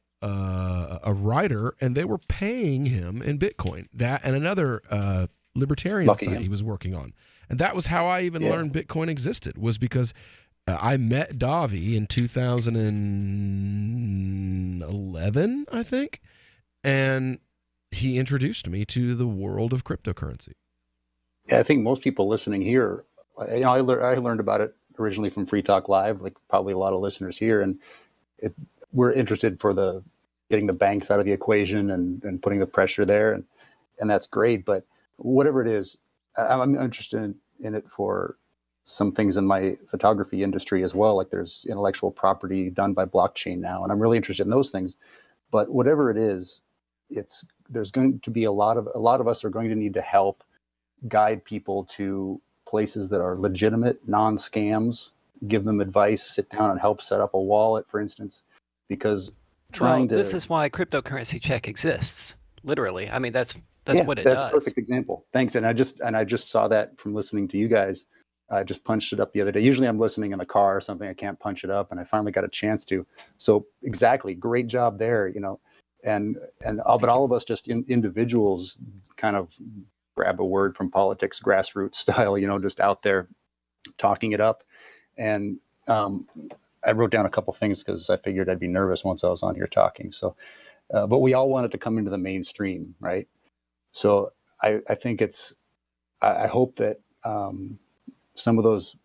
writer, and they were paying him in Bitcoin. That and another libertarian site he was working on. And that was how I even learned Bitcoin existed, was because I met Davi in 2011, I think, and he introduced me to the world of cryptocurrency. Yeah, I think most people listening here, I learned about it originally from Free Talk Live, like probably a lot of listeners here, and we're interested for getting the banks out of the equation and putting the pressure there, and that's great. But whatever it is, I'm interested in it for some things in my photography industry as well. Like there's intellectual property done by blockchain now, and I'm really interested in those things. But whatever it is, there's going to be a lot of us are going to need to help guide people to places that are legitimate, non-scams, give them advice, sit down and help set up a wallet, for instance, because this is why cryptocurrency check exists. Literally. I mean, that's what it does. That's a perfect example. Thanks. And I just saw that from listening to you guys. I just punched it up the other day. Usually I'm listening in the car or something. I can't punch it up, and I finally got a chance to. So exactly. Great job there, but all of us just individuals kind of grab a word from politics, grassroots style, just out there talking it up. And I wrote down a couple things because I figured I'd be nervous once I was on here talking. So, but we all want it to come into the mainstream, right? So I think I hope that some of those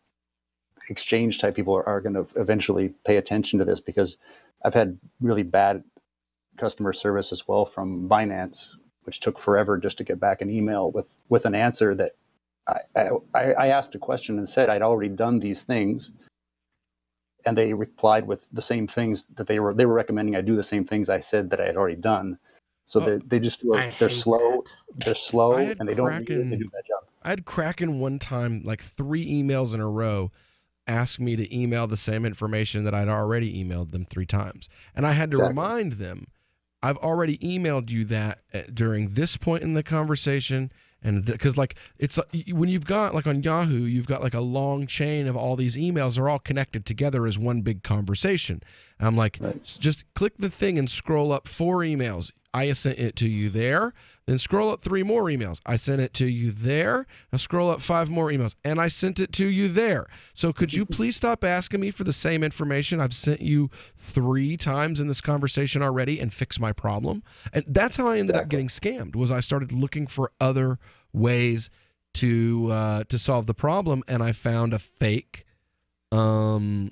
exchange type people are going to eventually pay attention to this, because I've had really bad customer service as well from Binance, which took forever just to get back an email with an answer that I asked a question and said I'd already done these things, and they replied with the same things that they were recommending I do the same things I said that I had already done. So they just they're slow. They're slow, and they don't do a bad job. I had Kraken one time, like 3 emails in a row, ask me to email the same information that I'd already emailed them 3 times. And I had to remind them, I've already emailed you that during this point in the conversation, And because it's when you've got on Yahoo, you've got a long chain of all these emails. They're all connected together as one big conversation. I'm like, just click the thing and scroll up 4 emails. I sent it to you there. Then scroll up 3 more emails. I sent it to you there. Now scroll up 5 more emails. And I sent it to you there. So could you please stop asking me for the same information I've sent you 3 times in this conversation already and fix my problem? And that's how I ended up getting scammed, was I started looking for other ways to solve the problem. And I found a fake phone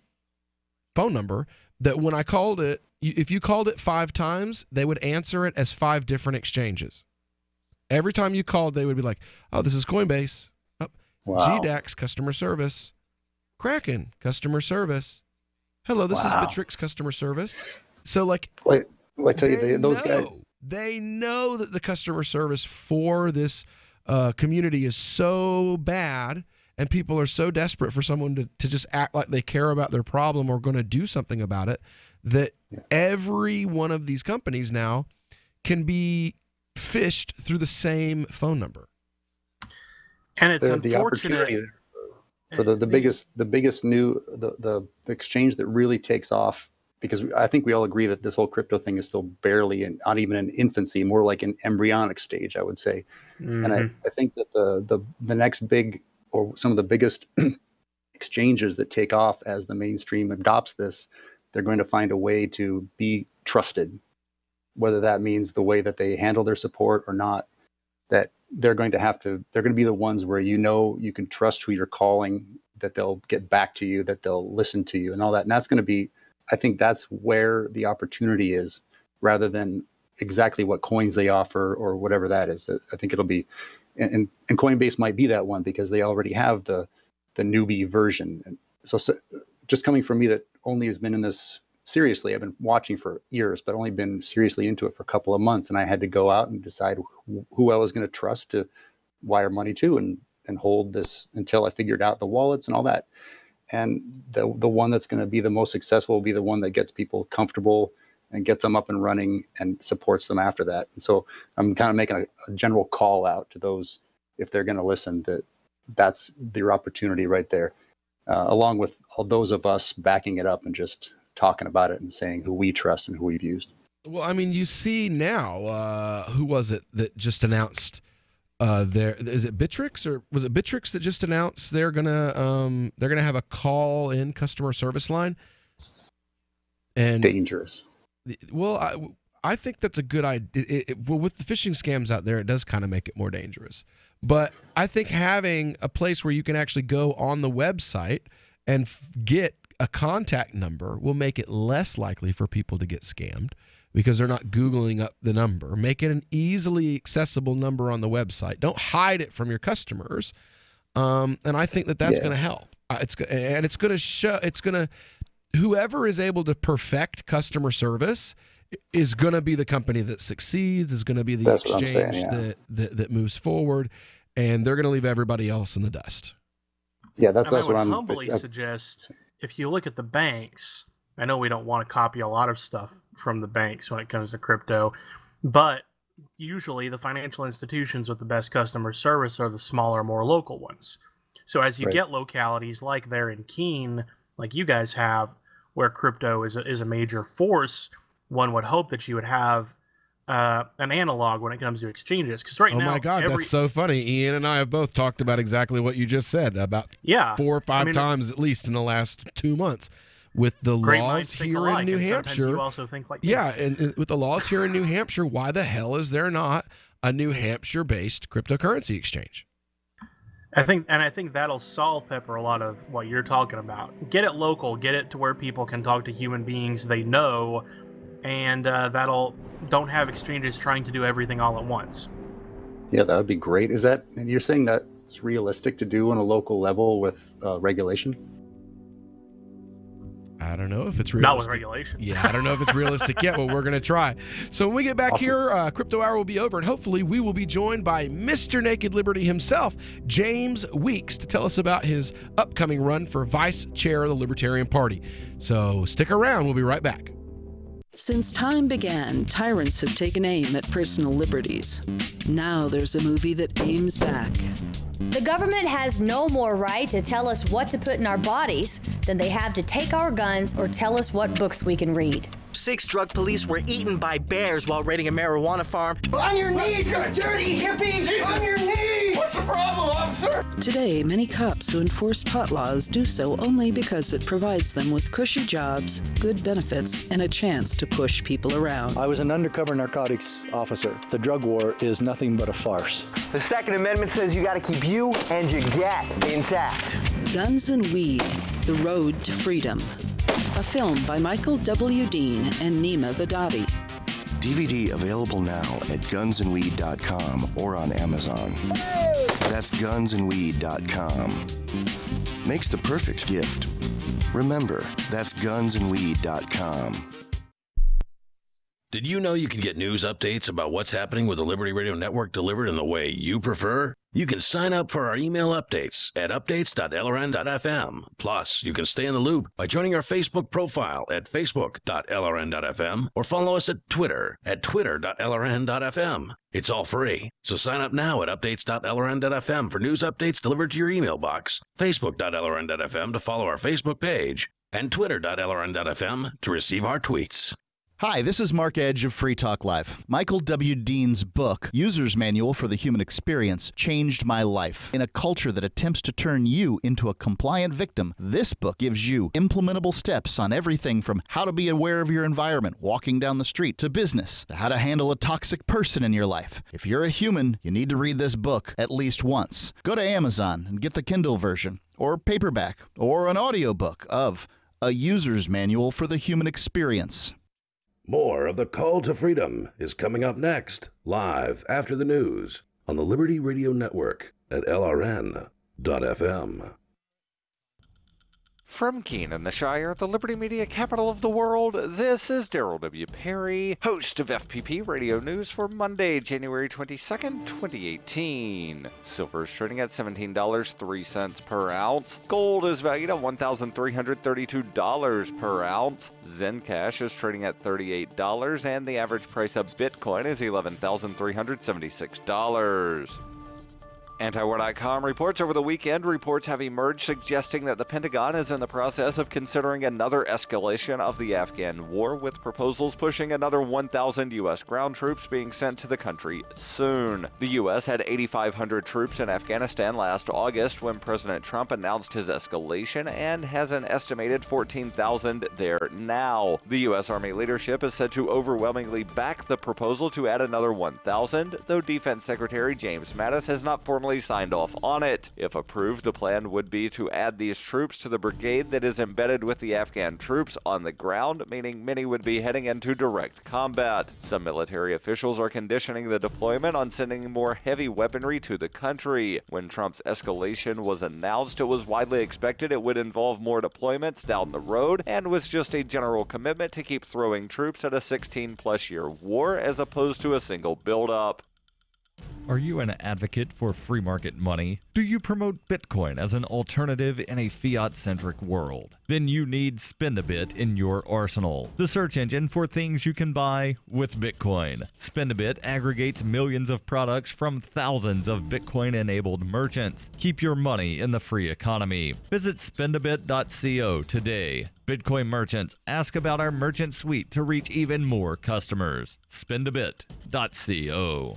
number that when I called it, if you called it 5 times, they would answer it as 5 different exchanges. Every time you called, they would be like, oh, this is Coinbase. Oh, wow. GDAX, customer service. Kraken, customer service. Hello, this is Bittrex, customer service. So, I tell you, those guys. They know that the customer service for this community is so bad, and people are so desperate for someone to just act like they care about their problem or going to do something about it, that every one of these companies now can be phished through the same phone number. And it's the opportunity for the biggest new the exchange that really takes off, because I think we all agree that this whole crypto thing is still barely not even in infancy, more like an embryonic stage, I would say. Mm-hmm. And I think that the next big, or some of the biggest exchanges that take off as the mainstream adopts this, they're going to find a way to be trusted, whether that means the way that they handle their support or not, that they're going to be the ones where you can trust who you're calling, that they'll get back to you, that they'll listen to you and all that. And that's going to be, I think that's where the opportunity is, rather than exactly what coins they offer or whatever that is. I think it'll be, and Coinbase might be that one because they already have the newbie version. And so just coming from me that only has been in this seriously, I've been watching for years, but only been seriously into it for a couple of months. And I had to go out and decide who I was going to trust to wire money to and hold this until I figured out the wallets and all that. And the one that's going to be the most successful will be the one that gets people comfortable and gets them up and running and supports them after that. And so I'm kind of making a general call out to those, if they're going to listen, that's their opportunity right there, along with all those of us backing it up and just talking about it and saying who we trust and who we've used. Well, I mean, you see now, who was it that just announced is it Bittrex, or was it Bittrex that just announced they're gonna have a call-in customer service line? And dangerous. Well, I think that's a good idea. Well, with the phishing scams out there, it does kind of make it more dangerous. But I think having a place where you can actually go on the website and get a contact number will make it less likely for people to get scammed, because they're not Googling up the number. Make it an easily accessible number on the website. Don't hide it from your customers. And I think that's going to help. It's going to show. Whoever is able to perfect customer service is going to be the company that succeeds. Is going to be the exchange that moves forward, and they're going to leave everybody else in the dust. Yeah, that's what I'm humbly suggest. If you look at the banks, I know we don't want to copy a lot of stuff from the banks when it comes to crypto, but usually the financial institutions with the best customer service are the smaller, more local ones. So as you get localities like there in Keene, like you guys have, where crypto is a major force, one would hope that you would have an analog when it comes to exchanges. Because now, oh my God, that's so funny. Ian and I have both talked about exactly what you just said about 4 or 5 times at least in the last 2 months. With the laws here in New Hampshire, you also think like and with the laws here in New Hampshire, why the hell is there not a New Hampshire-based cryptocurrency exchange? I think that'll solve, Pepper, a lot of what you're talking about. Get it local, get it to where people can talk to human beings they know, and don't have exchanges trying to do everything all at once. Yeah, that would be great. And you're saying that's realistic to do on a local level with regulation? I don't know if it's realistic. Not with regulation. Yeah, I don't know if it's realistic yet, but we're going to try. So when we get back here, Crypto Hour will be over, and hopefully we will be joined by Mr. Naked Liberty himself, James Weeks, to tell us about his upcoming run for Vice Chair of the Libertarian Party. So stick around. We'll be right back. Since time began, tyrants have taken aim at personal liberties. Now there's a movie that aims back. The government has no more right to tell us what to put in our bodies than they have to take our guns or tell us what books we can read. 6 drug police were eaten by bears while raiding a marijuana farm. On your knees, you dirty hippies! Jesus. On your knees! What's the problem, officer? Today, many cops who enforce pot laws do so only because it provides them with cushy jobs, good benefits, and a chance to push people around. I was an undercover narcotics officer. The drug war is nothing but a farce. The Second Amendment says you gotta keep you and your gat intact. Guns and Weed, The Road to Freedom. A film by Michael W. Dean and Nima Vadadi. DVD available now at gunsandweed.com or on Amazon. That's gunsandweed.com. Makes the perfect gift. Remember, that's gunsandweed.com. Did you know you can get news updates about what's happening with the Liberty Radio Network delivered in the way you prefer? You can sign up for our email updates at updates.lrn.fm. Plus, you can stay in the loop by joining our Facebook profile at facebook.lrn.fm or follow us at Twitter at twitter.lrn.fm. It's all free, so sign up now at updates.lrn.fm for news updates delivered to your email box, facebook.lrn.fm to follow our Facebook page, and twitter.lrn.fm to receive our tweets. Hi, this is Mark Edge of Free Talk Live. Michael W. Dean's book, User's Manual for the Human Experience, changed my life. In a culture that attempts to turn you into a compliant victim, this book gives you implementable steps on everything from how to be aware of your environment, walking down the street, to business, to how to handle a toxic person in your life. If you're a human, you need to read this book at least once. Go to Amazon and get the Kindle version, or paperback, or an audiobook of A User's Manual for the Human Experience. More of the Call to Freedom is coming up next, live after the news on the Liberty Radio Network at LRN.FM. From Keene, the Shire, the Liberty Media capital of the world, this is Daryl W. Perry, host of FPP Radio News for Monday, January 22nd, 2018. Silver is trading at $17.03 per ounce. Gold is valued at $1,332 per ounce. Zencash is trading at $38, and the average price of Bitcoin is $11,376. Antiwar.com reports over the weekend, reports have emerged suggesting that the Pentagon is in the process of considering another escalation of the Afghan war, with proposals pushing another 1,000 U.S. ground troops being sent to the country soon. The U.S. had 8,500 troops in Afghanistan last August when President Trump announced his escalation, and has an estimated 14,000 there now. The U.S. Army leadership is said to overwhelmingly back the proposal to add another 1,000, though Defense Secretary James Mattis has not formally signed off on it. If approved, the plan would be to add these troops to the brigade that is embedded with the Afghan troops on the ground, meaning many would be heading into direct combat. Some military officials are conditioning the deployment on sending more heavy weaponry to the country. When Trump's escalation was announced, it was widely expected it would involve more deployments down the road, and was just a general commitment to keep throwing troops at a 16-plus year war as opposed to a single buildup. Are you an advocate for free market money? Do you promote Bitcoin as an alternative in a fiat-centric world? Then you need Spendabit in your arsenal, the search engine for things you can buy with Bitcoin. Spendabit aggregates millions of products from thousands of Bitcoin-enabled merchants. Keep your money in the free economy. Visit spendabit.co today. Bitcoin merchants, ask about our merchant suite to reach even more customers. Spendabit.co.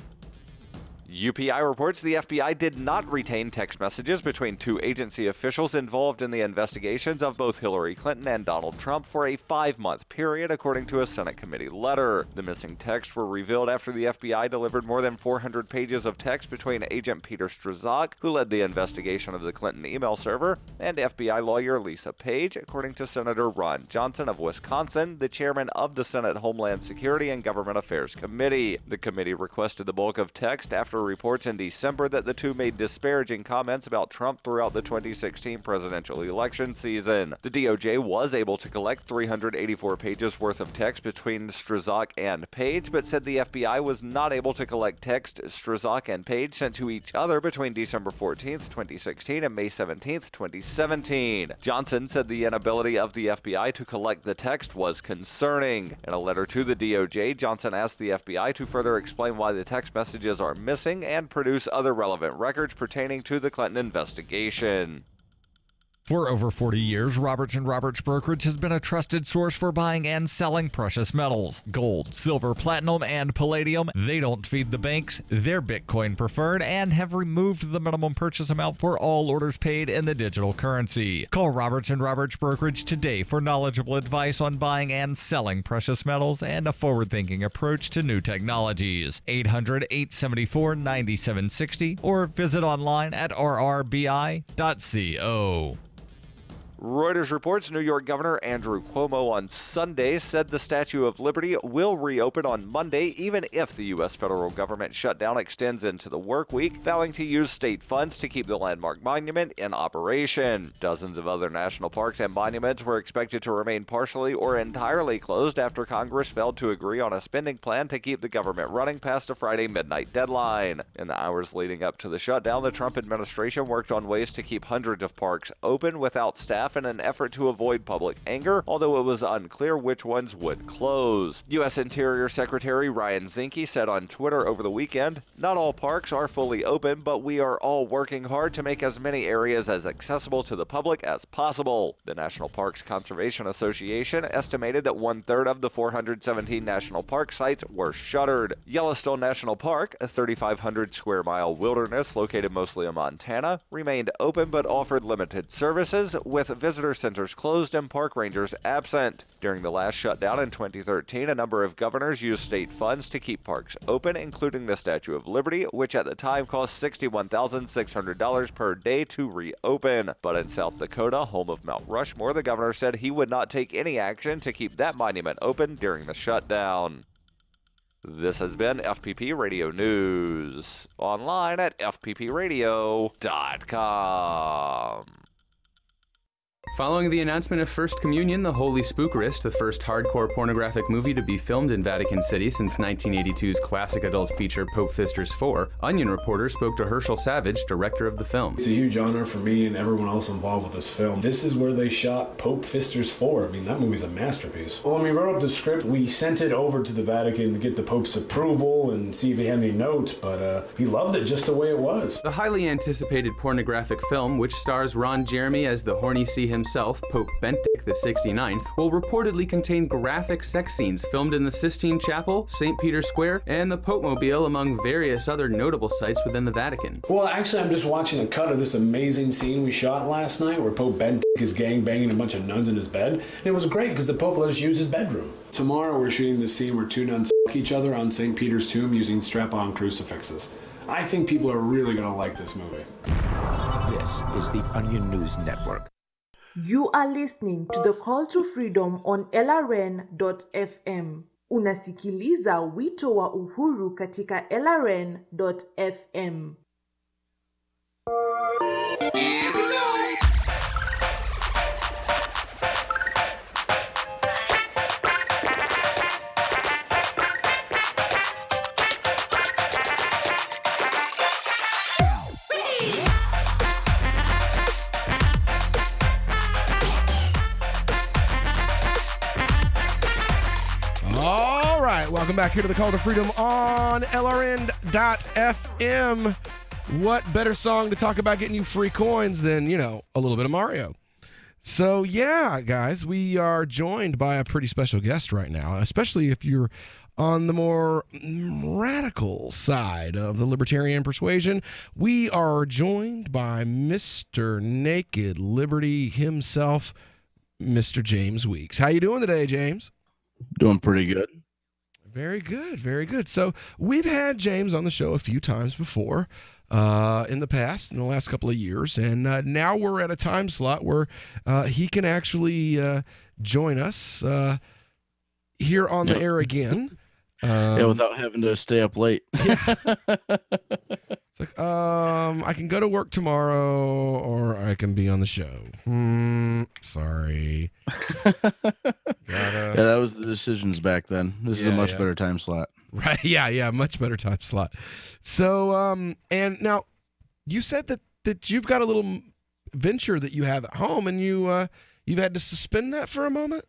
UPI reports the FBI did not retain text messages between two agency officials involved in the investigations of both Hillary Clinton and Donald Trump for a 5-month period, according to a Senate committee letter. The missing texts were revealed after the FBI delivered more than 400 pages of text between Agent Peter Strzok, who led the investigation of the Clinton email server, and FBI lawyer Lisa Page, according to Senator Ron Johnson of Wisconsin, the chairman of the Senate Homeland Security and Government Affairs Committee. The committee requested the bulk of text after after reports in December that the two made disparaging comments about Trump throughout the 2016 presidential election season. The DOJ was able to collect 384 pages worth of text between Strzok and Page, but said the FBI was not able to collect text Strzok and Page sent to each other between December 14th, 2016 and May 17th, 2017. Johnson said the inability of the FBI to collect the text was concerning. In a letter to the DOJ, Johnson asked the FBI to further explain why the text messages are missing and produce other relevant records pertaining to the Clinton investigation. For over 40 years, Roberts & Roberts Brokerage has been a trusted source for buying and selling precious metals. Gold, silver, platinum, and palladium. They don't feed the banks. They're Bitcoin preferred and have removed the minimum purchase amount for all orders paid in the digital currency. Call Roberts & Roberts Brokerage today for knowledgeable advice on buying and selling precious metals and a forward-thinking approach to new technologies. 800-874-9760 or visit online at rrbi.co. Reuters reports New York Governor Andrew Cuomo on Sunday said the Statue of Liberty will reopen on Monday even if the U.S. federal government shutdown extends into the work week, vowing to use state funds to keep the landmark monument in operation. Dozens of other national parks and monuments were expected to remain partially or entirely closed after Congress failed to agree on a spending plan to keep the government running past a Friday midnight deadline. In the hours leading up to the shutdown, the Trump administration worked on ways to keep hundreds of parks open without staff in an effort to avoid public anger, although it was unclear which ones would close. U.S. Interior Secretary Ryan Zinke said on Twitter over the weekend, "Not all parks are fully open, but we are all working hard to make as many areas as accessible to the public as possible." The National Parks Conservation Association estimated that 1/3 of the 417 national park sites were shuttered. Yellowstone National Park, a 3,500 square mile wilderness located mostly in Montana, remained open but offered limited services, with visitor centers closed and park rangers absent. During the last shutdown in 2013, a number of governors used state funds to keep parks open, including the Statue of Liberty, which at the time cost $61,600 per day to reopen. But in South Dakota, home of Mount Rushmore, the governor said he would not take any action to keep that monument open during the shutdown. This has been FPP Radio News, online at fppradio.com. Following the announcement of First Communion, The Holy Spookerist, the first hardcore pornographic movie to be filmed in Vatican City since 1982's classic adult feature Pope Fisters 4, Onion reporter spoke to Herschel Savage, director of the film. It's a huge honor for me and everyone else involved with this film. This is where they shot Pope Fisters 4. I mean, that movie's a masterpiece. When we wrote up the script, we sent it over to the Vatican to get the Pope's approval and see if he had any notes, but he loved it just the way it was. The highly anticipated pornographic film, which stars Ron Jeremy as the horny sea himself, Pope Benedict XIXIX, will reportedly contain graphic sex scenes filmed in the Sistine Chapel, St. Peter's Square, and the Pope Mobile, among various other notable sites within the Vatican. Well, actually, I'm just watching a cut of this amazing scene we shot last night where Pope Benedict is gangbanging a bunch of nuns in his bed, and it was great because the Pope let us use his bedroom. Tomorrow we're shooting the scene where two nuns fuck each other on St. Peter's tomb using strap-on crucifixes. I think people are really going to like this movie. This is the Onion News Network. You are listening to the Call to Freedom on LRN.FM. Unasikiliza wito wa uhuru katika LRN.FM. Welcome back here to the Call to Freedom on LRN.FM. What better song to talk about getting you free coins than, a little bit of Mario? So, yeah, guys, we are joined by a pretty special guest right now, especially if you're on the more radical side of the libertarian persuasion. We are joined by Mr. Naked Liberty himself, Mr. James Weeks. How you doing today, James? Doing pretty good. Very good, very good. So we've had James on the show a few times before in the past, in the last couple of years, and now we're at a time slot where he can actually join us here on the air again. Yeah, without having to stay up late. Yeah. It's like, I can go to work tomorrow, or I can be on the show. Sorry. Yeah, that was the decisions back then. This is a much better time slot. Right? Yeah, much better time slot. So, and now you said that you've got a little venture that you have at home, and you've had to suspend that for a moment.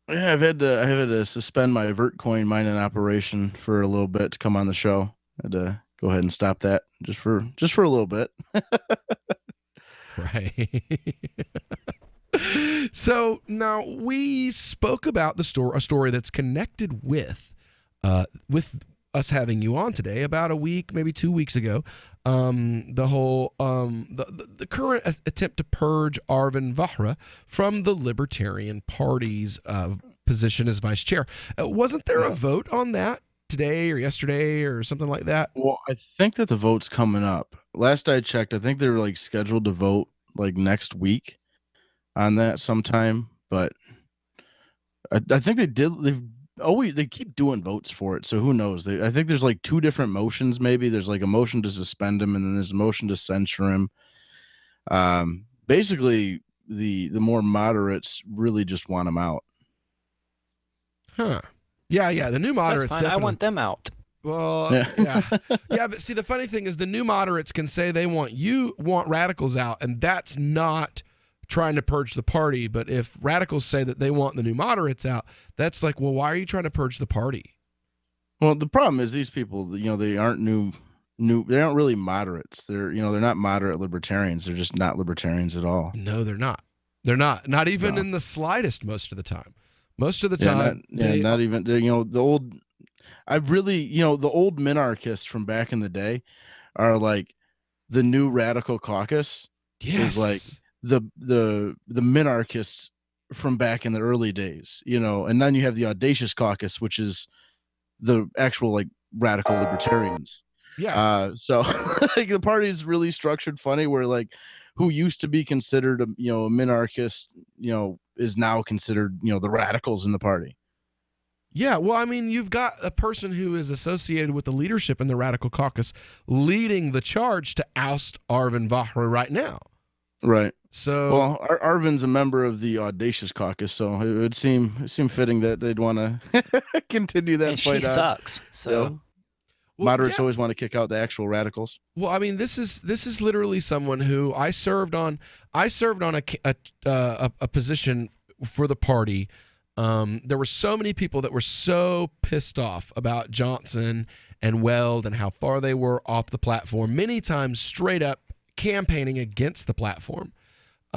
Yeah, I've had to suspend my Vertcoin mining operation for a little bit to come on the show. I had to go ahead and stop that just for a little bit. Right. So now we spoke about a story that's connected with us having you on today about a week, maybe 2 weeks ago. The whole the current attempt to purge Arvind Vahra from the Libertarian Party's position as vice chair. Wasn't there a vote on that today or yesterday or something like that? Well, I think that the vote's coming up. Last I checked, I think they were scheduled to vote next week on that sometime, but I think they keep doing votes for it, so who knows? I think there's 2 different motions. Maybe there's a motion to suspend him, and then there's a motion to censure him. Basically, the more moderates really just want him out. Huh? Yeah. The new moderates. That's fine. Definitely. I want them out. Well, yeah. But see, the funny thing is, the new moderates can say they want radicals out, and that's not trying to purge the party. But if radicals say that they want the new moderates out, that's like, well, why are you trying to purge the party? Well, the problem is these people, they aren't they aren't really moderates. They're not moderate libertarians. They're just not libertarians at all. No, they're not. They're not even in the slightest most of the time. Most of the time, not even. The old. The old minarchists from back in the day are the new radical caucus. Yes. Is the minarchists from back in the early days, and then you have the audacious caucus, which is the actual radical libertarians. Yeah. So the party's really structured funny, where who used to be considered a minarchist, is now considered the radicals in the party. Yeah, well, I mean, you've got a person who is associated with the leadership in the Radical Caucus leading the charge to oust Arvind Vahra right now. Right. So, well, Arvind's a member of the Audacious Caucus, so it would seem fitting that they'd want to continue that and fight. She sucks. So, moderates always want to kick out the actual radicals. Well, I mean, this is literally someone who I served on a position for the party. There were so many people that were so pissed off about Johnson and Weld and how far they were off the platform, many times straight up campaigning against the platform,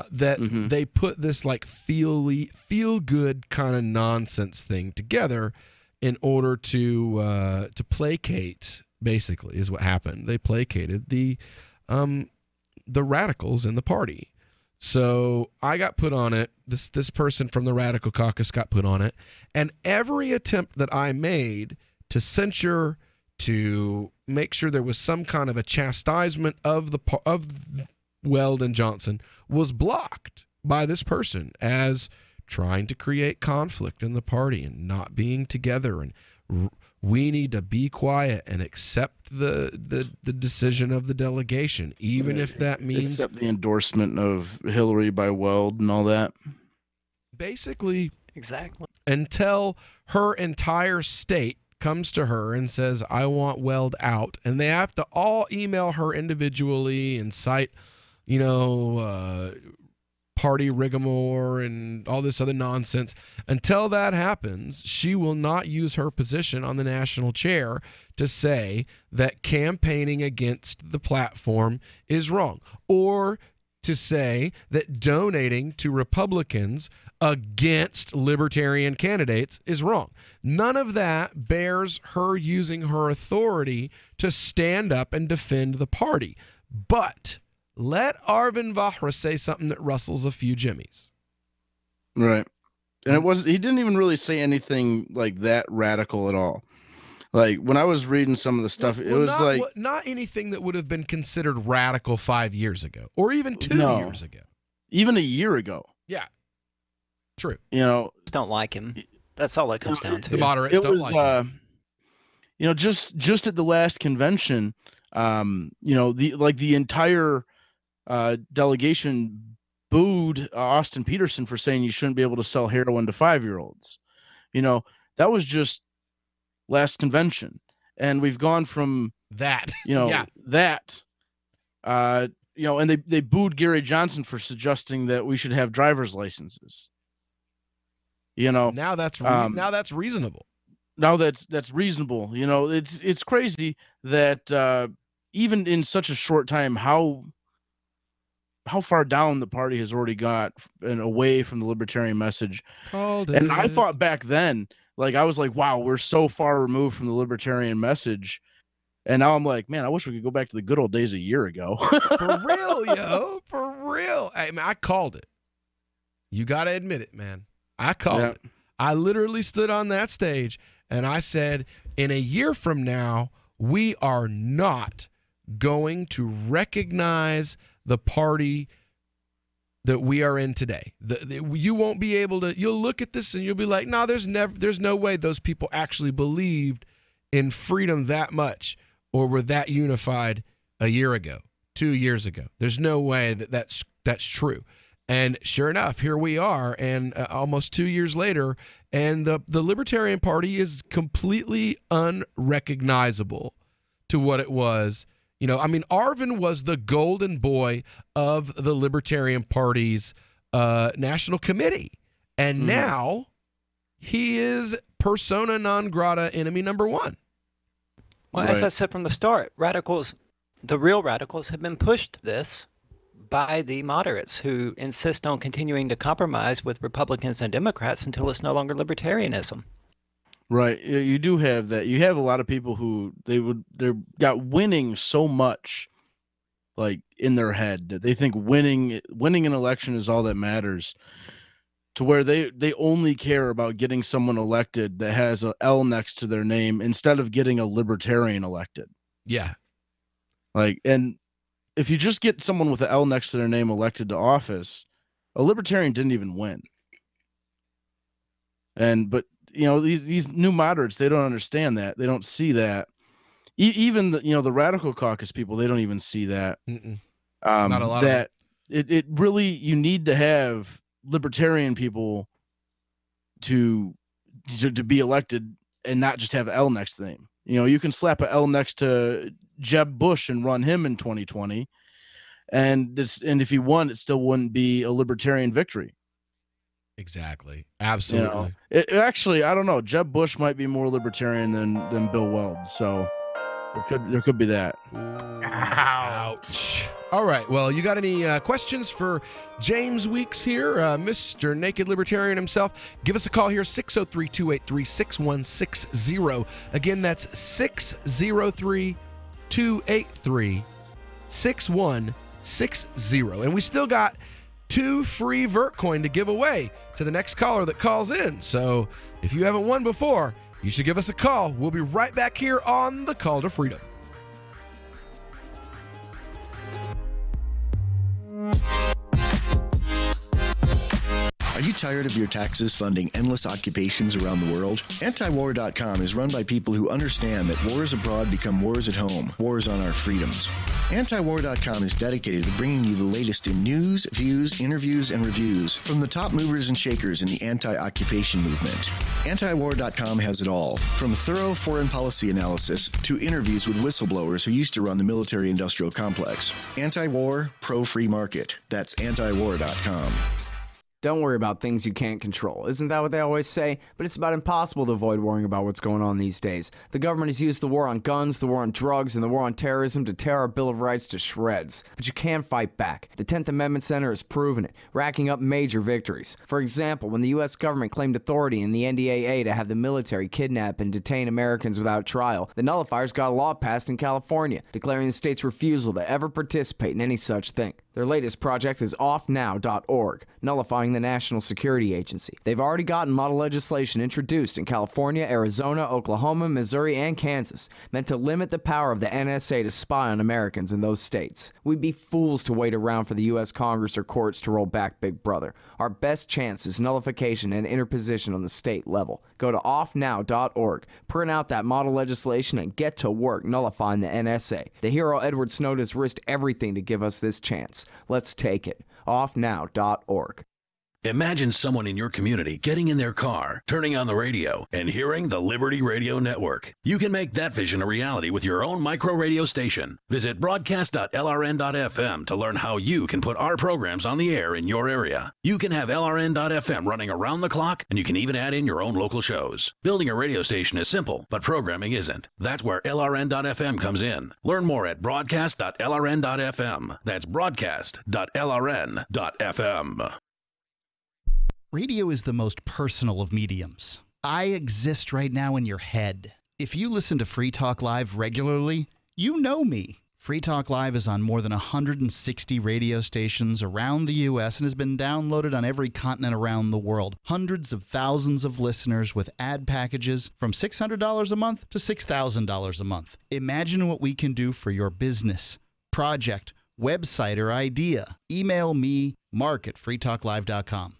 that they put this feel good kind of nonsense thing together in order to placate. Basically, is what happened. They placated the radicals in the party. So I got put on it. This person from the Radical Caucus got put on it, and every attempt that I made to censure, to make sure there was some kind of a chastisement of Weld and Johnson, was blocked by this person as trying to create conflict in the party and not being together, and we need to be quiet and accept the decision of the delegation, even if that means accept the endorsement of Hillary by Weld and all that. Basically, exactly. Until her entire state comes to her and says, I want Weld out, and they have to all email her individually and cite, party rigmarole and all this other nonsense. Until that happens, she will not use her position on the national chair to say that campaigning against the platform is wrong, or to say that donating to Republicans against libertarian candidates is wrong. None of that bears her using her authority to stand up and defend the party. But let Arvind Vahra say something that rustles a few jimmies. Right. And he didn't even really say anything that radical at all. When I was reading some of the stuff, it was not anything that would have been considered radical 5 years ago, or even 2 years ago. Even a year ago. Yeah. True. Don't like him. That's all it comes down to. The moderates don't like him. just at the last convention, the entire delegation booed Austin Peterson for saying you shouldn't be able to sell heroin to 5-year-olds. That was just last convention, and we've gone from that, and they booed Gary Johnson for suggesting that we should have driver's licenses. Now that's reasonable. Now that's reasonable. It's crazy that even in such a short time, how far down the party has already got and away from the libertarian message. And I thought back then, I was like, wow, we're so far removed from the libertarian message. And now I'm like, man, I wish we could go back to the good old days a year ago. For real, yo. For real. I called it. You got to admit it, man. I called it. I literally stood on that stage and I said, in a year from now, we are not going to recognize the party that we are in today. You won't be able to, you'll look at this and you'll be like, no, there's no way those people actually believed in freedom that much or were that unified a year ago, 2 years ago. There's no way that's true. And sure enough, here we are, and almost 2 years later, and the Libertarian Party is completely unrecognizable to what it was. Arvin was the golden boy of the Libertarian Party's national committee. And now he is persona non grata, enemy number one. Well, as I said from the start, the real radicals have been pushed this by the moderates who insist on continuing to compromise with Republicans and Democrats until it's no longer libertarianism. Right. You do have that. You have a lot of people who they got winning so much in their head that they think winning an election is all that matters, to where they only care about getting someone elected that has an L next to their name instead of getting a libertarian elected. Yeah. And if you just get someone with an L next to their name elected to office, a libertarian didn't even win. But these new moderates, they don't understand that. They don't see that. Even the radical caucus people, they don't even see that. Not a lot that it really, you need to have libertarian people to be elected and not just have an L next to the name. You can slap an L next to Jeb Bush and run him in 2020, and if he won, it still wouldn't be a libertarian victory. Exactly. Absolutely. Actually, I don't know. Jeb Bush might be more libertarian than Bill Weld, so there could be that. Ouch. All right. Well, you got any questions for James Weeks here, Mr. Naked Libertarian himself? Give us a call here, 603-283-6160. Again, that's 603-283-6160. And we still got 2 free Vertcoin to give away to the next caller that calls in. So if you haven't won before, you should give us a call. We'll be right back here on The Call to Freedom. Are you tired of your taxes funding endless occupations around the world? Antiwar.com is run by people who understand that wars abroad become wars at home, wars on our freedoms. Antiwar.com is dedicated to bringing you the latest in news, views, interviews, and reviews from the top movers and shakers in the anti-occupation movement. Antiwar.com has it all, from thorough foreign policy analysis to interviews with whistleblowers who used to run the military-industrial complex. Anti-war, pro-free market. That's antiwar.com. Don't worry about things you can't control. Isn't that what they always say? But it's about impossible to avoid worrying about what's going on these days. The government has used the war on guns, the war on drugs, and the war on terrorism to tear our Bill of Rights to shreds. But you can fight back. The 10th Amendment Center has proven it, racking up major victories. For example, when the U.S. government claimed authority in the NDAA to have the military kidnap and detain Americans without trial, the nullifiers got a law passed in California, declaring the state's refusal to ever participate in any such thing. Their latest project is offnow.org, nullifying the National Security Agency. They've already gotten model legislation introduced in California, Arizona, Oklahoma, Missouri, and Kansas, meant to limit the power of the NSA to spy on Americans in those states. We'd be fools to wait around for the U.S. Congress or courts to roll back Big Brother. Our best chance is nullification and interposition on the state level. Go to offnow.org, print out that model legislation, and get to work nullifying the NSA. The hero Edward Snowden has risked everything to give us this chance. Let's take it. Offnow.org. Imagine someone in your community getting in their car, turning on the radio, and hearing the Liberty Radio Network. You can make that vision a reality with your own micro radio station. Visit broadcast.lrn.fm to learn how you can put our programs on the air in your area. You can have LRN.FM running around the clock, and you can even add in your own local shows. Building a radio station is simple, but programming isn't. That's where LRN.FM comes in. Learn more at broadcast.lrn.fm. That's broadcast.lrn.fm. Radio is the most personal of mediums. I exist right now in your head. If you listen to Free Talk Live regularly, you know me. Free Talk Live is on more than 160 radio stations around the U.S. and has been downloaded on every continent around the world. Hundreds of thousands of listeners with ad packages from $600 a month to $6,000 a month. Imagine what we can do for your business, project, website, or idea. Email me, mark@freetalklive.com.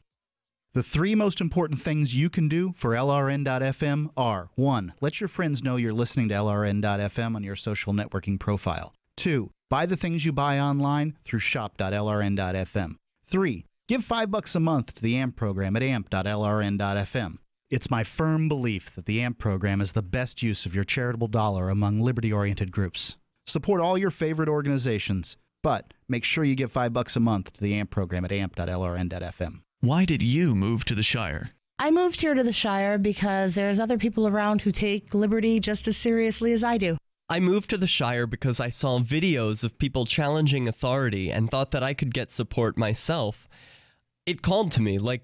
The three most important things you can do for LRN.FM are: 1. Let your friends know you're listening to LRN.FM on your social networking profile. 2. Buy the things you buy online through shop.lrn.fm. 3. Give $5 a month to the AMP program at amp.lrn.fm. It's my firm belief that the AMP program is the best use of your charitable dollar among liberty-oriented groups. Support all your favorite organizations, but make sure you give $5 a month to the AMP program at amp.lrn.fm. Why did you move to the Shire? I moved here to the Shire because there's other people around who take liberty just as seriously as I do. I moved to the Shire because I saw videos of people challenging authority and thought that I could get support myself. It called to me, like,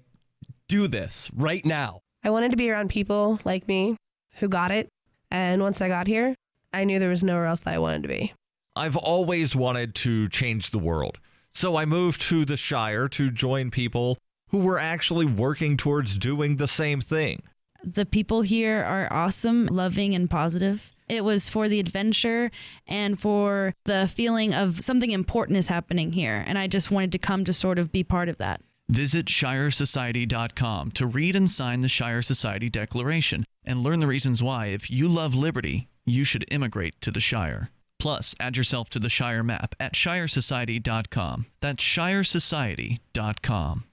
do this right now. I wanted to be around people like me who got it, and once I got here, I knew there was nowhere else that I wanted to be. I've always wanted to change the world, so I moved to the Shire to join people who were actually working towards doing the same thing. The people here are awesome, loving, and positive. It was for the adventure and for the feeling of something important is happening here, and I just wanted to come to sort of be part of that. Visit ShireSociety.com to read and sign the Shire Society Declaration and learn the reasons why, if you love liberty, you should immigrate to the Shire. Plus, add yourself to the Shire map at ShireSociety.com. That's ShireSociety.com.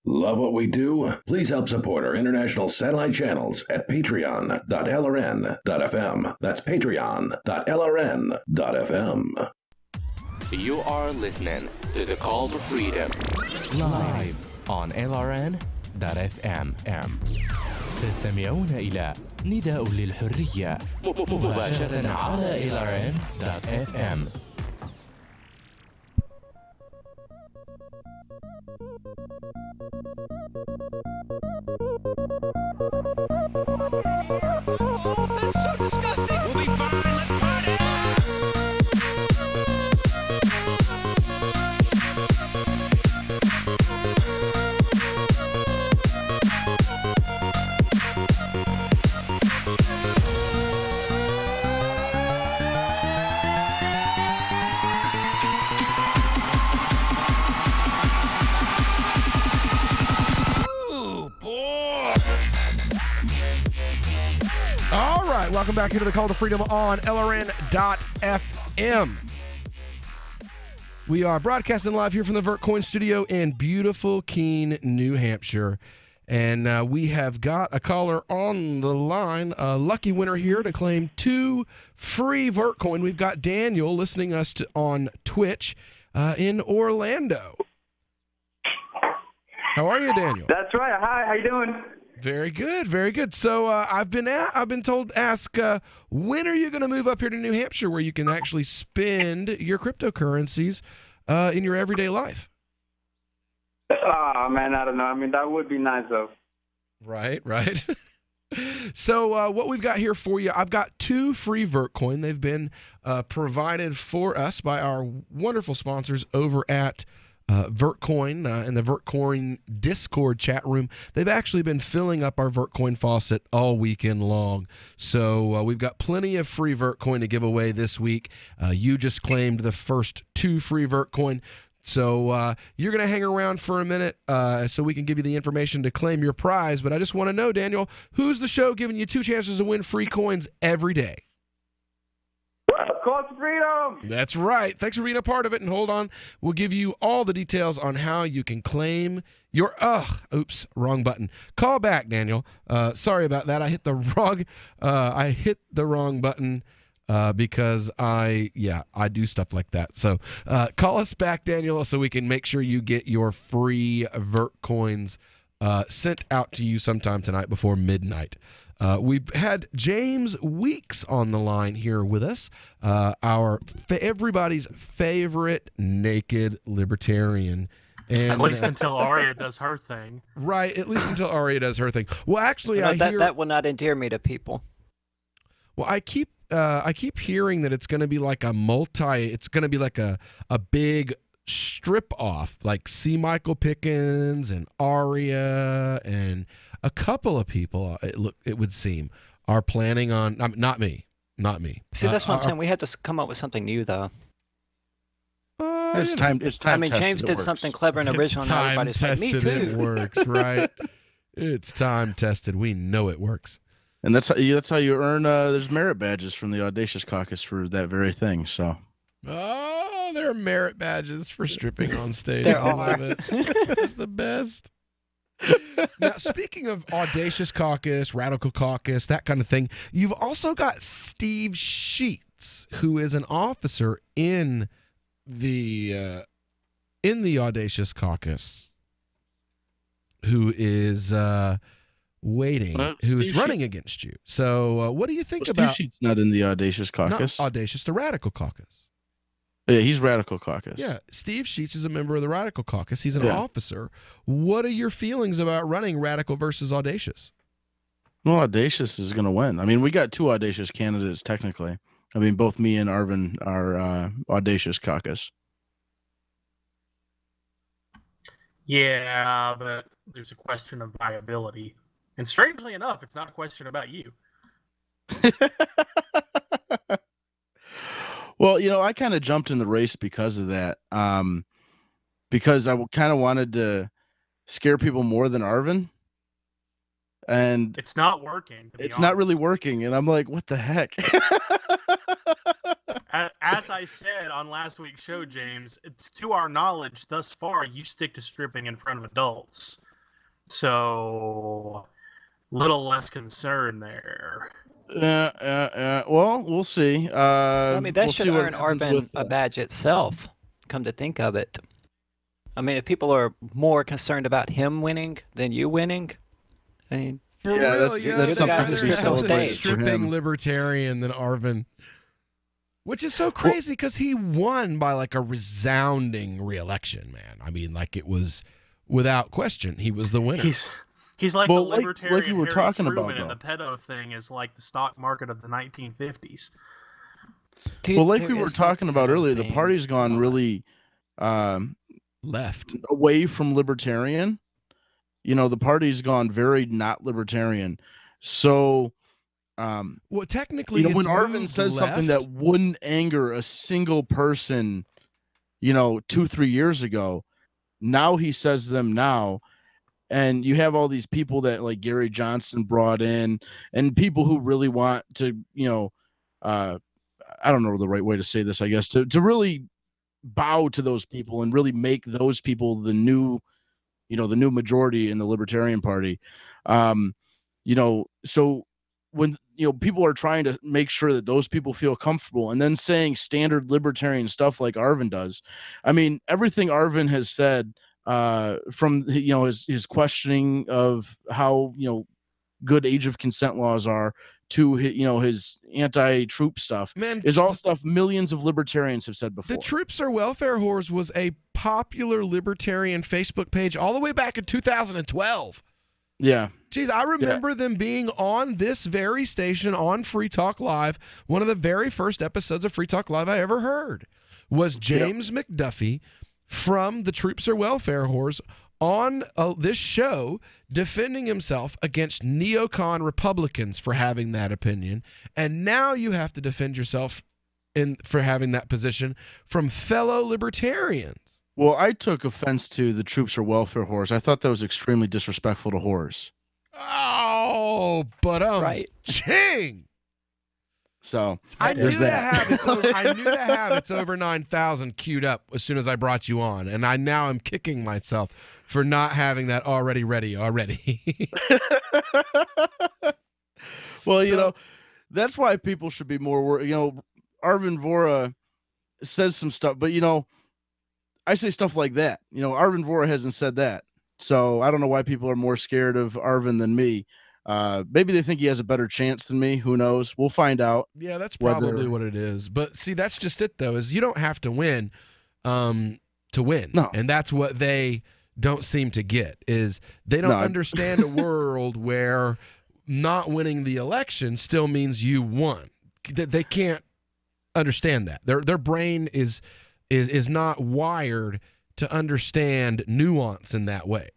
Love what we do? Please help support our international satellite channels at patreon.lrn.fm. That's patreon.lrn.fm. You are listening to The Call to Freedom live on LRN.fm. تستمعون إلى نداء للحرية مباشرة على LRN.fm. That's so disgusting. We'll be fine. Let's party. All right, welcome back into the Call to Freedom on LRN.FM. We are broadcasting live here from the VertCoin studio in beautiful Keene, New Hampshire. And we have got a caller on the line, a lucky winner here to claim 2 free VertCoin. We've got Daniel listening us on Twitch in Orlando. How are you, Daniel? That's right. Hi, how you doing? Very good, very good. So I've been told to ask, when are you going to move up here to New Hampshire where you can actually spend your cryptocurrencies in your everyday life? Oh, man, I don't know. I mean, that would be nice, though. Right. So what we've got here for you, I've got 2 free Vertcoin. They've been provided for us by our wonderful sponsors over at Vertcoin in the Vertcoin Discord chat room. They've actually been filling up our Vertcoin faucet all weekend long. So we've got plenty of free Vertcoin to give away this week. You just claimed the first 2 free Vertcoin. So you're going to hang around for a minute so we can give you the information to claim your prize. But I just want to know, Daniel, who's the show giving you 2 chances to win free coins every day? Call to Freedom! That's right. Thanks for being a part of it. And hold on. We'll give you all the details on how you can claim your... Oops, wrong button. Call back, Daniel. Sorry about that. I hit the wrong button. Because I do stuff like that. So call us back, Daniel, so we can make sure you get your free Vertcoins sent out to you sometime tonight before midnight. We've had James Weeks on the line here with us, everybody's favorite naked libertarian. And, at least until Aria does her thing. Right, at least until Aria does her thing. Well, actually, that will not endear me to people. Well, I keep hearing that it's going to be like it's going to be like a big strip off, like C. Michael Pickens and Aria and a couple of people, it would seem, are planning on, not me. See, that's what I'm saying. We had to come up with something new, though. It's time. I mean, James did something clever and original, and everybody's like, me too. It works, right? It's time tested. We know it works. And that's how you earn. There's merit badges from the Audacious Caucus for that very thing. So. Oh, there are merit badges for stripping on stage. There I are. love it. It's the best. Now, speaking of Audacious Caucus, Radical Caucus, that kind of thing, you've also got Steve Sheets, who is an officer in the Audacious Caucus, who is who's running against you. So what do you think about... Steve Sheets not in the Audacious Caucus. Not Audacious, the Radical Caucus. Yeah, he's Radical Caucus. Yeah, Steve Sheets is a member of the Radical Caucus. He's an officer. What are your feelings about running Radical versus Audacious? Well, Audacious is going to win. I mean, we got 2 Audacious candidates, technically. I mean, both me and Arvin are Audacious Caucus. Yeah, but there's a question of viability. And strangely enough, it's not a question about you. Well, I kind of jumped in the race because of that. Because I kind of wanted to scare people more than Arvin. And it's not working. It's not really working. And I'm like, what the heck? As I said on last week's show, James, to our knowledge thus far, you stick to stripping in front of adults. So, little less concern there. Well, we'll see. I mean, that we'll should see what earn happens Arvin with, a badge itself, come to think of it. I mean, if people are more concerned about him winning than you winning, I mean... that's something to be celebrated for stripping him. libertarian than Arvin. Which is so crazy because he won by like a resounding re-election, man. I mean, like it was without question. He was the winner. He's like the libertarian like you were Harry talking Truman, about, and the pedo thing is like the stock market of the 1950s. Well, like we were talking about earlier, the party's gone really left away from libertarian. The party's gone very not libertarian. So, well, technically, when Arvin says something that wouldn't anger a single person, 2-3 years ago, now he says them now. And you have all these people that like Gary Johnson brought in and people who really want to, I don't know the right way to say this, I guess, to really bow to those people and really make those people the new majority in the Libertarian Party. So when, people are trying to make sure that those people feel comfortable and then saying standard libertarian stuff like Arvin does. I mean, everything Arvin has said from his questioning of how good age of consent laws are to his anti-troop stuff, man, is all stuff millions of libertarians have said before. The Troops Are Welfare Whores was a popular libertarian Facebook page all the way back in 2012. Yeah. Jeez, I remember them being on this very station on Free Talk Live. One of the very first episodes of Free Talk Live I ever heard was James McDuffie from the Troops Are Welfare Whores on this show defending himself against neocon Republicans for having that opinion. And now you have to defend yourself for having that position from fellow libertarians. Well, I took offense to the Troops Are Welfare Whores. I thought that was extremely disrespectful to whores. Oh, but right. Ching. So I knew there's that. I knew to have it's over 9,000 queued up as soon as I brought you on, and I now am kicking myself for not having that already ready already. Well, you know, that's why people should be more. You know, Arvin Vora says some stuff, but you know, I say stuff like that. You know, Arvin Vora hasn't said that, so I don't know why people are more scared of Arvin than me. Maybe they think he has a better chance than me. Who knows? We'll find out. Yeah, that's probably what it is. But see, that's just it, though, is you don't have to win to win. No. And that's what they don't seem to get, is they don't understand a world where not winning the election still means you won. They can't understand that. Their brain is not wired to understand nuance in that way.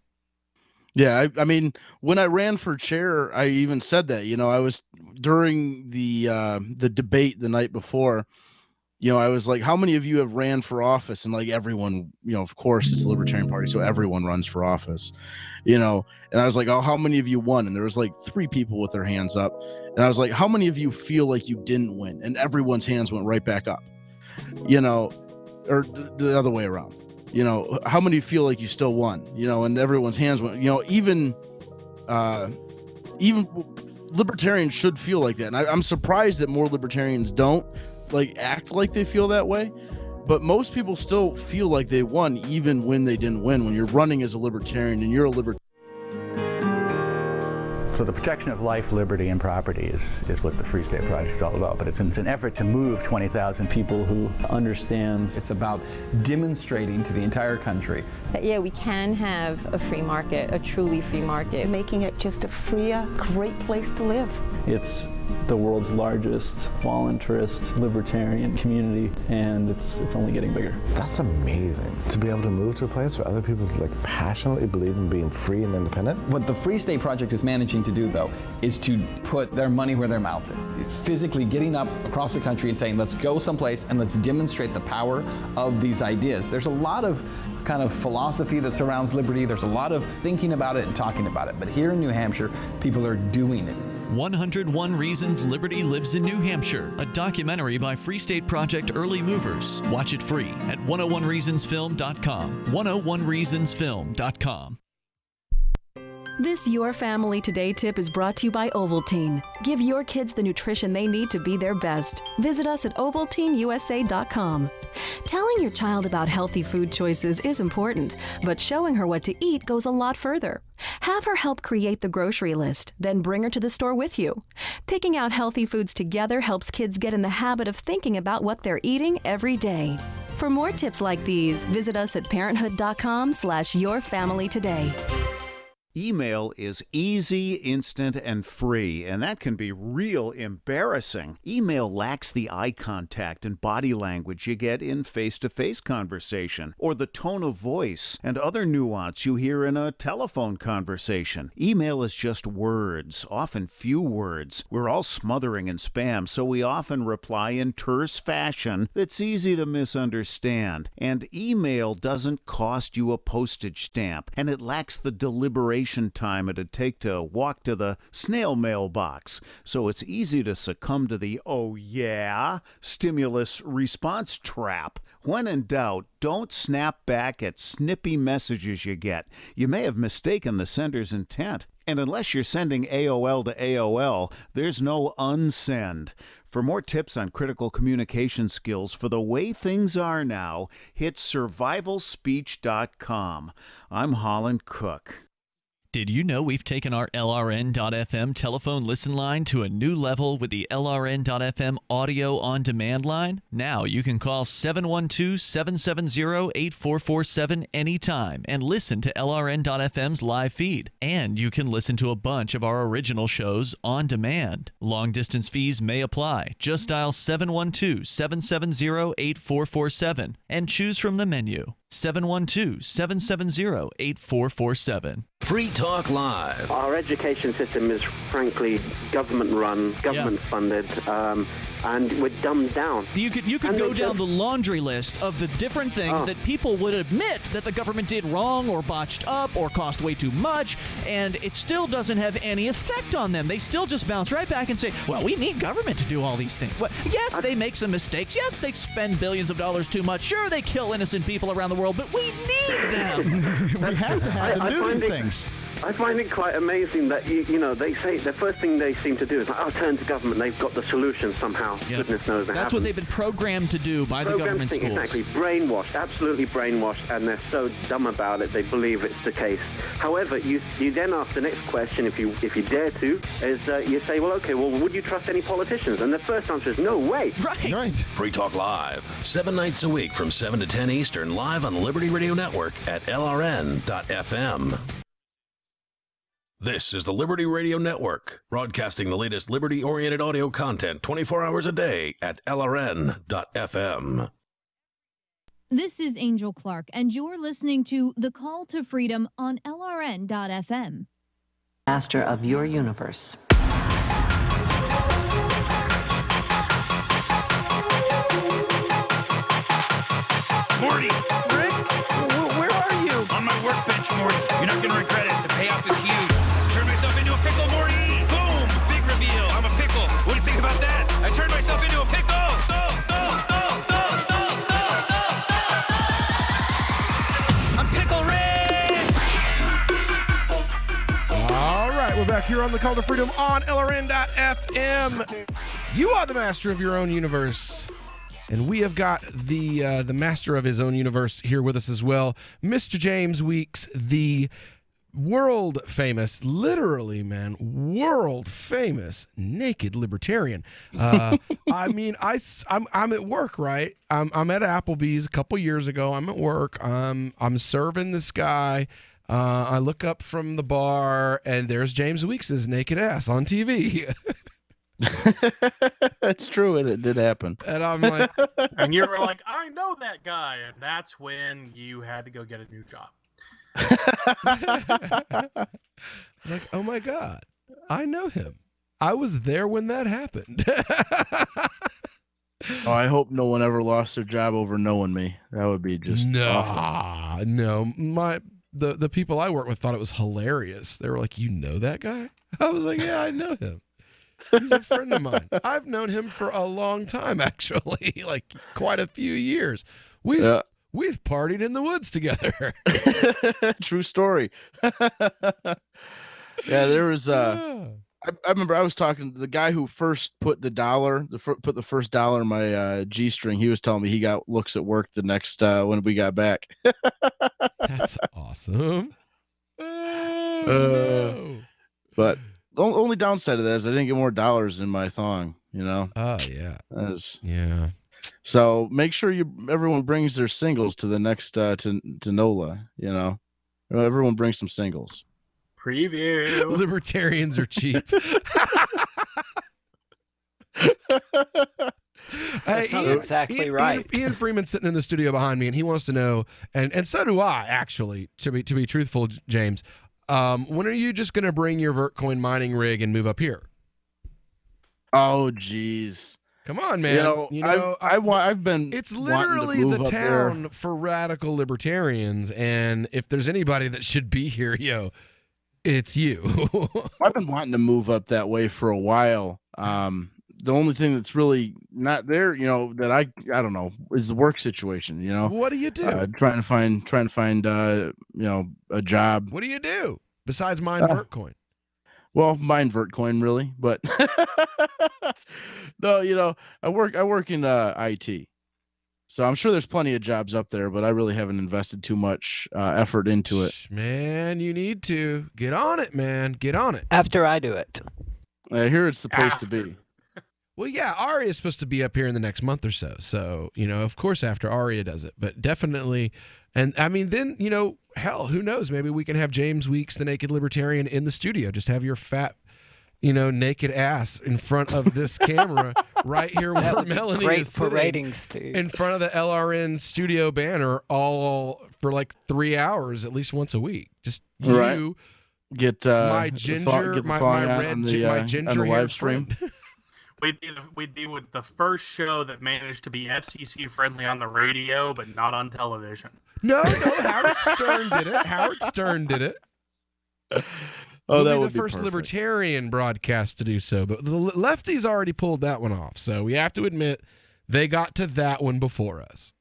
Yeah, I mean, when I ran for chair, I even said that. You know, I was during the debate the night before. You know, I was like, "How many of you have ran for office?" And like everyone, you know, of course, it's the Libertarian Party, so everyone runs for office. You know, and I was like, "Oh, how many of you won?" And there was like 3 people with their hands up, and I was like, "How many of you feel like you didn't win?" And everyone's hands went right back up. You know, or the other way around. You know, how many feel like you still won? You know, and everyone's hands went. You know, even libertarians should feel like that. And I'm surprised that more libertarians don't like act like they feel that way. But most people still feel like they won, even when they didn't win. When you're running as a libertarian and you're a libertarian. So the protection of life, liberty, and property is what the Free State Project is all about. But it's an effort to move 20,000 people who understand. It's about demonstrating to the entire country that, yeah, we can have a free market, a truly free market. Making it just a freer, great place to live. It's the world's largest voluntarist libertarian community, and it's only getting bigger. That's amazing, to be able to move to a place where other people like passionately believe in being free and independent. What the Free State Project is managing to do, though, is to put their money where their mouth is. It's physically getting up across the country and saying, let's go someplace and let's demonstrate the power of these ideas. There's a lot of kind of philosophy that surrounds liberty. There's a lot of thinking about it and talking about it. But here in New Hampshire, people are doing it. 101 Reasons Liberty Lives in New Hampshire, a documentary by Free State Project Early Movers. Watch it free at 101reasonsfilm.com. 101reasonsfilm.com. This Your Family Today tip is brought to you by Ovaltine. Give your kids the nutrition they need to be their best. Visit us at ovaltineusa.com. Telling your child about healthy food choices is important, but showing her what to eat goes a lot further. Have her help create the grocery list, then bring her to the store with you. Picking out healthy foods together helps kids get in the habit of thinking about what they're eating every day. For more tips like these, visit us at parenthood.com/yourfamilytoday. Email is easy, instant, and free, and that can be real embarrassing. Email lacks the eye contact and body language you get in face-to-face conversation, or the tone of voice and other nuance you hear in a telephone conversation. Email is just words, often few words. We're all smothering in spam, so we often reply in terse fashion that's easy to misunderstand. And email doesn't cost you a postage stamp, and it lacks the deliberation time it'd take to walk to the snail mail box. So it's easy to succumb to the "oh yeah" stimulus response trap. When in doubt, don't snap back at snippy messages you get. You may have mistaken the sender's intent. And unless you're sending AOL to AOL, there's no unsend. For more tips on critical communication skills for the way things are now, hit survivalspeech.com. I'm Holland Cook. Did you know we've taken our LRN.FM telephone listen line to a new level with the LRN.FM audio on demand line? Now you can call 712-770-8447 anytime and listen to LRN.FM's live feed. And you can listen to a bunch of our original shows on demand. Long distance fees may apply. Just dial 712-770-8447 and choose from the menu. 712-770-8447. Free Talk Live. Our education system is frankly government-run, government-funded, and we're dumbed down. You could go down the laundry list of the different things that people would admit that the government did wrong or botched up or cost way too much, and it still doesn't have any effect on them. They still just bounce right back and say, well, we need government to do all these things. Well, yes, they make some mistakes. Yes, they spend billions of dollars too much. Sure, they kill innocent people around the world, but we need them. We have to have them do these things. I find it quite amazing that, you know, they say the first thing they seem to do is, like, turn to government. They've got the solution somehow. Yeah. Goodness knows they That's what they've been programmed to do by the government schools. Exactly. Brainwashed. Absolutely brainwashed. And they're so dumb about it, they believe it's the case. However, you then ask the next question, if you dare to, is you say, well, okay, well, would you trust any politicians? And the first answer is no way. Right. Free Talk Live, 7 nights a week from 7 to 10 Eastern, live on the Liberty Radio Network at LRN.FM. This is the Liberty Radio Network, broadcasting the latest liberty-oriented audio content 24 hours a day at LRN.FM. This is Angel Clark, and you're listening to The Call to Freedom on LRN.FM. Master of your universe. Morty! Rick? Where are you? On my workbench, Morty. You're not going to regret it. The payoff is huge. Turn myself into a pickle, Morty! Boom! Big reveal. I'm a pickle. What do you think about that? I turned myself into a pickle! I'm Pickle Rick! All right, we're back here on the Call to Freedom on LRN.FM. You are the master of your own universe. And we have got the master of his own universe here with us as well, Mr. James Weeks, the world famous, literally, man, world famous naked libertarian. I mean, I'm at work, right? I'm at Applebee's a couple years ago. I'm at work. I'm serving this guy. I look up from the bar, and there's James Weeks' naked ass on TV. That's true, and it did happen. And I'm like, and you were like, I know that guy, and that's when you had to go get a new job. I was like, oh my God, I know him. I was there when that happened. Oh, I hope no one ever lost their job over knowing me. That would be just awful. No. The people I work with thought it was hilarious. They were like, you know that guy? I was like, yeah, I know him. He's a friend of mine. I've known him for a long time, actually, like quite a few years. We've partied in the woods together. True story. Yeah, there was. I remember I was talking to the guy who first put the first dollar in my G-string. He was telling me he got looks at work the next when we got back. That's awesome. No. But the only downside of that is I didn't get more dollars in my thong, you know? Oh, yeah. Yeah. So make sure everyone brings their singles to the next, to NOLA, you know? Everyone brings some singles. Preview. Libertarians are cheap. That sounds exactly right. Ian Freeman's sitting in the studio behind me, and he wants to know, and so do I, actually, to be truthful, James. When are you just going to bring your Vertcoin mining rig and move up here? Oh, geez. Come on, man. I've been. It's literally the town for radical libertarians, and if there's anybody that should be here, it's you. I've been wanting to move up that way for a while. The only thing that's really not there, that I don't know, is the work situation. What do you do? Trying to find a job. What do you do besides mine Vertcoin? Well, mine Vertcoin really, but no, I work in IT. So I'm sure there's plenty of jobs up there, but I really haven't invested too much effort into it. Man, you need to get on it, man. Get on it. After I do it. I hear it's the place to be. Well, yeah, Aria is supposed to be up here in the next month or so. So, of course, after Aria does it, but definitely. And I mean, then, hell, who knows? Maybe we can have James Weeks, the Naked Libertarian, in the studio. Just have your fat, naked ass in front of this camera right here where Melanie great is for sitting ratings, Steve. in front of the LRN studio banner all for like 3 hours, at least once a week. Just Right. you, get my ginger, my red, my ginger hair live stream. friend. We'd be with the first show that managed to be FCC friendly on the radio, but not on television. No, Howard Stern did it. Howard Stern did it. Oh, We'll that be would the be first perfect. libertarian broadcast to do so, but the lefties already pulled that one off. So we have to admit they got to that one before us.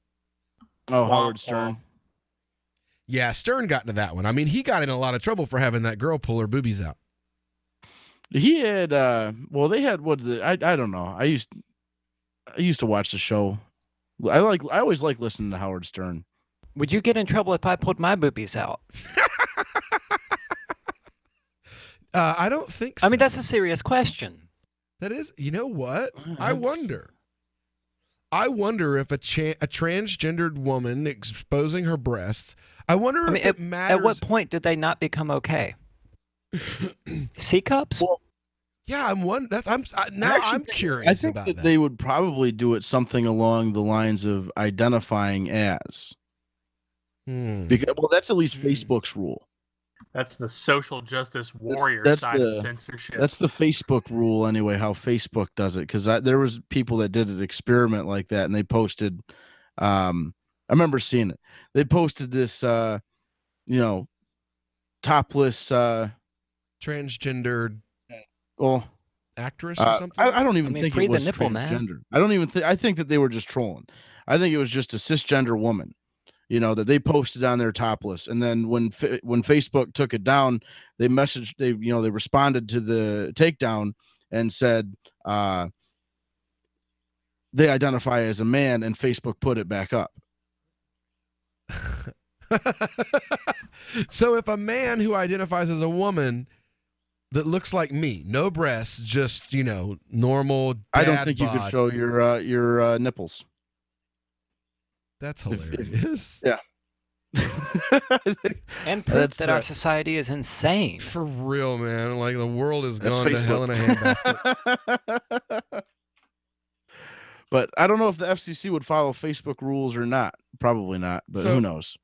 Oh, Howard Stern. Yeah, Stern got to that one. I mean, he got in a lot of trouble for having that girl pull her boobies out. He had they had I don't know. I used to watch the show. I always like listening to Howard Stern. Would you get in trouble if I pulled my boobies out? I don't think so. I mean, that's a serious question. That is, you know what? I wonder if a transgendered woman exposing her breasts, I wonder if it matters. At what point did they not become okay? C cups? Well, yeah, I'm curious I think about that that. they would probably do it something along the lines of identifying as. Because that's at least Facebook's rule. That's the social justice warrior That's side of the- censorship. That's the Facebook rule anyway, how Facebook does it. Because there was people that did an experiment like that, and they posted. I remember seeing it. They posted this, topless, transgendered actress or something. I don't even think free it the was nipple, man. transgender. I don't even think. I think that they were just trolling. I think it was just a cisgender woman. That they posted on their topless, and then when Facebook took it down, they responded to the takedown and said they identify as a man, and Facebook put it back up. So if a man who identifies as a woman that looks like me, no breasts, just normal dad I don't think you could bod. show your nipples. That's hilarious. Yeah. And proof that our society is insane. For real, man. Like the world has That's gone to hell in a handbasket. But I don't know if the FCC would follow Facebook rules or not. Probably not, but who knows?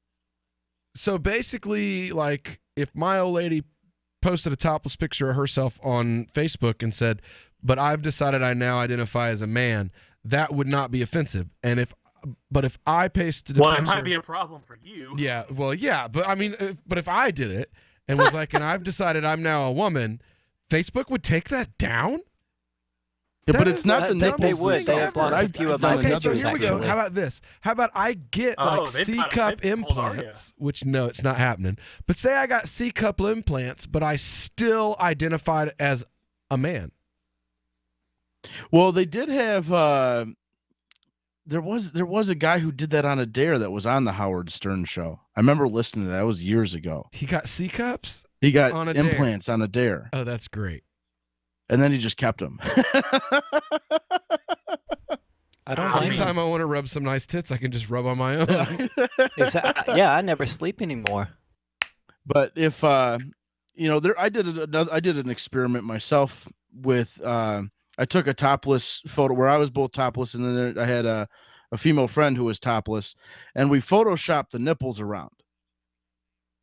So basically, like, if my old lady posted a topless picture of herself on Facebook and said, "But I've decided I now identify as a man," that would not be offensive. And if I pasted a Well, it picture, might be a problem for you. yeah, well, yeah, but I mean, if I did it and was like, and I've decided I'm now a woman, Facebook would take that down. Yeah, but That it's is not the the nipples. They would. They have blocked a few of my Okay, so pictures, here we go. actually. How about this? How about I get Oh, like they've C got- cup they've pulled Aria. implants, which no, it's not happening. But say I got C cup implants, but I still identified as a man. Well, they did have. There was a guy who did that on a dare that was on the Howard Stern show. I remember listening to that. That was years ago. He got C cups. He got on a dare. implants on a dare, Oh, that's great. and then he just kept them. I don't blame Anytime I want to rub some nice tits, I can just rub on my own. Yeah, I never sleep anymore. But if there, I did an experiment myself with. I took a topless photo where I was both topless, and then I had a female friend who was topless, and we photoshopped the nipples around.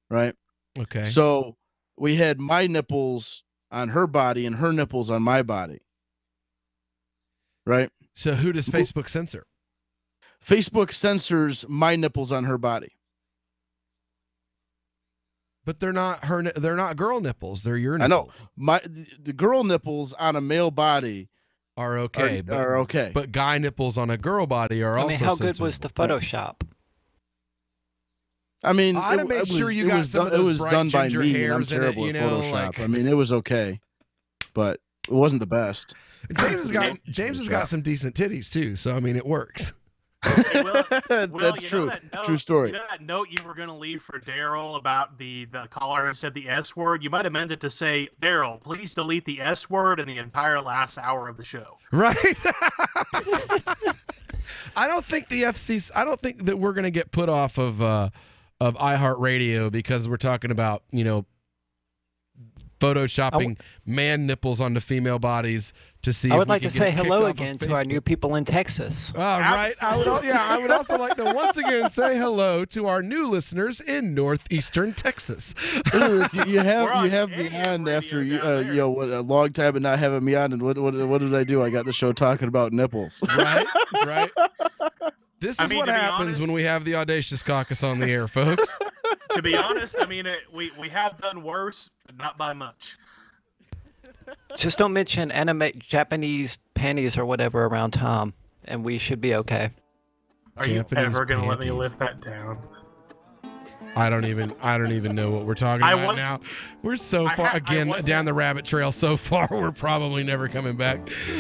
Right. Okay. So we had my nipples on her body and her nipples on my body. Right. So who does Facebook censor? Facebook censors my nipples on her body. But they're not they're not girl nipples. They're your I nipples. know the girl nipples on a male body are okay. Are okay. But guy nipples on a girl body are I also mean, how good censorable. was the Photoshop? I mean, I'd make sure you got some of it those was bright done by ginger me. And I'm hairs in it, terrible you at know, Photoshop. like- I mean, it was okay, but it wasn't the best. James has got some decent titties too, so I mean it works. Hey, Will, That's you true. know that note, True story. You know that note you were going to leave for Daryl about the caller who said the S word? You might have meant it to say, Daryl, please delete the S word in the entire last hour of the show. Right. I don't think the FCC. I don't think that we're going to get put off of iHeartRadio because we're talking about photoshopping man nipples onto female bodies to see. I would if we like can to get say it kicked hello off again of to our Facebook. new people in Texas. All right. I would also like to once again say hello to our new listeners in northeastern Texas. Anyways, you have me on after a long time and not having me on. And what did I do? I got the show talking about nipples. Right. This is what happens when we have the Audacious Caucus on the air, folks. To be honest, I mean, we have done worse, but not by much. Just don't mention Japanese panties or whatever around Tom, and we should be okay. Are you ever going to let me lift that down? I don't even know what we're talking about now. We're so far down the rabbit trail so far. We're probably never coming back.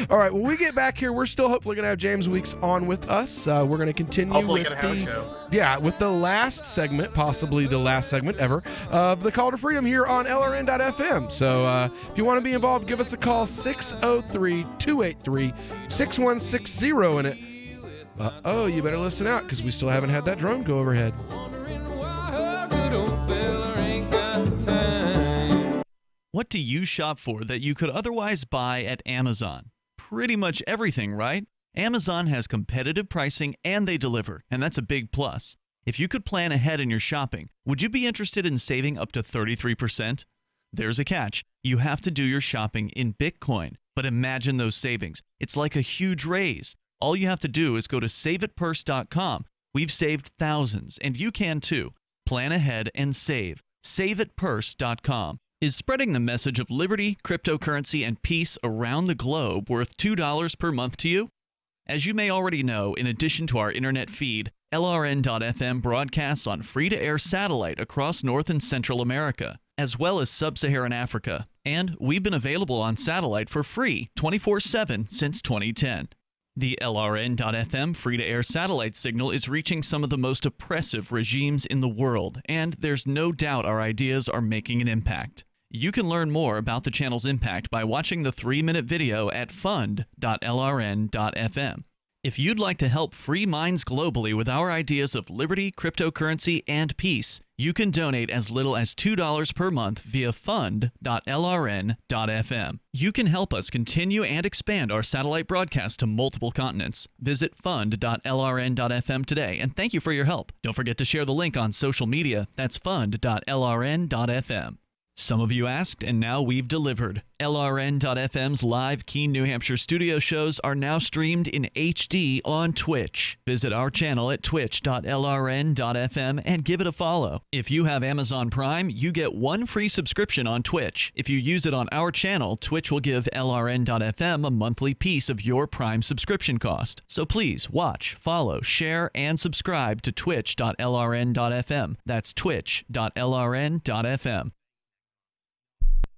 All right, when we get back here, we're still hopefully going to have James Weeks on with us. We're going to continue Hopefully with gonna have a show. with the last segment, possibly the last segment ever of the Call to Freedom here on LRN.FM. So if you want to be involved, give us a call 603-283-6160 and you better listen out because we still haven't had that drone go overhead. What do you shop for that you could otherwise buy at Amazon? Pretty much everything, right? Amazon has competitive pricing and they deliver, and that's a big plus. If you could plan ahead in your shopping, would you be interested in saving up to 33%? There's a catch. You have to do your shopping in Bitcoin. But imagine those savings. It's like a huge raise. All you have to do is go to saveitpurse.com. We've saved thousands, and you can too. Plan ahead and save. SaveItPurse.com. Is spreading the message of liberty, cryptocurrency, and peace around the globe worth $2 per month to you? As you may already know, in addition to our internet feed, LRN.FM broadcasts on free-to-air satellite across North and Central America, as well as Sub-Saharan Africa. And we've been available on satellite for free 24/7 since 2010. The LRN.FM free-to-air satellite signal is reaching some of the most oppressive regimes in the world, and there's no doubt our ideas are making an impact. You can learn more about the channel's impact by watching the 3-minute video at fund.lrn.fm. If you'd like to help free minds globally with our ideas of liberty, cryptocurrency, and peace, you can donate as little as $2 per month via fund.lrn.fm. You can help us continue and expand our satellite broadcast to multiple continents. Visit fund.lrn.fm today, and thank you for your help. Don't forget to share the link on social media. That's fund.lrn.fm. Some of you asked, and now we've delivered. LRN.FM's live Keene, New Hampshire studio shows are now streamed in HD on Twitch. Visit our channel at twitch.lrn.fm and give it a follow. If you have Amazon Prime, you get 1 free subscription on Twitch. If you use it on our channel, Twitch will give LRN.FM a monthly piece of your Prime subscription cost. So please watch, follow, share, and subscribe to twitch.lrn.fm. That's twitch.lrn.fm.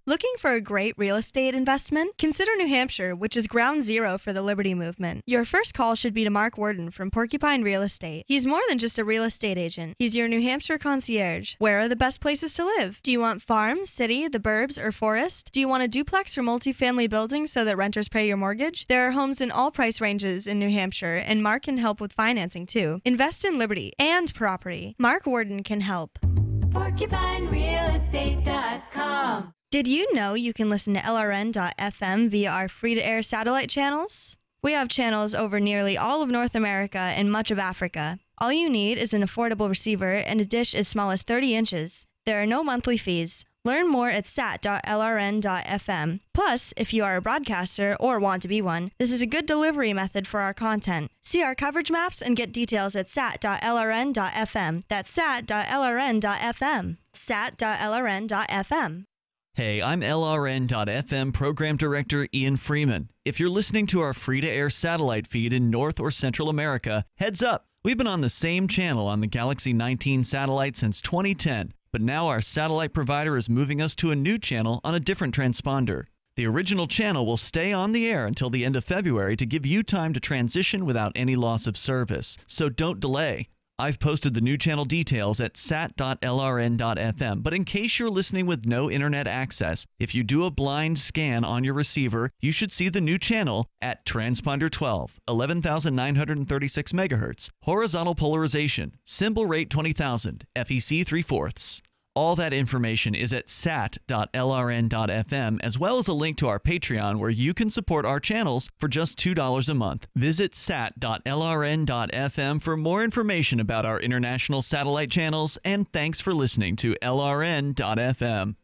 Looking for a great real estate investment? Consider New Hampshire, which is ground zero for the Liberty Movement. Your first call should be to Mark Worden from Porcupine Real Estate. He's more than just a real estate agent. He's your New Hampshire concierge. Where are the best places to live? Do you want farm, city, the burbs, or forest? Do you want a duplex or multifamily building so that renters pay your mortgage? There are homes in all price ranges in New Hampshire, and Mark can help with financing too. Invest in liberty and property. Mark Worden can help. PorcupineRealEstate.com. Did you know you can listen to LRN.FM via our free-to-air satellite channels? We have channels over nearly all of North America and much of Africa. All you need is an affordable receiver and a dish as small as 30 inches. There are no monthly fees. Learn more at sat.lrn.fm. Plus, if you are a broadcaster or want to be one, this is a good delivery method for our content. See our coverage maps and get details at sat.lrn.fm. That's sat.lrn.fm. sat.lrn.fm. Hey, I'm LRN.FM Program Director Ian Freeman. If you're listening to our free-to-air satellite feed in North or Central America, heads up! We've been on the same channel on the Galaxy 19 satellite since 2010, but now our satellite provider is moving us to a new channel on a different transponder. The original channel will stay on the air until the end of February to give you time to transition without any loss of service. So don't delay. I've posted the new channel details at sat.lrn.fm, but in case you're listening with no internet access, if you do a blind scan on your receiver, you should see the new channel at transponder 12, 11,936 megahertz, horizontal polarization, symbol rate 20,000, FEC 3/4. All that information is at sat.lrn.fm, as well as a link to our Patreon where you can support our channels for just $2 a month. Visit sat.lrn.fm for more information about our international satellite channels, and thanks for listening to LRN.fm.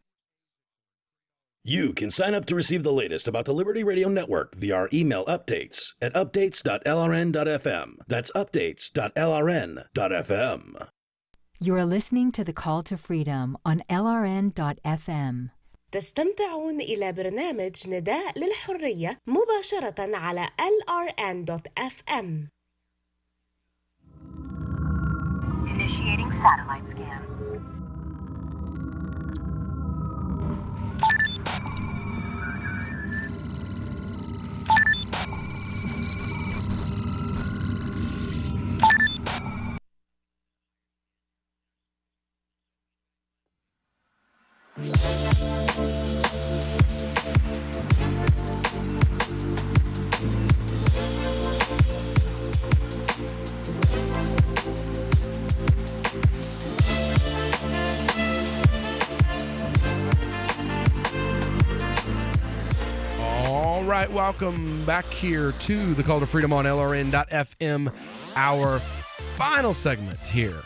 You can sign up to receive the latest about the Liberty Radio Network via our email updates at updates.lrn.fm. That's updates.lrn.fm. You are listening to The Call to Freedom on LRN.FM. تستمتعون إلى برنامج نداء للحرية مباشرة على LRN.FM. Initiating satellite scan. All right, welcome back here to the Call to Freedom on LRN.FM, our final segment here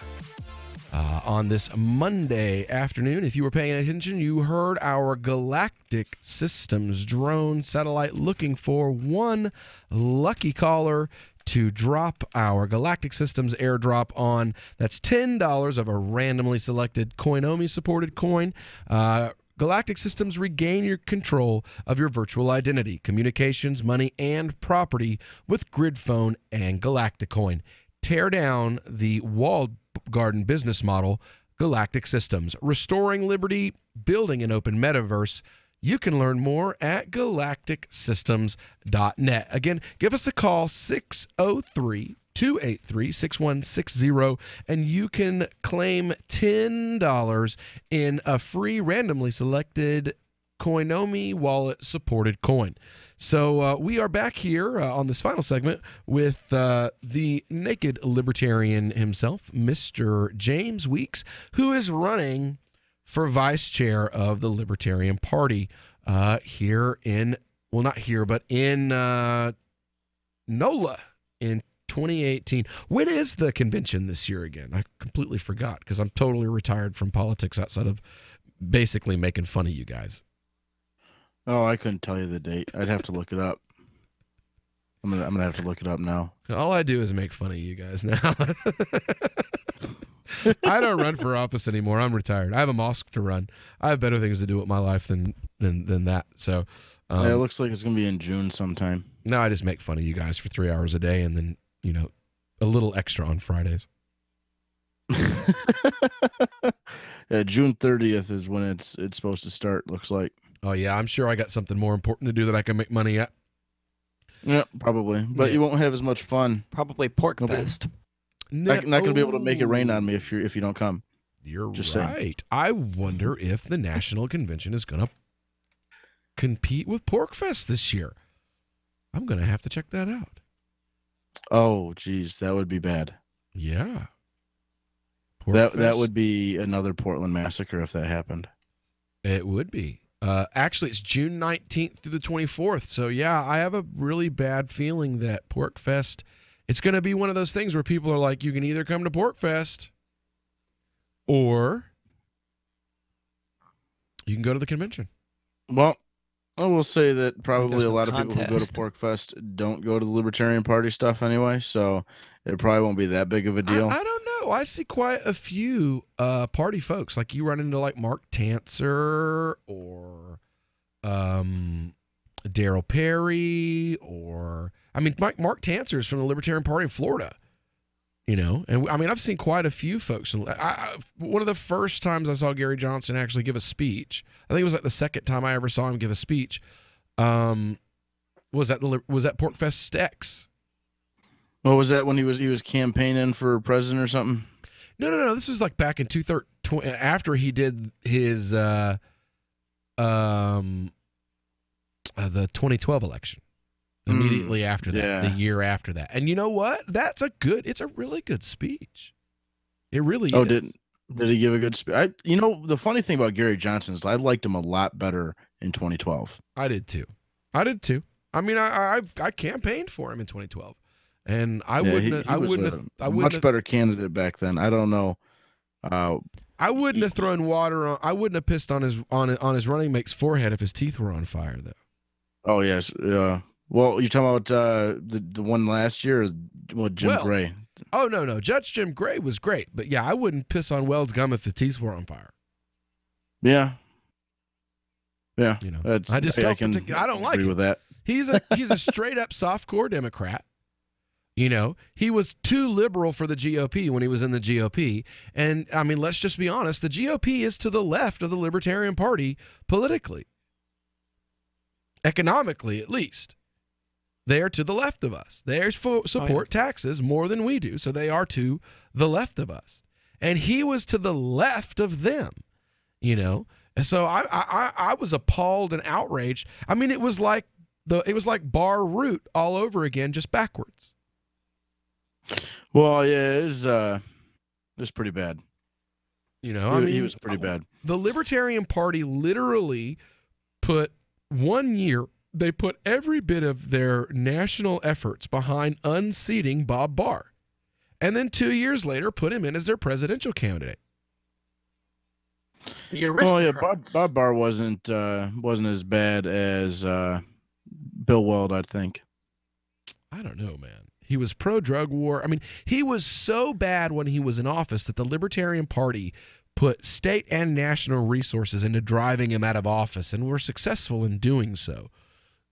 on this Monday afternoon. If you were paying attention, you heard our Galactic Systems drone satellite looking for one lucky caller to drop our Galactic Systems airdrop on. That's $10 of a randomly selected Coinomi-supported coin. Galactic Systems regain your control of your virtual identity, communications, money, and property with GridPhone and Galactic Coin. Tear down the walled garden business model, Galactic Systems, restoring liberty, building an open metaverse. You can learn more at galacticsystems.net. Again, give us a call, 603-283-6160, and you can claim $10 in a free randomly selected Coinomi wallet supported coin. So we are back here on this final segment with the naked libertarian himself, Mr. James Weeks, who is running for vice chair of the Libertarian Party here in, well, not here, but in NOLA in 2018. When is the convention this year again? I completely forgot because I'm totally retired from politics outside of basically making fun of you guys. Oh, I couldn't tell you the date. I'd have to look it up. I'm gonna have to look it up now. All I do is make fun of you guys now. I don't run for office anymore. I'm retired. I have a mosque to run. I have better things to do with my life than that. So Yeah, it looks like it's gonna be in June sometime. No, I just make fun of you guys for 3 hours a day, and then a little extra on Fridays. Yeah, June 30th is when it's supposed to start. Looks like. Oh yeah, I'm sure I got something more important to do that I can make money at. Yeah, probably, but you won't have as much fun. Probably Pork Fest. Not going to be able to make it rain on me if you don't come. You're Just right. saying. I wonder if the National Convention is going to compete with Pork Fest this year. I'm going to have to check that out. Oh, geez, that would be bad. Yeah. That would be another Portland massacre if that happened. It would be. Actually, it's June 19th through the 24th. So, yeah, I have a really bad feeling that Pork Fest, it's going to be one of those things where people are like, you can either come to Pork Fest or you can go to the convention. Well, I will say that probably a lot of people who go to contest. Pork Fest don't go to the Libertarian Party stuff anyway, so it probably won't be that big of a deal. I don't know. I see quite a few party folks. Like you run into like Mark Tanzer or Daryl Perry or Mark Tanzer is from the Libertarian Party in Florida. And I've seen quite a few folks. One of the first times I saw Gary Johnson actually give a speech, I think it was like the second time I ever saw him give a speech, Was that Porkfest X? What was that when he was campaigning for president or something? No. This was like back in 2013 after he did his the 2012 election. Immediately after that, the year after that. And you know what? It's a really good speech. It really is. Did he give a good speech? The funny thing about Gary Johnson is I liked him a lot better in 2012. I did too. I mean, I campaigned for him in 2012, and I wouldn't have much better candidate back then. I don't know. I wouldn't have thrown water on. I wouldn't have pissed on his running mate's forehead if his teeth were on fire, though. Oh yes, well, you're talking about the one last year, Jim Gray. Oh no, Judge Jim Gray was great, but yeah, I wouldn't piss on Weld's gum if his teeth were on fire. Yeah. I don't like agree with that. He's a straight up softcore Democrat. He was too liberal for the GOP when he was in the GOP. And I mean, let's just be honest, the GOP is to the left of the Libertarian Party politically. Economically, at least. They are to the left of us. They support taxes more than we do, so they are to the left of us. And he was to the left of them, And so I was appalled and outraged. I mean, it was like Bar Root all over again, just backwards. Well, yeah, it was pretty bad. He was pretty bad. The Libertarian Party literally put 1 year. They put every bit of their national efforts behind unseating Bob Barr. And then 2 years later, put him in as their presidential candidate. Well, yeah, Bob Barr wasn't as bad as Bill Weld, I think. I don't know, man. He was pro-drug war. I mean, he was so bad when he was in office that the Libertarian Party put state and national resources into driving him out of office, and were successful in doing so.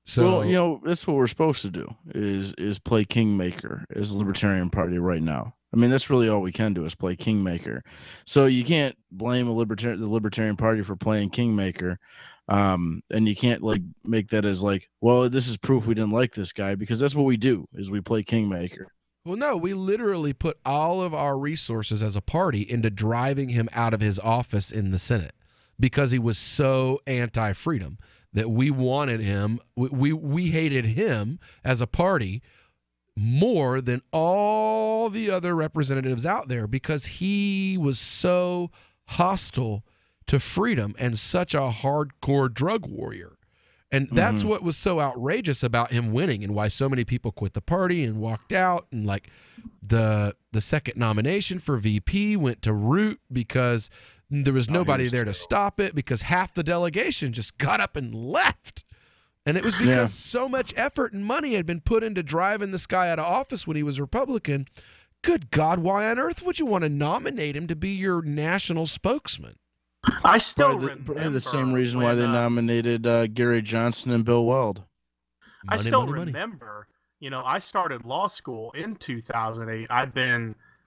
So, well, that's what we're supposed to do is play kingmaker as the Libertarian Party right now. I mean, that's really all we can do is play kingmaker. So you can't blame the Libertarian Party for playing kingmaker, and you can't make that as well, this is proof we didn't like this guy, because that's what we do is we play kingmaker. Well, no, we literally put all of our resources as a party into driving him out of his office in the Senate because he was so anti-freedom that we wanted him. We hated him as a party more than all the other representatives out there because he was so hostile to freedom and such a hardcore drug warrior. And that's what was so outrageous about him winning and why so many people quit the party and walked out. And the second nomination for VP went to Root because there was nobody there to stop it, because half the delegation just got up and left. And it was because so much effort and money had been put into driving this guy out of office when he was Republican. Good God, why on earth would you want to nominate him to be your national spokesman? I still remember the same reason why they nominated Gary Johnson and Bill Weld. I still remember, I started law school in 2008. I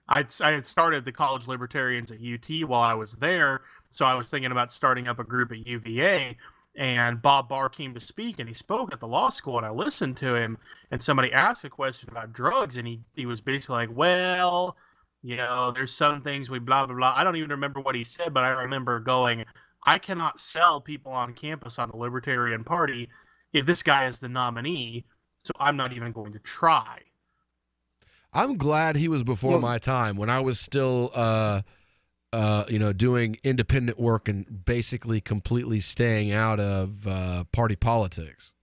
had started the College Libertarians at UT while I was there, so I was thinking about starting up a group at UVA, and Bob Barr came to speak, and he spoke at the law school, and I listened to him, and somebody asked a question about drugs, and he was basically like, well, there's some things we blah, blah, blah. I don't even remember what he said, but I remember going, I cannot sell people on campus on the Libertarian Party if this guy is the nominee, so I'm not even going to try. I'm glad he was before my time when I was still, doing independent work and basically completely staying out of party politics.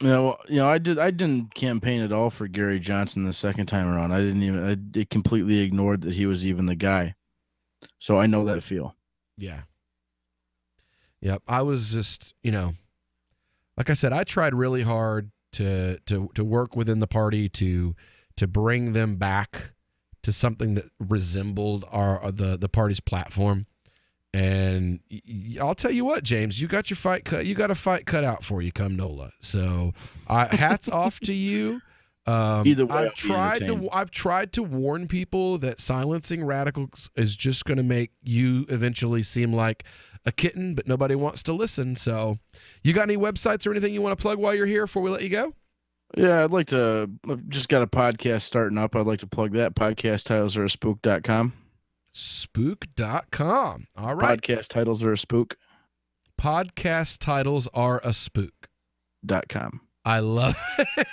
I didn't campaign at all for Gary Johnson the second time around. I completely ignored that he was even the guy. So I know that feel. Yeah. Yep. I was just, like I said, I tried really hard to work within the party to bring them back to something that resembled the party's platform. And I'll tell you what, James, you got your fight cut. You got a fight cut out for you come NOLA. So hats off to you. Either way, I've tried to warn people that silencing radicals is just going to make you eventually seem like a kitten, but nobody wants to listen. So you got any websites or anything you want to plug while you're here before we let you go? Yeah, I've just got a podcast starting up. I'd like to plug that. Podcast titles are a spook.com. Spook.com. All right. Podcast titles are a spook. Podcast titles are a spook.com. I love it.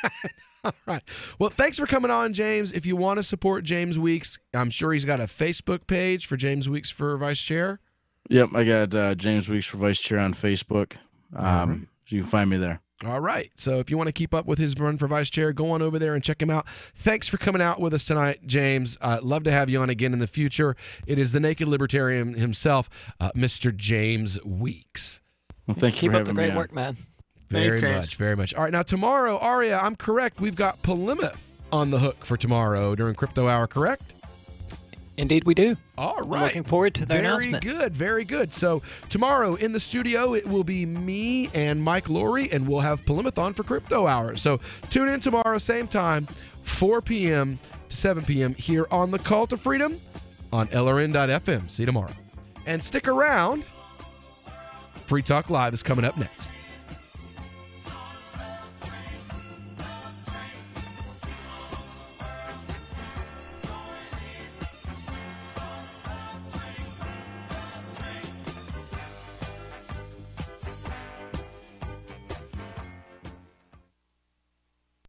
All right. Well, thanks for coming on, James. If you want to support James Weeks, I'm sure he's got a Facebook page for James Weeks for Vice Chair. Yep, I got James Weeks for Vice Chair on Facebook. So you can find me there. All right. So if you want to keep up with his run for Vice Chair, go on over there and check him out. Thanks for coming out with us tonight, James. I'd love to have you on again in the future. It is the Naked Libertarian himself, Mr. James Weeks. Well, thank you for having me. Keep up the great work, man. Very much. All right, now tomorrow, Aria, I'm correct. We've got Plymouth on the hook for tomorrow during Crypto Hour, correct? Indeed, we do. All right. I'm looking forward to their announcement. Very good. So tomorrow in the studio, it will be me and Mike Laurie, and we'll have Plymouth on for Crypto Hour. So tune in tomorrow, same time, 4 p.m. to 7 p.m. here on the Call to Freedom on LRN.FM. See you tomorrow. And stick around. Free Talk Live is coming up next.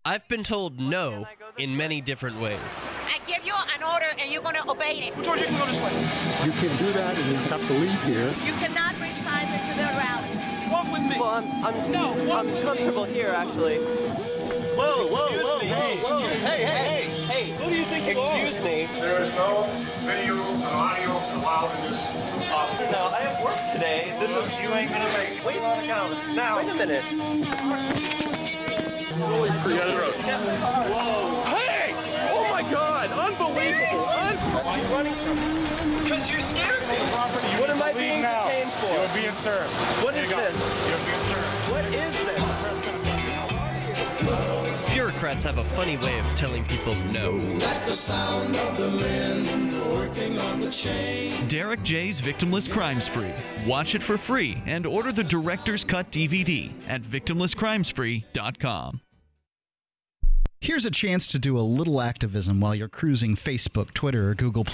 I've been told no in many different ways. I give you an order and you're going to obey it. George, you can go this way. You can do that and you have to leave here. You cannot bring signs into the rally. Walk with me. Well, I'm comfortable here, actually. Whoa. Hey. Who do you think you are? Excuse me. There is no video and audio allowed in this office. No, I have work today. You ain't going to make it. Wait a minute. Whoa. Hey! Oh my God! Unbelievable! Why are you running from me? Because you scared me. What am I being detained for? You're being served. What is this? You're being served. What is this? Bureaucrats have a funny way of telling people no. That's the sound of the men working on the chain. Derek J's Victimless Crime Spree. Watch it for free and order the Director's Cut DVD at victimlesscrimespree.com. Here's a chance to do a little activism while you're cruising Facebook, Twitter, or Google+.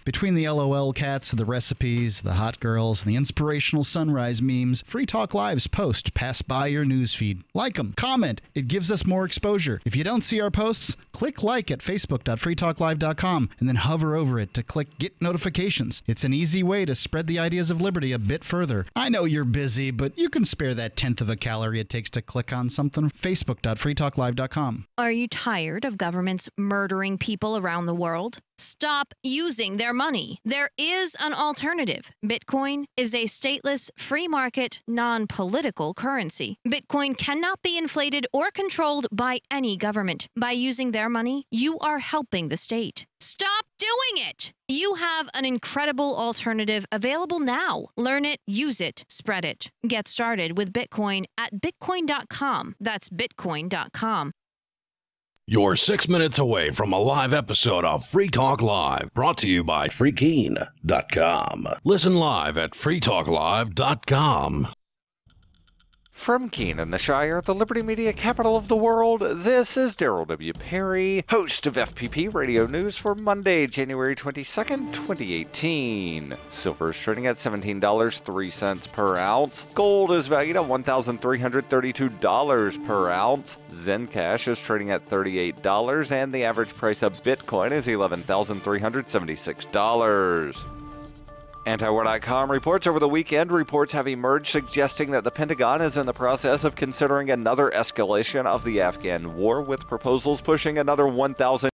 Between the LOL cats, the recipes, the hot girls, and the inspirational sunrise memes, Free Talk Live's posts pass by your newsfeed. Like them, comment. It gives us more exposure. If you don't see our posts, click like at facebook.freetalklive.com and then hover over it to click Get Notifications. It's an easy way to spread the ideas of liberty a bit further. I know you're busy, but you can spare that 1/10 of a calorie it takes to click on something. facebook.freetalklive.com. Are you tired of governments murdering people around the world? Stop using their money. There is an alternative. Bitcoin is a stateless, free market, non-political currency. Bitcoin cannot be inflated or controlled by any government. By using their money, you are helping the state. Stop doing it! You have an incredible alternative available now. Learn it, use it, spread it. Get started with Bitcoin at bitcoin.com. That's bitcoin.com. You're 6 minutes away from a live episode of Free Talk Live, brought to you by freekeen.com. Listen live at freetalklive.com. From Keene in the Shire, the Liberty Media capital of the world, this is Daryl W. Perry, host of FPP Radio News for Monday, January 22nd, 2018. Silver is trading at $17.03 per ounce. Gold is valued at $1,332 per ounce. Zencash is trading at $38, and the average price of Bitcoin is $11,376. Antiwar.com reports over the weekend, reports have emerged suggesting that the Pentagon is in the process of considering another escalation of the Afghan war, with proposals pushing another 1,000